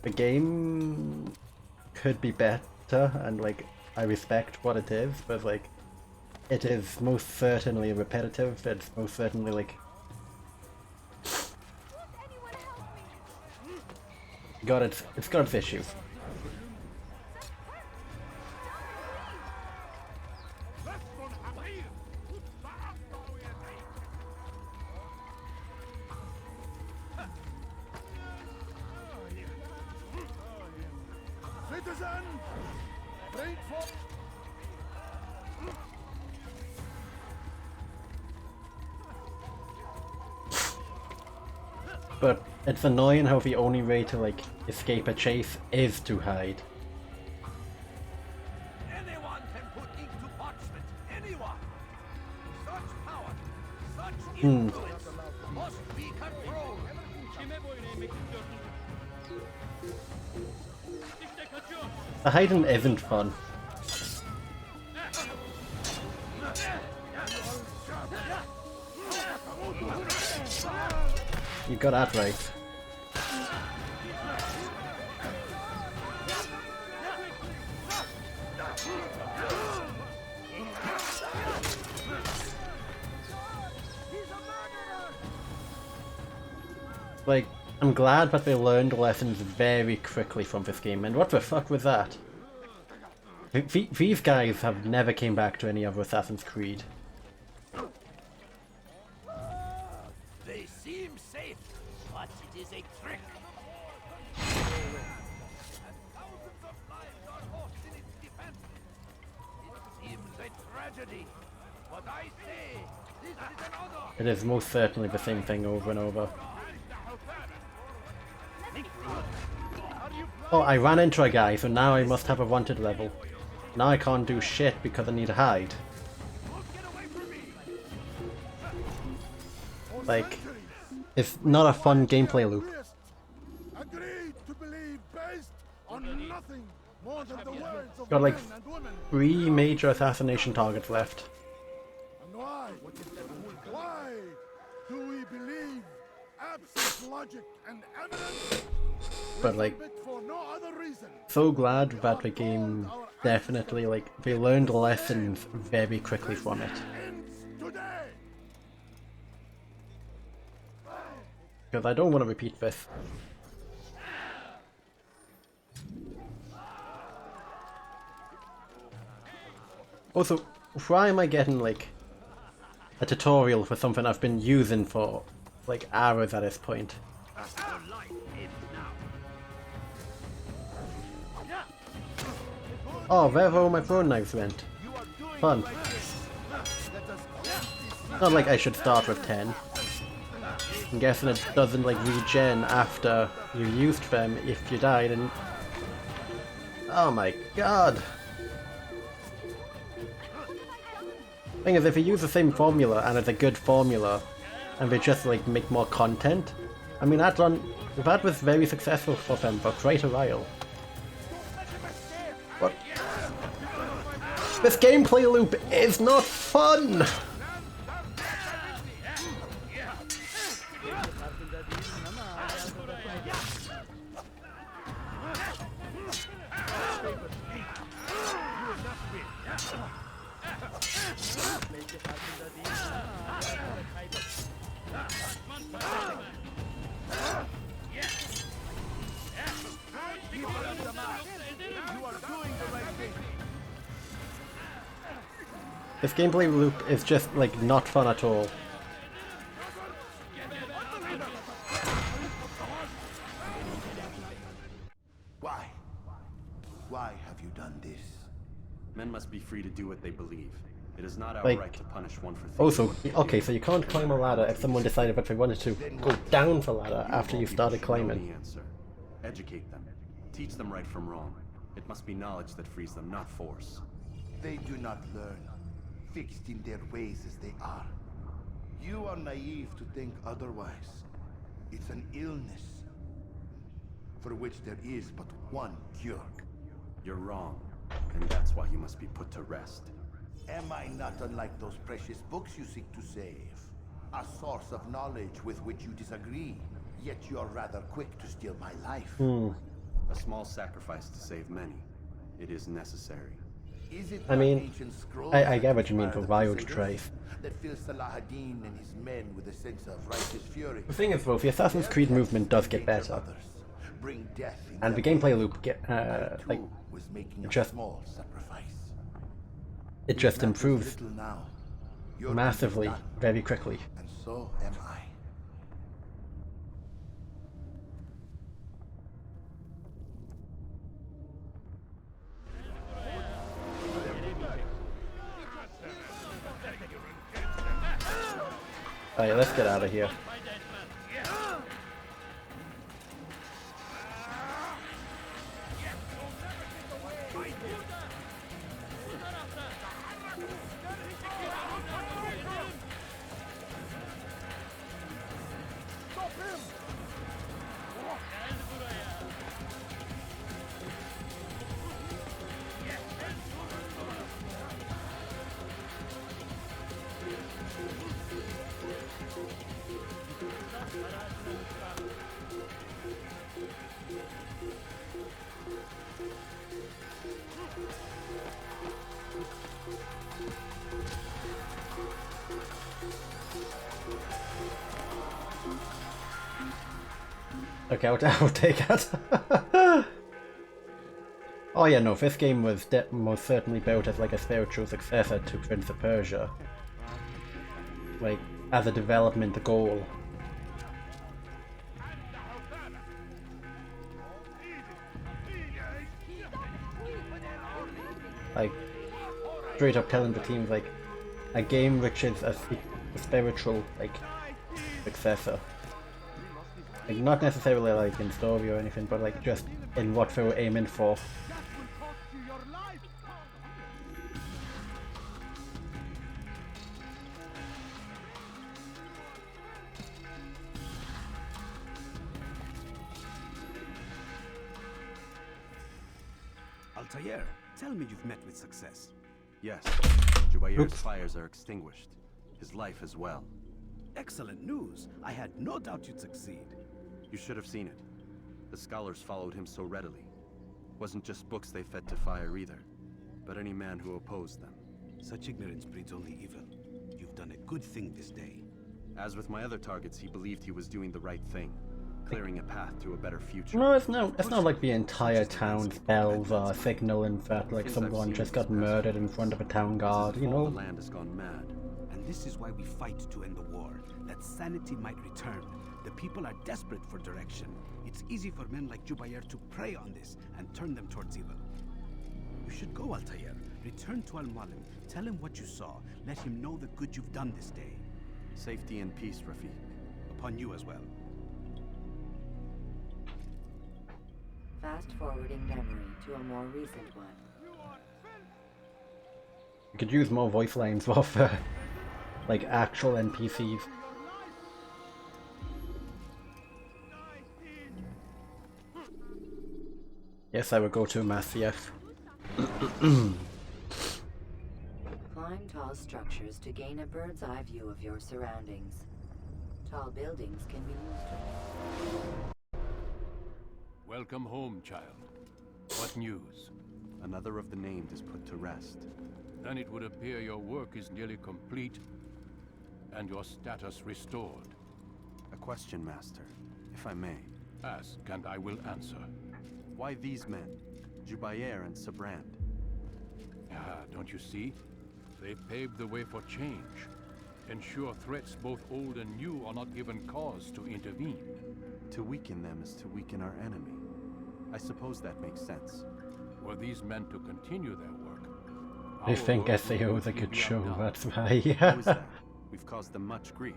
the game could be better and like I respect what it is, but like it is most certainly repetitive. It's most certainly like it's got its issues. Citizen, bring forth. But it's annoying how the only way to like escape a chase is to hide. Anyone can put ink to parchment. Anyone. Such power, such influence must be controlled. Kime boyun eğmek istiyorsun? İşte kaçıyor. The hiding isn't fun. You got that right. Like, I'm glad that they learned lessons very quickly from this game, and what the fuck was that? These guys have never came back to any other Assassin's Creed. They seem safe, but it is a trick. It seems a tragedy, but I say this is another. It is most certainly the same thing over and over. Oh, I ran into a guy, so now I must have a wanted level. Now I can't do shit because I need to hide. Like, it's not a fun gameplay loop. Agreed to believe based on nothing more than the words of Got like men and women. 3 major assassination targets left. And why do we believe absent logic and evidence? But like, For no other reason. so glad that the game definitely, like, they learned lessons very quickly from it. Because I don't want to repeat this. Also, why am I getting, like, a tutorial for something I've been using for, like, hours at this point? Oh, there all my throwing knives went. Fun. Not like I should start with 10. I'm guessing it doesn't like regen after you used them if you died and... Oh my god! Thing is, if you use the same formula and it's a good formula and they just like make more content, I mean that was very successful for them for quite a while. What? This gameplay loop is not fun! This gameplay loop is just, like, not fun at all. Why? Why have you done this? Men must be free to do what they believe. It is not our Like, right to punish one for things. Also, okay, so you can't climb a ladder if someone decided that they wanted to go down the ladder after you started climbing. The answer. Educate them. Teach them right from wrong. It must be knowledge that frees them, not force. They do not learn, fixed in their ways as they are. You are naive to think otherwise. It's an illness for which there is but one cure. You're wrong, and that's why you must be put to rest. Am I not unlike those precious books you seek to save? A source of knowledge with which you disagree, yet you are rather quick to steal my life. A small sacrifice to save many. It is necessary. Is it I not mean, ancient scrolls I get what you mean that for inspire the Wild Crusaders Drive. that fill Saladin and his men with a sense of righteous fury? The thing is, though, the Assassin's Creed movement does get better. Bring death in And the their gameplay way. loop I, too, was making a small sacrifice. it just Matters improves little now. Your massively, deed is done, very quickly. and so am I. Alright, let's get out of here. Okay, I'll take that. Oh yeah, no, this game was most certainly built as like a spiritual successor to Prince of Persia. Like, as a development goal. Like, straight up telling the teams, like, a game which is a spiritual, like, successor. Like, not necessarily like in story or anything, but like just in what they were aiming for. Altair, tell me you've met with success. Yes. Jubair's fires are extinguished. His life as well. Excellent news. I had no doubt you'd succeed. You should have seen it. The scholars followed him so readily. Wasn't just books they fed to fire either, but any man who opposed them. Such ignorance breeds only evil. You've done a good thing this day. As with my other targets, he believed he was doing the right thing, clearing a path to a better future. No, it's not like the entire town's bells are signaling that like someone just got murdered in front of a town guard, you know? The land has gone mad. And this is why we fight to end the war, that sanity might return. The people are desperate for direction. It's easy for men like Jubair to prey on this and turn them towards evil. You should go, Altair. Return to Al-Mualim. Tell him what you saw. Let him know the good you've done this day. Safety and peace, Rafiq. Upon you as well. Fast forwarding memory to a more recent one. You could use more voice lines of like actual NPCs. Yes, I would go to Masyaf. Climb tall structures to gain a bird's eye view of your surroundings. Tall buildings can be moved. Welcome home, child. What news? Another of the named is put to rest. Then it would appear your work is nearly complete, and your status restored. A question, Master, if I may. Ask, and I will answer. Why these men? Jubair and Sabrand. Ah, don't you see? They paved the way for change. Ensure threats both old and new are not given cause to intervene. To weaken them is to weaken our enemy. I suppose that makes sense. Were these men to continue their work? I think SAO is a good show, that's why. How is that? We've caused them much grief.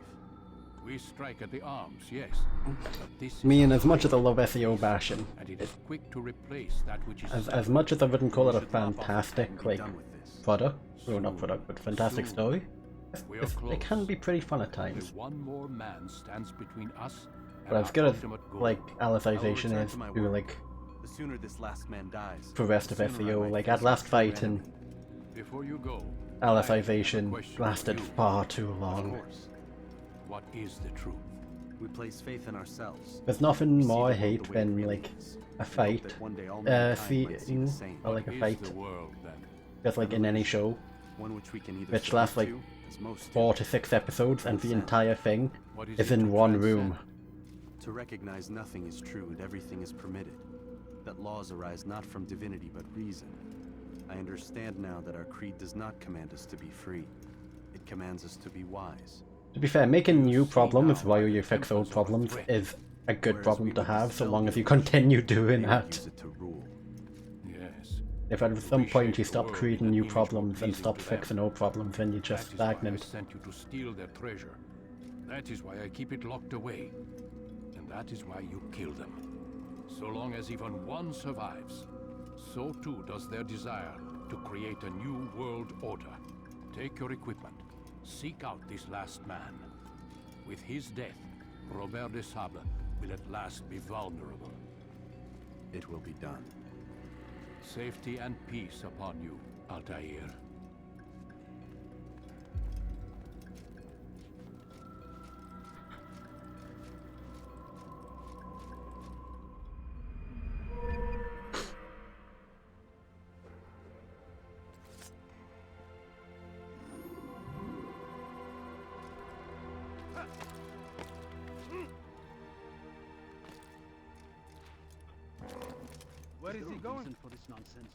We strike at the arms, yes. But this Me, and as much as I love SEO bashing, and it is quick to replace that which is as much as I wouldn't call it a fantastic like product, well not product, but fantastic story, it can be pretty fun at times. One more man stands between us. But as good as like Alicization is, who like the sooner this last man dies, the rest of SEO, like at last fight and before you go, Alicization lasted far too long. What is the truth? We place faith in ourselves. There's nothing more I hate than like a fight, scene, or like a fight, just like in any show, which lasts like 4 to 6 episodes and the entire thing is in one room. To recognize nothing is true and everything is permitted. That laws arise not from divinity but reason. I understand now that our creed does not command us to be free. It commands us to be wise. To be fair, making new problems while you fix old problems is a good problem to have, so long as you continue doing that. Yes. If at some point you stop creating new problems and stop fixing old problems, then you're just stagnant. I sent you to steal their treasure. That is why I keep it locked away. And that is why you kill them. So long as even one survives, so too does their desire to create a new world order. Take your equipment. Seek out this last man. With his death, Robert de Sable will at last be vulnerable. It will be done. Safety and peace upon you, Altair. Where is no he going? reason for this nonsense.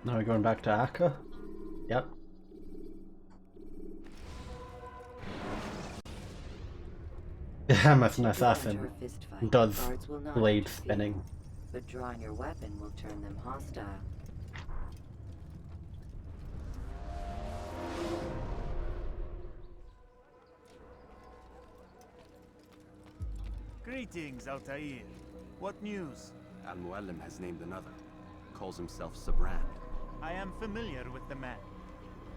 Now we're going back to Akka? Yep. Hammer's an assassin. Does blade spinning. But drawing your weapon will turn them hostile. Greetings, Altair. What news? Al-Mualim has named another. Calls himself Sibrand. I am familiar with the man.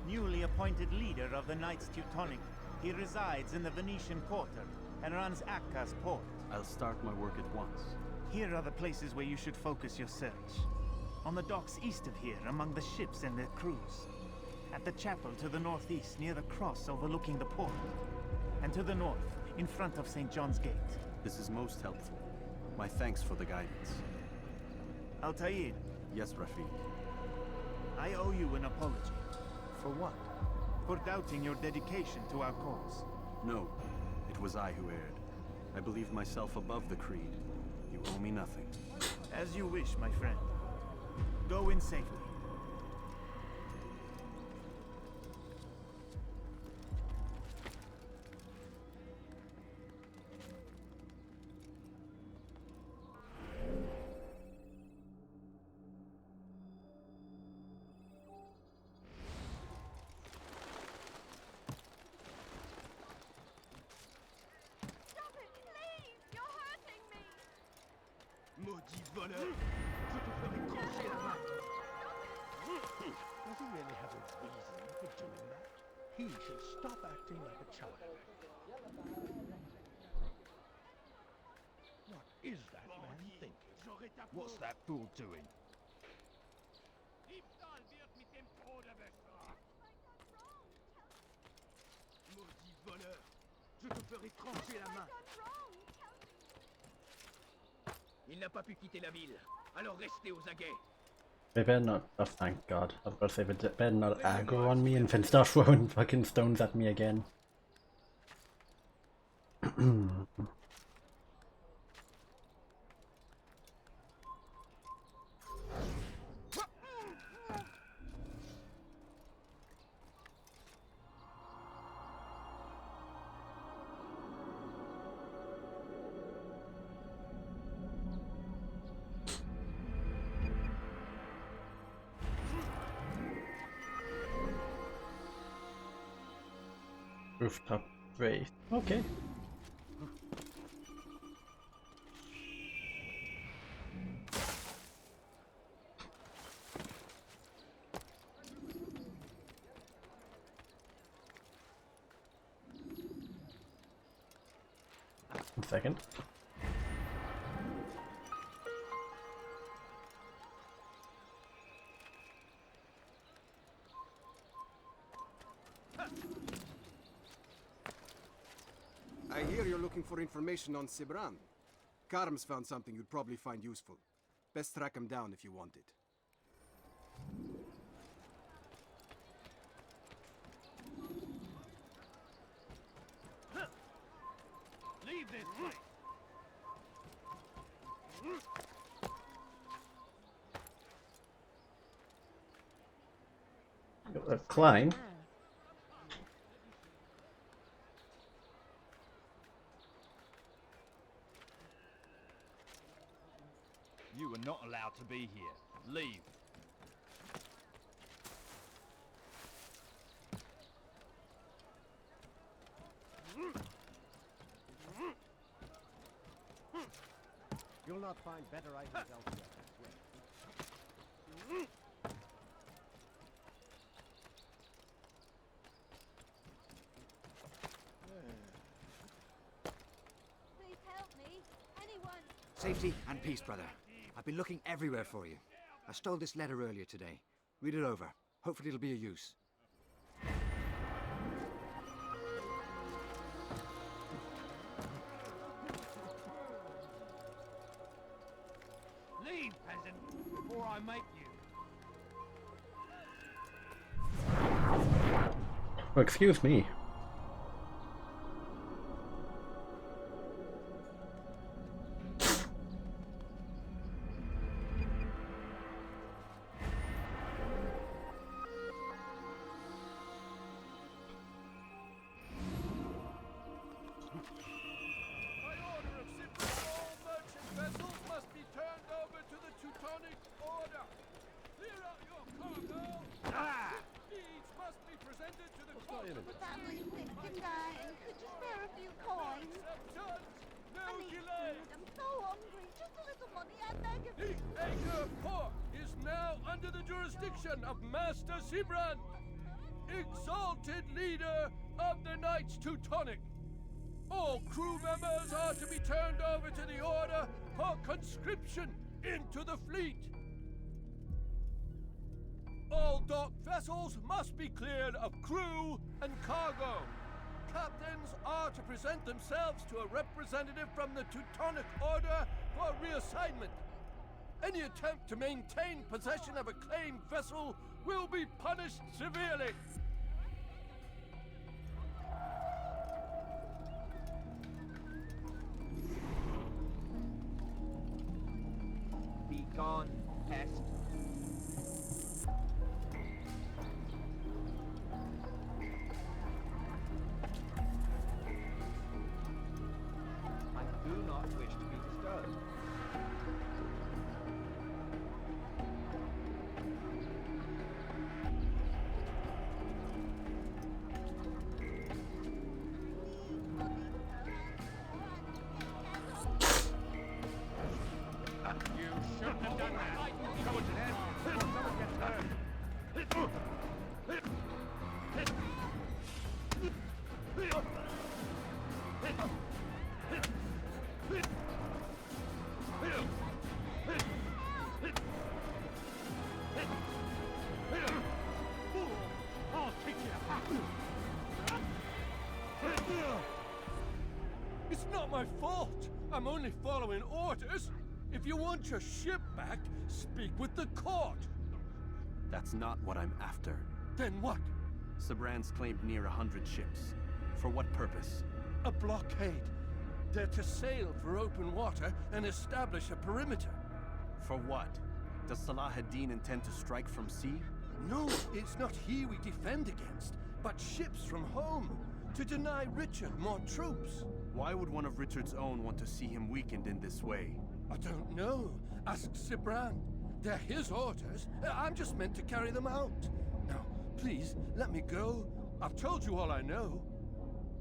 Newly appointed leader of the Knights Teutonic, he resides in the Venetian Quarter and runs Akka's port. I'll start my work at once. Here are the places where you should focus your search. On the docks east of here, among the ships and their crews. At the chapel to the northeast, near the cross overlooking the port. And to the north, in front of St. John's Gate. This is most helpful. My thanks for the guidance. Altair. Yes, Rafik. I owe you an apology. For what? For doubting your dedication to our cause. No, it was I who erred. I believed myself above the creed. You owe me nothing. As you wish, my friend. Go in safety. Maudit voleur! Je te ferai trancher la main! Does he really have a reason for doing that? He should stop acting like a child. What is that man thinking? What's that fool doing? Maudit voleur! Je te ferai trancher la main! Il n'a pas pu quitter la ville, alors restez aux aguets. They better not. Oh, thank God. I was about to say, but they better not aggro on me and then start throwing fucking stones at me again. Rooftop race. Okay. One second. I hear you're looking for information on Sibrand. Karm's found something you'd probably find useful. Best track him down if you want it. Leave this place! Climb. You are not allowed to be here. Leave. You'll not find better items elsewhere, I swear. Please help me. Anyone. Safety and peace, brother. I've been looking everywhere for you. I stole this letter earlier today. Read it over. Hopefully it'll be of use. Leave, peasant, before I make you. Oh, excuse me. Family sick and dying. Could you spare a few coins? I need food. I'm so hungry. Just a little money, I beg of you. The Acre Port is now under the jurisdiction of Master Sibrand, exalted leader of the Knights Teutonic. All crew members are to be turned over to the Order for conscription into the fleet. All docked vessels must be cleared of crew and cargo. Captains are to present themselves to a representative from the Teutonic Order for reassignment. Any attempt to maintain possession of a claimed vessel will be punished severely. Be gone, pest. I do not wish to be disturbed. You shouldn't have done that. Someone's dead. Someone gets hurt. I'll take you. It's not my fault. I'm only following orders. If you want your ship back, speak with the court. That's not what I'm after. Then what? Sibrand's claimed near 100 ships. For what purpose? A blockade. They're to sail for open water and establish a perimeter. For what? Does Salah ad-Din intend to strike from sea? No, it's not he we defend against, but ships from home, to deny Richard more troops. Why would one of Richard's own want to see him weakened in this way? I don't know. Ask Sibrand. They're his orders. I'm just meant to carry them out. Now, please, let me go. I've told you all I know.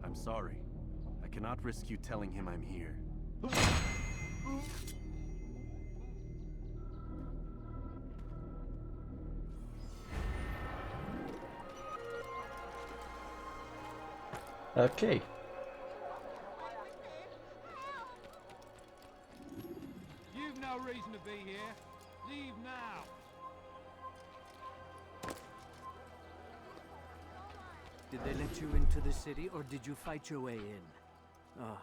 I'm sorry. I cannot risk you telling him I'm here. Okay. You've no reason to be here. Leave now. Did they let you into the city, or did you fight your way in? Oh,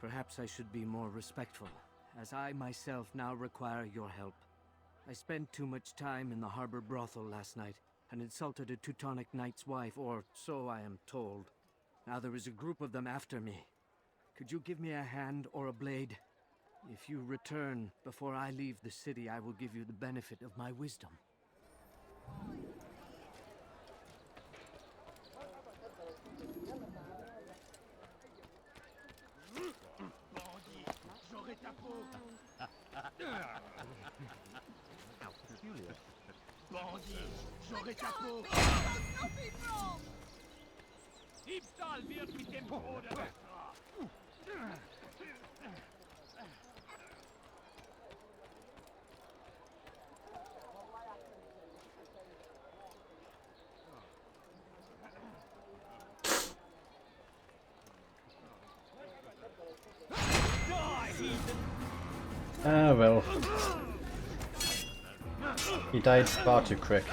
perhaps I should be more respectful, as I myself now require your help. I spent too much time in the harbor brothel last night, and insulted a Teutonic knight's wife, or so I am told. Now there is a group of them after me. Could you give me a hand or a blade? If you return before I leave the city, I will give you the benefit of my wisdom. J'aurai ta peau. How peculiar. Bandit, j'aurai ta peau. Diebstahl wird mit dem Tode bestraft. Ah, well. He died far too quick.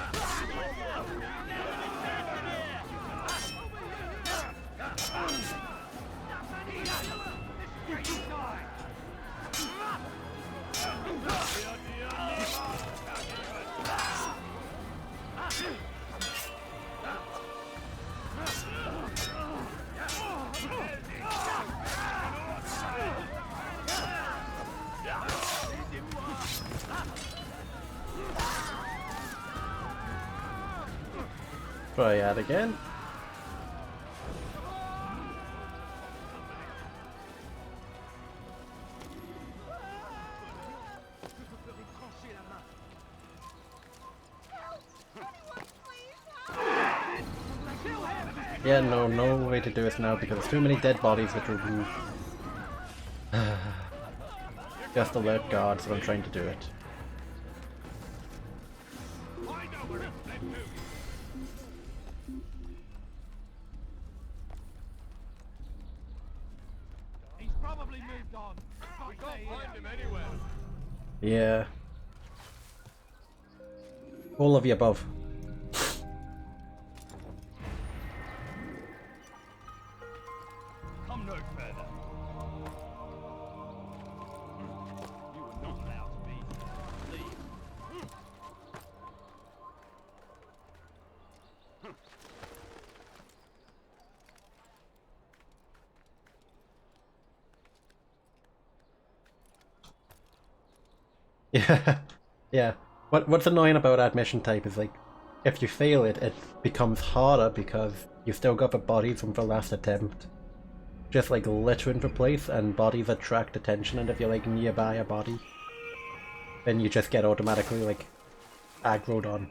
Try that again. Yeah, no way to do it now because there's too many dead bodies which will move. Just alert guards when I'm trying to do it. He's probably moved on. We can't find him anywhere. Yeah. All of the above. Come no further. You are not allowed to be here. Leave. Yeah, yeah. What's annoying about that mission type is like, if you fail it, it becomes harder because you still got the bodies from the last attempt. Just like littering the place, and bodies attract attention, and if you're like nearby a body, then you just get automatically like aggroed on.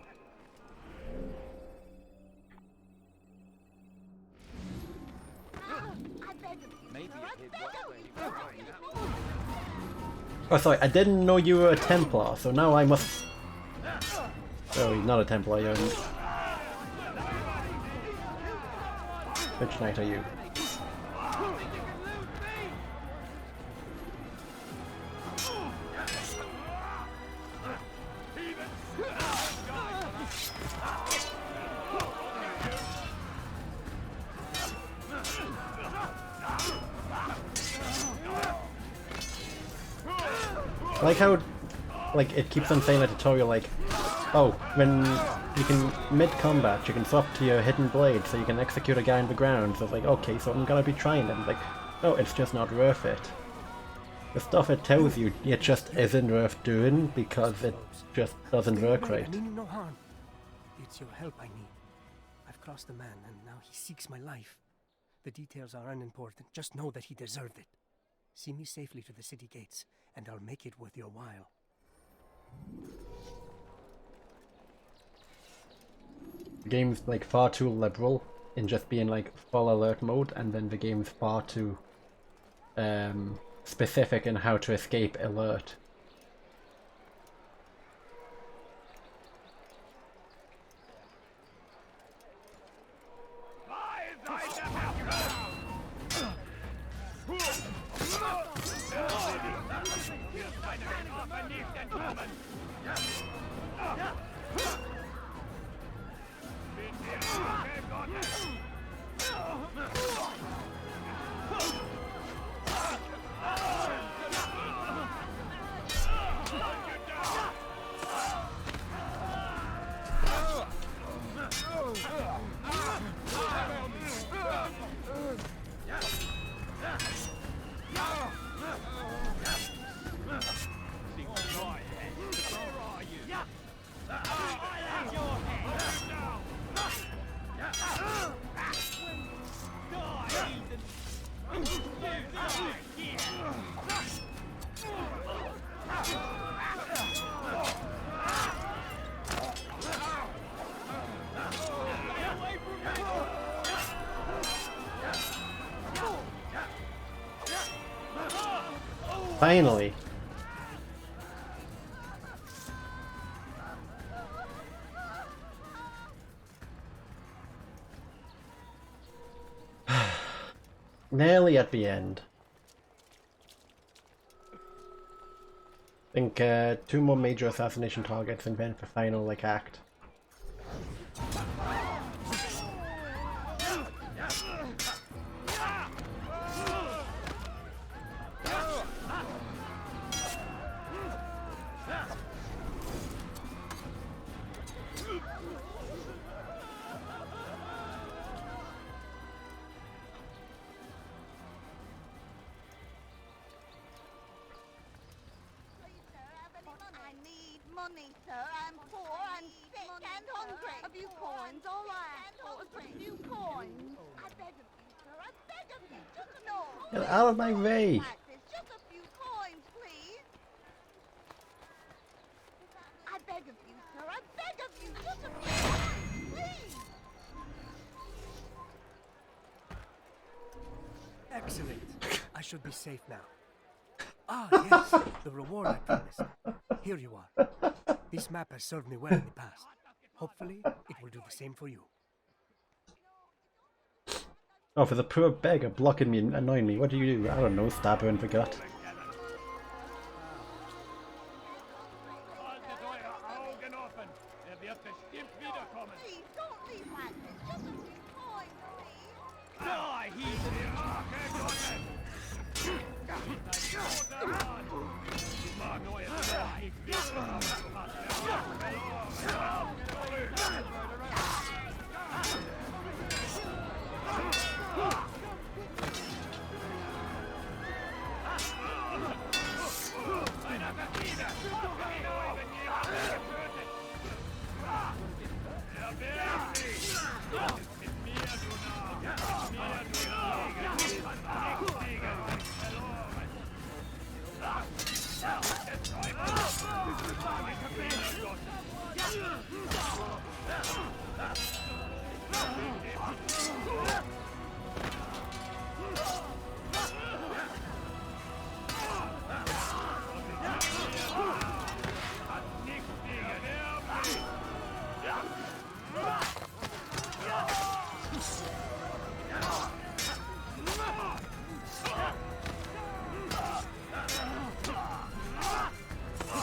Oh, sorry, I didn't know you were a Templar, so now I must... Oh, he's not a Templar, you're... Which knight are you? I like how, like, it keeps on saying in the tutorial, like, oh, when you can, mid-combat, you can swap to your hidden blade, so you can execute a guy on the ground. So it's like, okay, so I'm gonna be trying them. Like, no, it's just not worth it. The stuff it tells you, it just isn't worth doing, because it just doesn't work right. I mean you no harm. It's your help I need. I've crossed the man, and now he seeks my life. The details are unimportant. Just know that he deserved it. See me safely to the city gates, and I'll make it worth your while. The game's like far too liberal in just being like full alert mode, and then the game's far too specific in how to escape alert. Finally! Nearly at the end. I think 2 more major assassination targets and then the final like act. money, sir. I'm poor, I'm sick and hungry. A few coins, all I ask for is a few coins. I beg of you, sir. I beg of you. Just no. Get out of my way! Just a few coins, please. I beg of you, sir. I beg of you. Just a few coins, please. Excellent. I should be safe now. Ah, yes, the reward I promised. Here you are. This map has served me well in the past. Hopefully, it will do the same for you. Oh, for the poor beggar blocking me and annoying me, what do you do? I don't know, stab her in the gut. Please, don't leave like this. Just a few coins, please.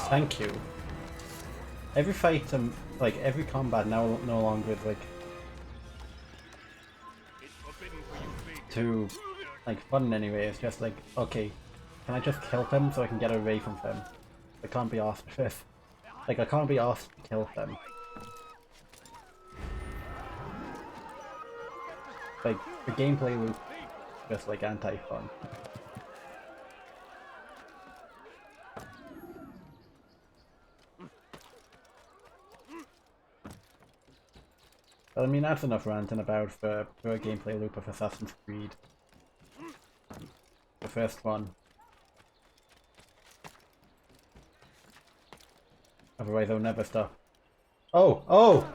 Thank you. Every fight, like every combat now no longer is like too like fun anyway. It's just like, okay, can I just kill them so I can get away from them? I can't be asked if like I can't be asked to kill them. Like the gameplay loop just like anti-fun. But I mean, that's enough ranting about for a gameplay loop of Assassin's Creed. The first one. Otherwise I'll never stop. Oh! Oh!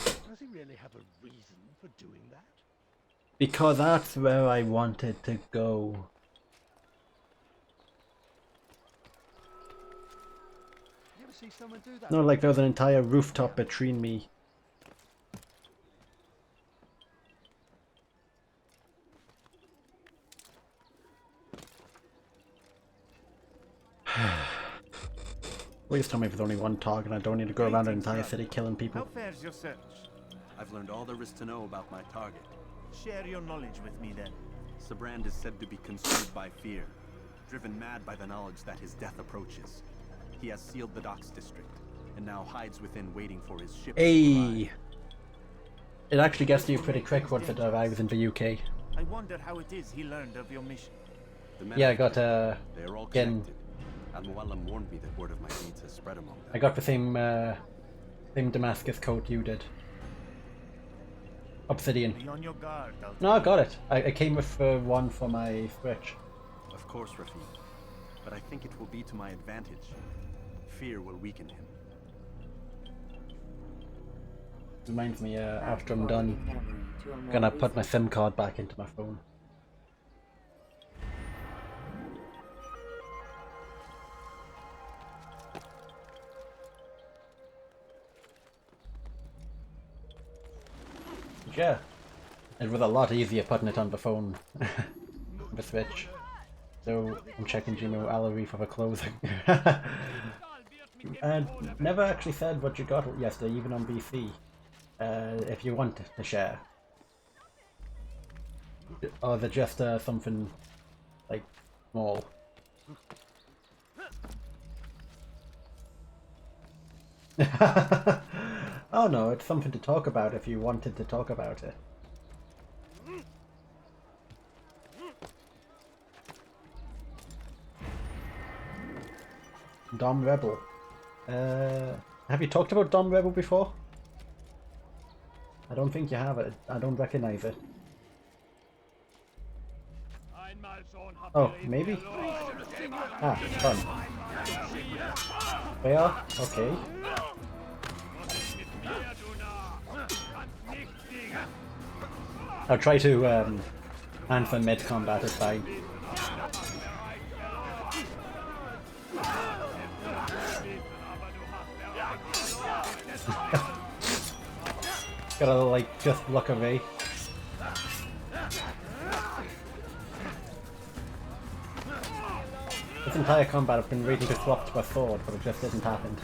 Does he really have a reason for doing that? Because that's where I wanted to go. You ever see someone do that? No, like there was an entire rooftop between me. Please tell me there's only one target and I don't need to go around an entire city killing people. How fares your search? I've learned all there is to know about my target. Share your knowledge with me then. Sibrand is said to be consumed by fear, driven mad by the knowledge that his death approaches. He has sealed the docks district, and now hides within waiting for his ship to arrive. Hey! It actually gets to you pretty quick once it arrives in the UK. I wonder how it is he learned of your mission. Yeah, I got They're all again. connected. Al-Mualim warned me that word of my deeds has spread among them. I got the same Damascus coat you did. Obsidian. Be on your guard, No, I got it. I came with one for my Switch. Of course, Rafik. But I think it will be to my advantage. Fear will weaken him. Reminds me, after I'm done, I'm gonna put my SIM card back into my phone. Yeah, it was a lot easier putting it on the phone, the Switch. So I'm checking Gmo Allery for the closing. And never actually said what you got yesterday, even on BC. If you want to share, or is it just something like small? Oh no, it's something to talk about if you wanted to talk about it. Dom Rebel. Have you talked about Dom Rebel before? I don't think you have it. I don't recognize it. Oh, maybe? Ah, fun. Where? Okay. I'll try to answer mid-combat, it's fine. Gotta like just look away. This entire combat I've been waiting to swap to a sword, but it just didn't happen.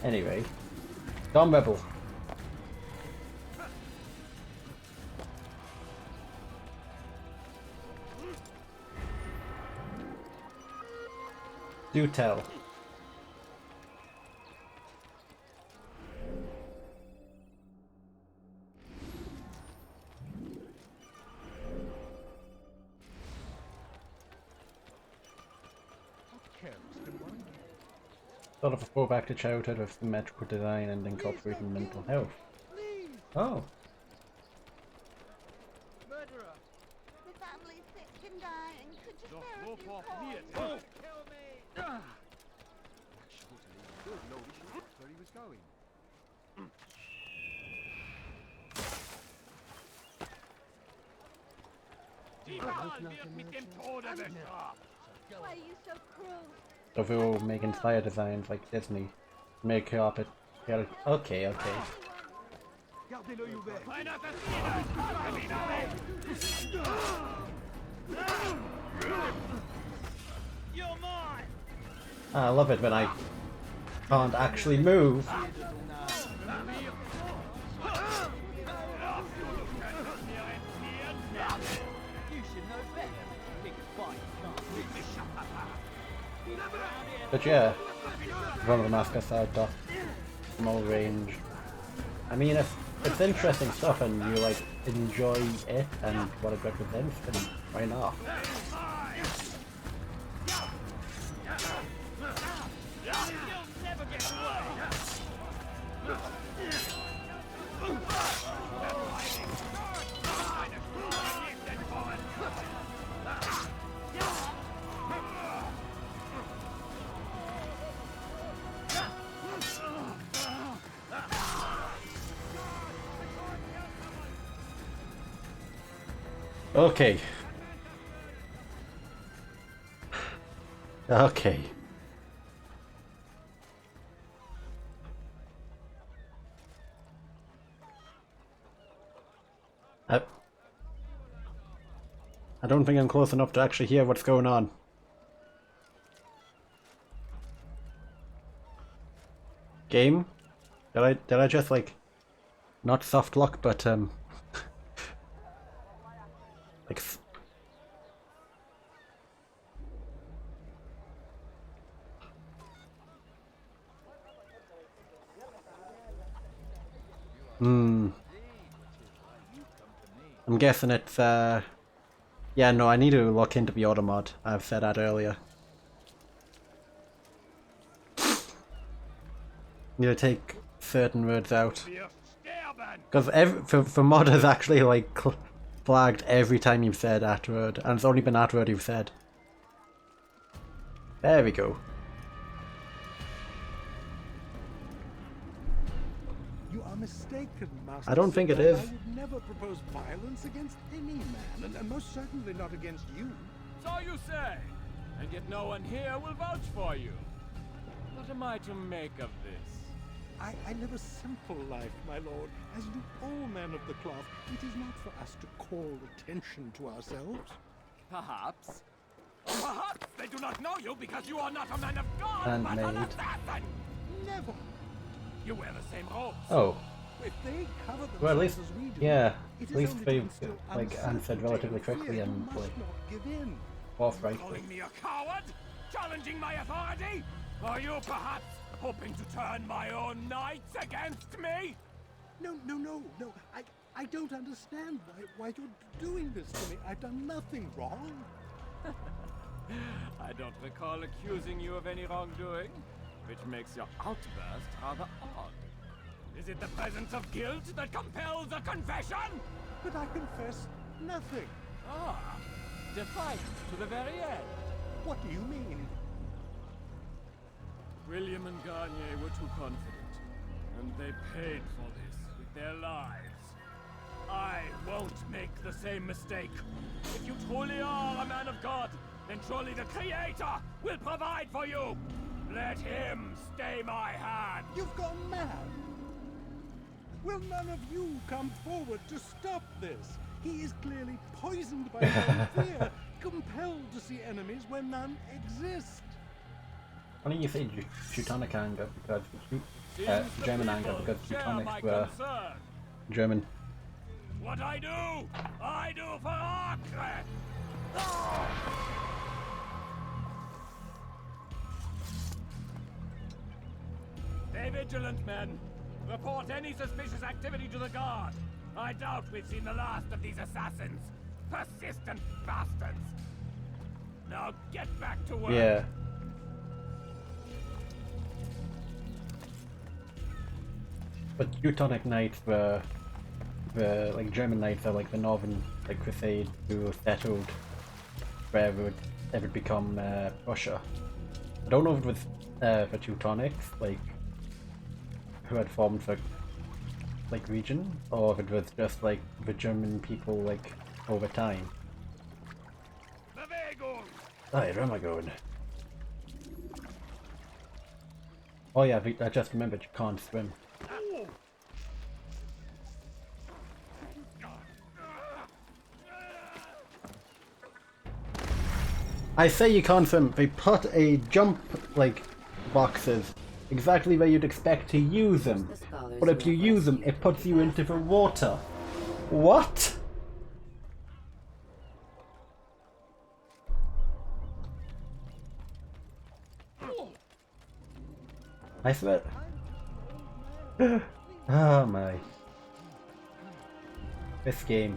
Anyway, Dom Rebel. Do tell. Sort of a throwback to childhood with symmetrical design and incorporating mental health. Oh. Murderer! The family's sick and dying. Could you spare a few coins? Kill me! Good Lord, that's where he was going. Why are you so cruel? So if we were making fire designs like Disney, make carpet. Okay, okay. Gardez-le ouvert. You're mine! I love it when I can't actually move. But yeah, one of the mask aside, small range. I mean, if it's interesting stuff and you like enjoy it and what it represents, then why not? Okay. Okay. I don't think I'm close enough to actually hear what's going on. Game? Did I just like not soft lock but like I'm guessing it's yeah, no, I need to look into the auto mod. I've said that earlier. Need to take certain words out. Because for modders actually like flagged every time you've said that word, and it's only been that word you've said. There we go. You are mistaken, Master. I don't think it is. I would never propose violence against any man, and most certainly not against you. So you say, and yet no one here will vouch for you. What am I to make of this? I live a simple life, my lord, as do all men of the cloth. It is not for us to call attention to ourselves. Perhaps. Or perhaps they do not know you because you are not a man of God, And but an made. assassin! Never. You wear the same robes. Oh. If they cover Well, at least, themselves as we do, yeah, it at is least only they to instill like answered relatively quickly and like give in. forthright. Calling me a coward? Challenging my authority? Are you perhaps hoping to turn my own knights against me? No. I don't understand why you're doing this to me. I've done nothing wrong. I don't recall accusing you of any wrongdoing. which makes your outburst rather odd. Is it the presence of guilt that compels a confession? But I confess nothing. Ah, defiant to the very end. What do you mean? William and Garnier were too confident, and they paid for this with their lives. I won't make the same mistake. If you truly are a man of God, then surely the Creator will provide for you. Let him stay my hand. You've gone mad. Will none of you come forward to stop this? He is clearly poisoned by his own fear, compelled to see enemies where none exist. Why don't you say Teutonic anger because German anger because Teutonics were German. What I do for Acre! Stay vigilant, men. Report any suspicious activity to the guard. I doubt we've seen the last of these assassins. Persistent bastards. Now get back to work. Yeah. But Teutonic Knights were like German Knights are like the Northern like Crusade who settled where it would become Russia. I don't know if it was for Teutonics, like who had formed the like region, or if it was just like the German people like over time. Hi, where am I going? Oh yeah, I just remembered you can't swim. I say you can't swim. They put a jump like boxes exactly where you'd expect to use them. But if you use them, it puts you into the water. What? I swear. Oh my. This game.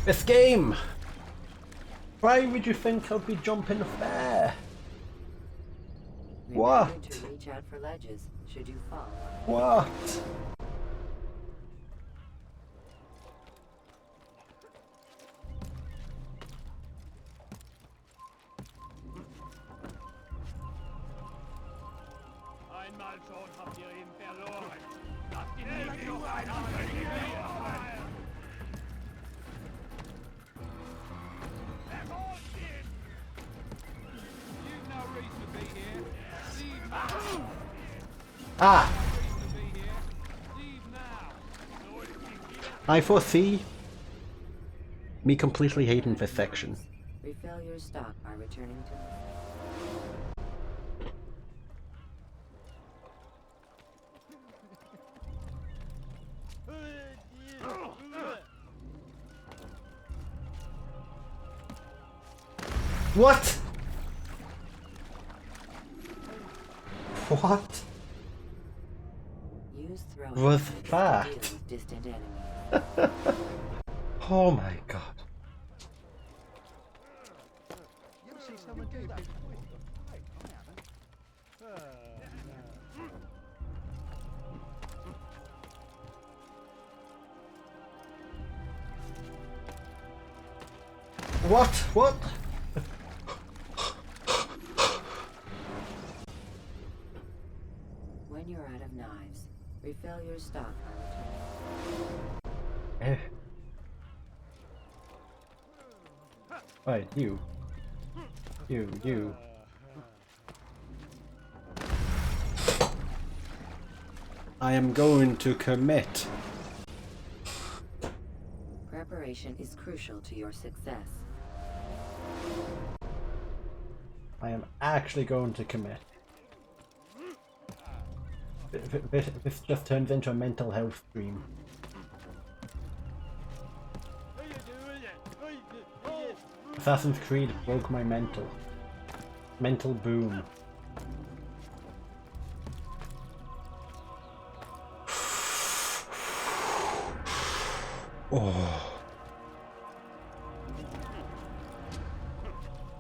This game! Why would you think I'd be jumping there? What? Remember to reach out for ledges should you fall. What? Einmal schon habt ihr ihn verloren. Lasst ihn nicht noch einmal. Ah! I foresee me completely hating this section. Refill your stock by returning to What? What was that? Oh my god. You'll see someone do that. What? What? When you're out of knives, refill your stock. Right, you. I am going to commit. Preparation is crucial to your success. I am actually going to commit. This just turns into a mental health stream. Assassin's Creed broke my mental. Mental boom. Oh.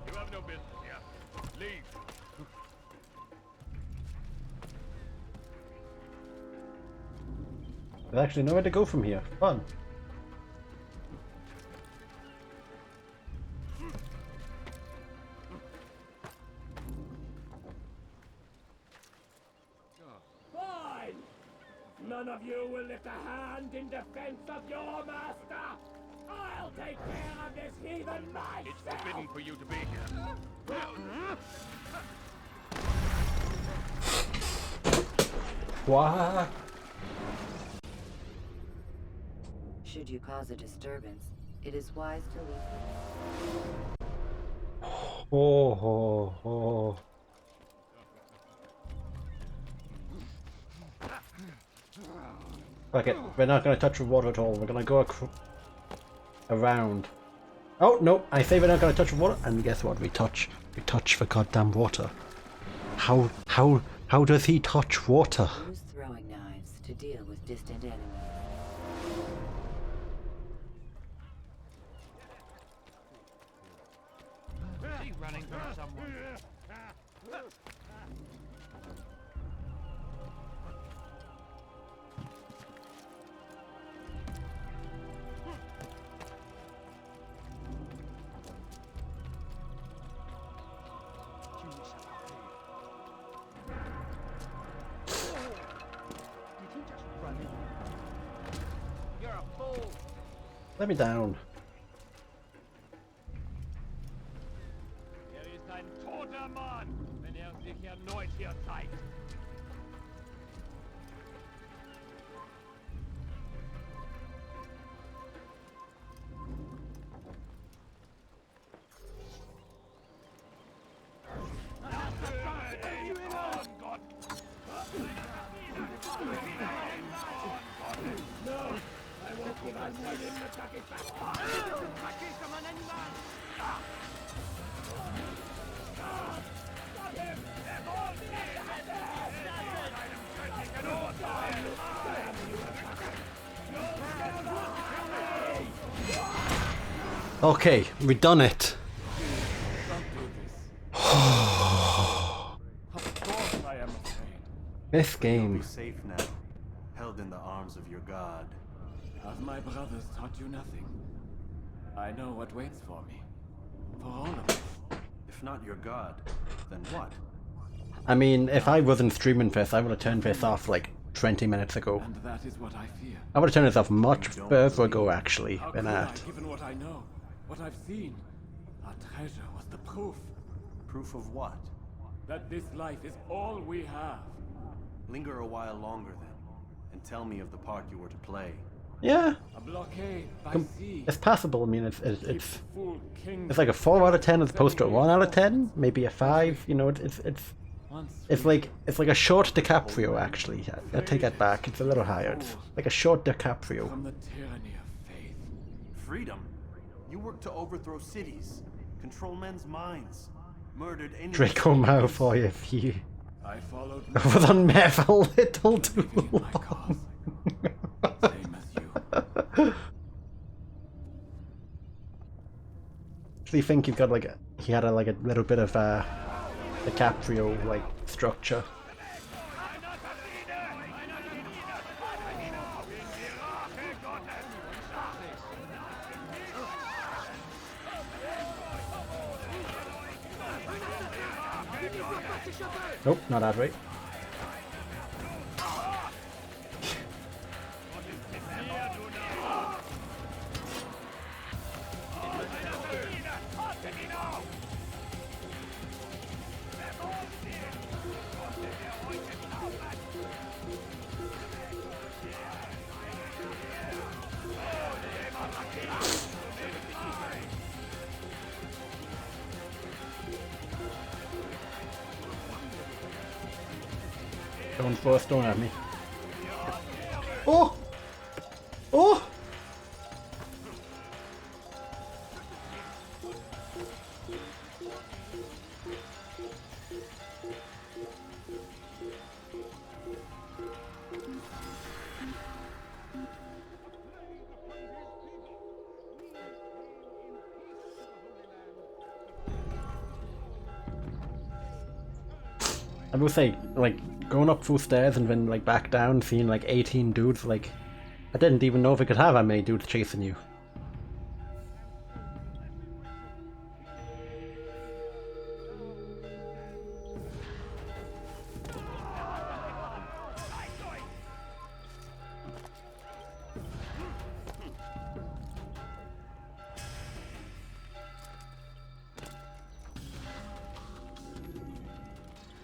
You have no business here. Leave. There's actually nowhere to go from here. Fun. Fine! None of you will lift a hand in defense of your master! I'll take care of this heathen myself! It's forbidden for you to be here. What? Should you cause a disturbance, it is wise to leave. Oh. Fuck it, we're not gonna touch the water at all. We're gonna go around. Oh no! I say we're not gonna touch the water, and guess what? We touch the goddamn water. How does he touch water? Use throwing knives to deal with distant enemies. Is he running from someone? You're a fool. Let me down. Hier ist ein toter Mann, wenn sich erneut hier zeigt. Okay, we done it. This game. You'll be safe now, held in the arms of your god. Have my brothers taught you nothing? I know what waits for me. For all of us. If not your god, then what? I mean, if I wasn't streaming this, I would have turned this off like 20 minutes ago. And that is what I fear. I would have turned this off much further ago, actually, How than could I, that. given what I know, what I've seen? Our treasure was the proof. Proof of what? That this life is all we have. Linger a while longer then, and tell me of the part you were to play. Yeah. A blockade by sea. It's passable. I mean, it's like a 4 out of 10 as opposed to a 1 out of 10, maybe a 5. You know, it's like a short DiCaprio actually. I take that back. It's a little higher. It's like a short DiCaprio. From the tyranny of faith. Freedom? You work to overthrow cities, control men's minds, murdered any. Draco Malfoy, if you I followed was on meth a little too long. Do you think he had a little bit of DiCaprio like structure? Nope, not that right. Don't throw a stone at me. Oh! Oh! I will say, like, going up full stairs and then, like, back down, seeing, like, 18 dudes, like, I didn't even know if it could have that many dudes chasing you.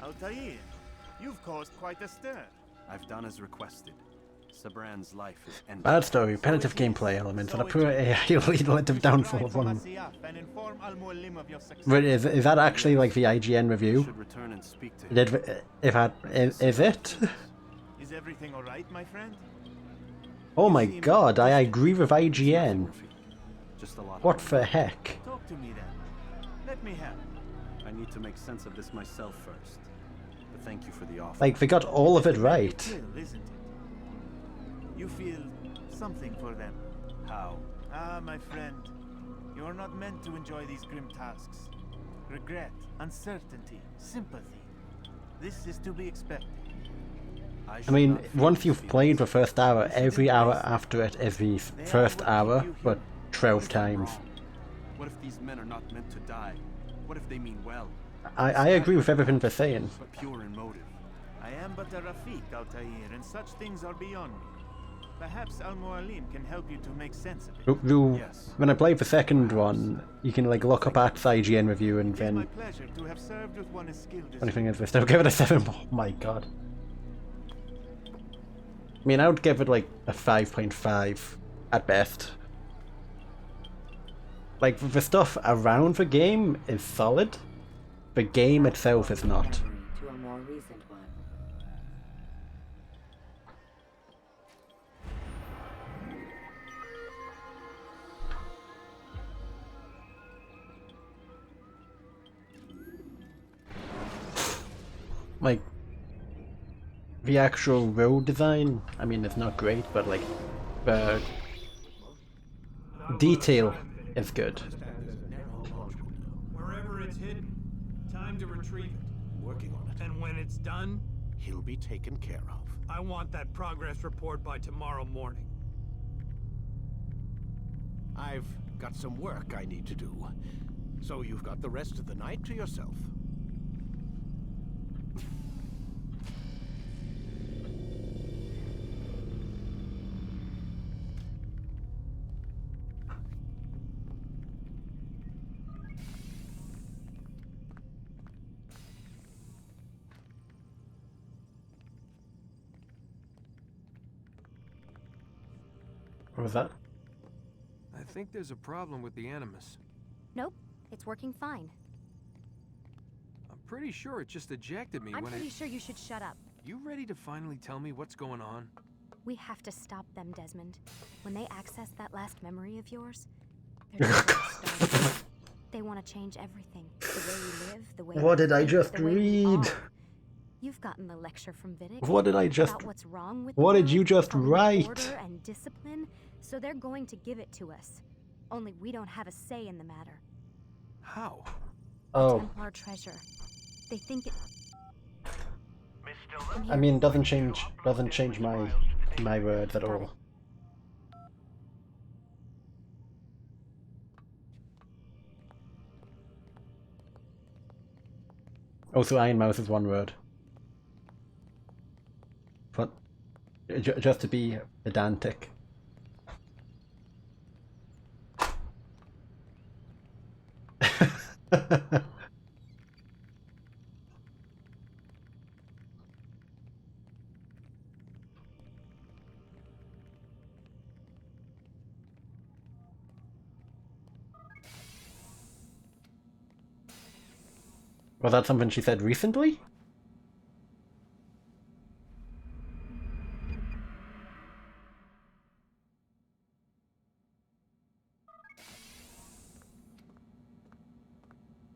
Altair, you've caused quite a stir. I've done as requested. Sabran's life is ended. Bad story, repetitive gameplay elements, and a poor AI led to downfall of one. But is that actually like the IGN review? Should return and speak to him. Is it? Is everything alright, my friend? Oh my god, I agree with IGN. Just a lot. What the heck? Talk to me then. Let me help. I need to make sense of this myself first. But thank you for the offer. Like, they got all of it right. Well, isn't it? You feel something for them. How? Ah, my friend. You are not meant to enjoy these grim tasks. Regret, uncertainty, sympathy. This is to be expected. I mean, once you've played the first hour, every hour after it is the first hour, but 12 times. What if these men are not meant to die? What if they mean well? I agree with everything they're saying. But pure in motive. I am but a Rafik, Altair, and such things are beyond me. Perhaps Al-Mualim can help you to make sense of it. When I play the second one, you can like look up at the IGN review and then... My pleasure to have served with one as skilled as Funny thing is, they still give it a 7. Oh my god. I mean, I would give it like a 5.5 at best. Like, the stuff around the game is solid. The game itself is not. To a more recent one. Like, the actual road design, I mean, it's not great, but like, the detail is good. Wherever it's hidden, time to retrieve it. Working on it. And when it's done, He'll be taken care of. I want that progress report by tomorrow morning. I've got some work I need to do. So you've got the rest of the night to yourself. What was that? I think there's a problem with the Animus. Nope, it's working fine. I'm pretty sure it just ejected me I'm when pretty sure you should shut up. You ready to finally tell me what's going on? We have to stop them, Desmond. When they access that last memory of yours, they're just getting started. They want to change everything. The way we live, the way What we did I think, just the way we read? are. You've gotten the lecture from Vidic. What did I just... about what's wrong with What the did you world, just calling it write? Order and discipline, so they're going to give it to us. Only we don't have a say in the matter. How? Oh. Templar treasure. They think it... I mean, doesn't change my words at all. Also, Iron Mouse is one word. But just to be pedantic. Was that something she said recently?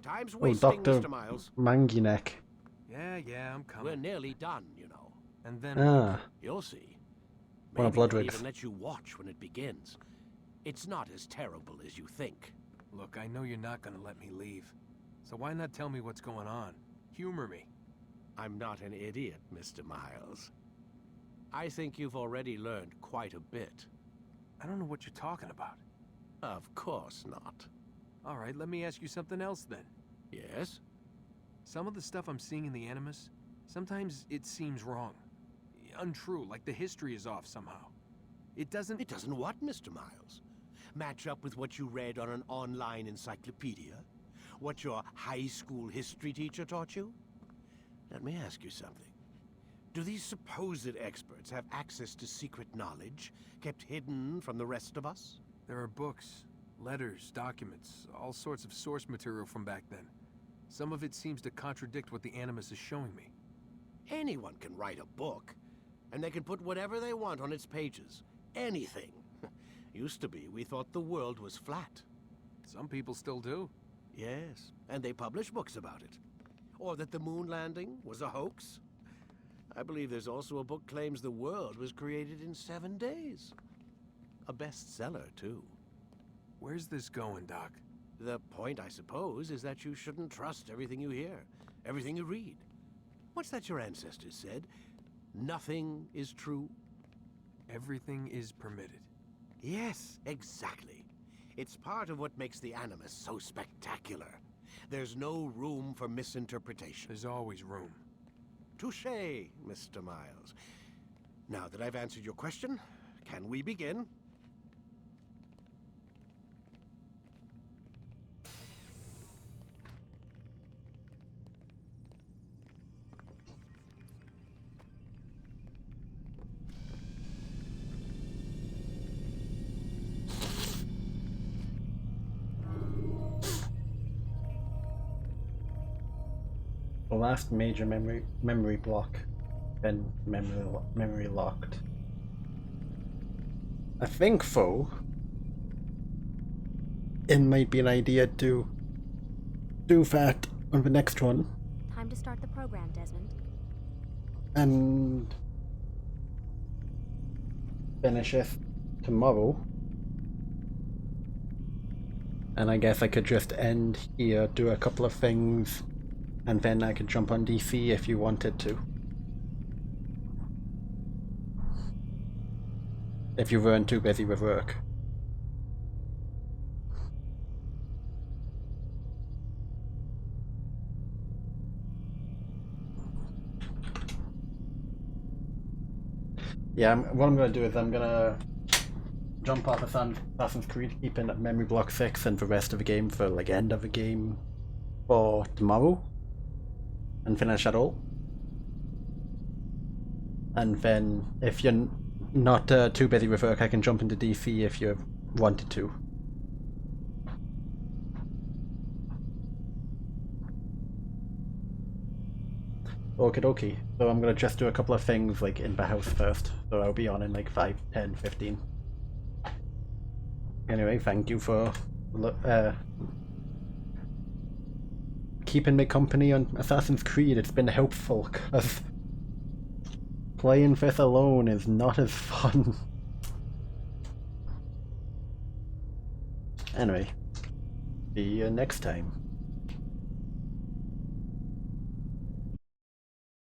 Time's Oh, wasting, Dr. Mr. Miles. Manginek. Yeah, I'm coming. We're nearly done, you know. And then Ah. You'll see. One of Maybe I'll Ludwig's. even let you watch when it begins. It's not as terrible as you think. Look, I know you're not gonna let me leave. So why not tell me what's going on? Humor me. I'm not an idiot, Mr. Miles. I think you've already learned quite a bit. I don't know what you're talking about. Of course not. All right, let me ask you something else then. Yes? Some of the stuff I'm seeing in the Animus, sometimes it seems wrong. Untrue, like the history is off somehow. It doesn't... It doesn't what, Mr. Miles? Match up with what you read on an online encyclopedia? What your high school history teacher taught you? Let me ask you something. Do these supposed experts have access to secret knowledge kept hidden from the rest of us? There are books, letters, documents, all sorts of source material from back then. Some of it seems to contradict what the Animus is showing me. Anyone can write a book, and they can put whatever they want on its pages. Anything. Used to be, we thought the world was flat. Some people still do. Yes, and they publish books about it. Or that the moon landing was a hoax. I believe there's also a book claims the world was created in 7 days. A bestseller, too. Where's this going, Doc? The point, I suppose, is that you shouldn't trust everything you hear, everything you read. What's that your ancestors said? Nothing is true? Everything is permitted. Yes, exactly. It's part of what makes the Animus so spectacular. There's no room for misinterpretation. There's always room. Touché, Mr. Miles. Now that I've answered your question, can we begin? The last major memory block, then memory locked. I think though, it might be an idea to do that on the next one. Time to start the program, Desmond. And finish it tomorrow. And I guess I could just end here, do a couple of things, and then I could jump on DC if you wanted to. If you weren't too busy with work. Yeah, what I'm going to do is I'm going to jump off Assassin's Creed, keep in Memory Block 6 and the rest of the game for like end of the game for tomorrow. And finish that all. And then if you're not too busy with work, I can jump into DC if you wanted to. Okie dokie. So I'm gonna just do a couple of things like in the house first. So I'll be on in like 5, 10, 15. Anyway, thank you for keeping me company on Assassin's Creed. It's been helpful because playing this alone is not as fun. Anyway, see you next time.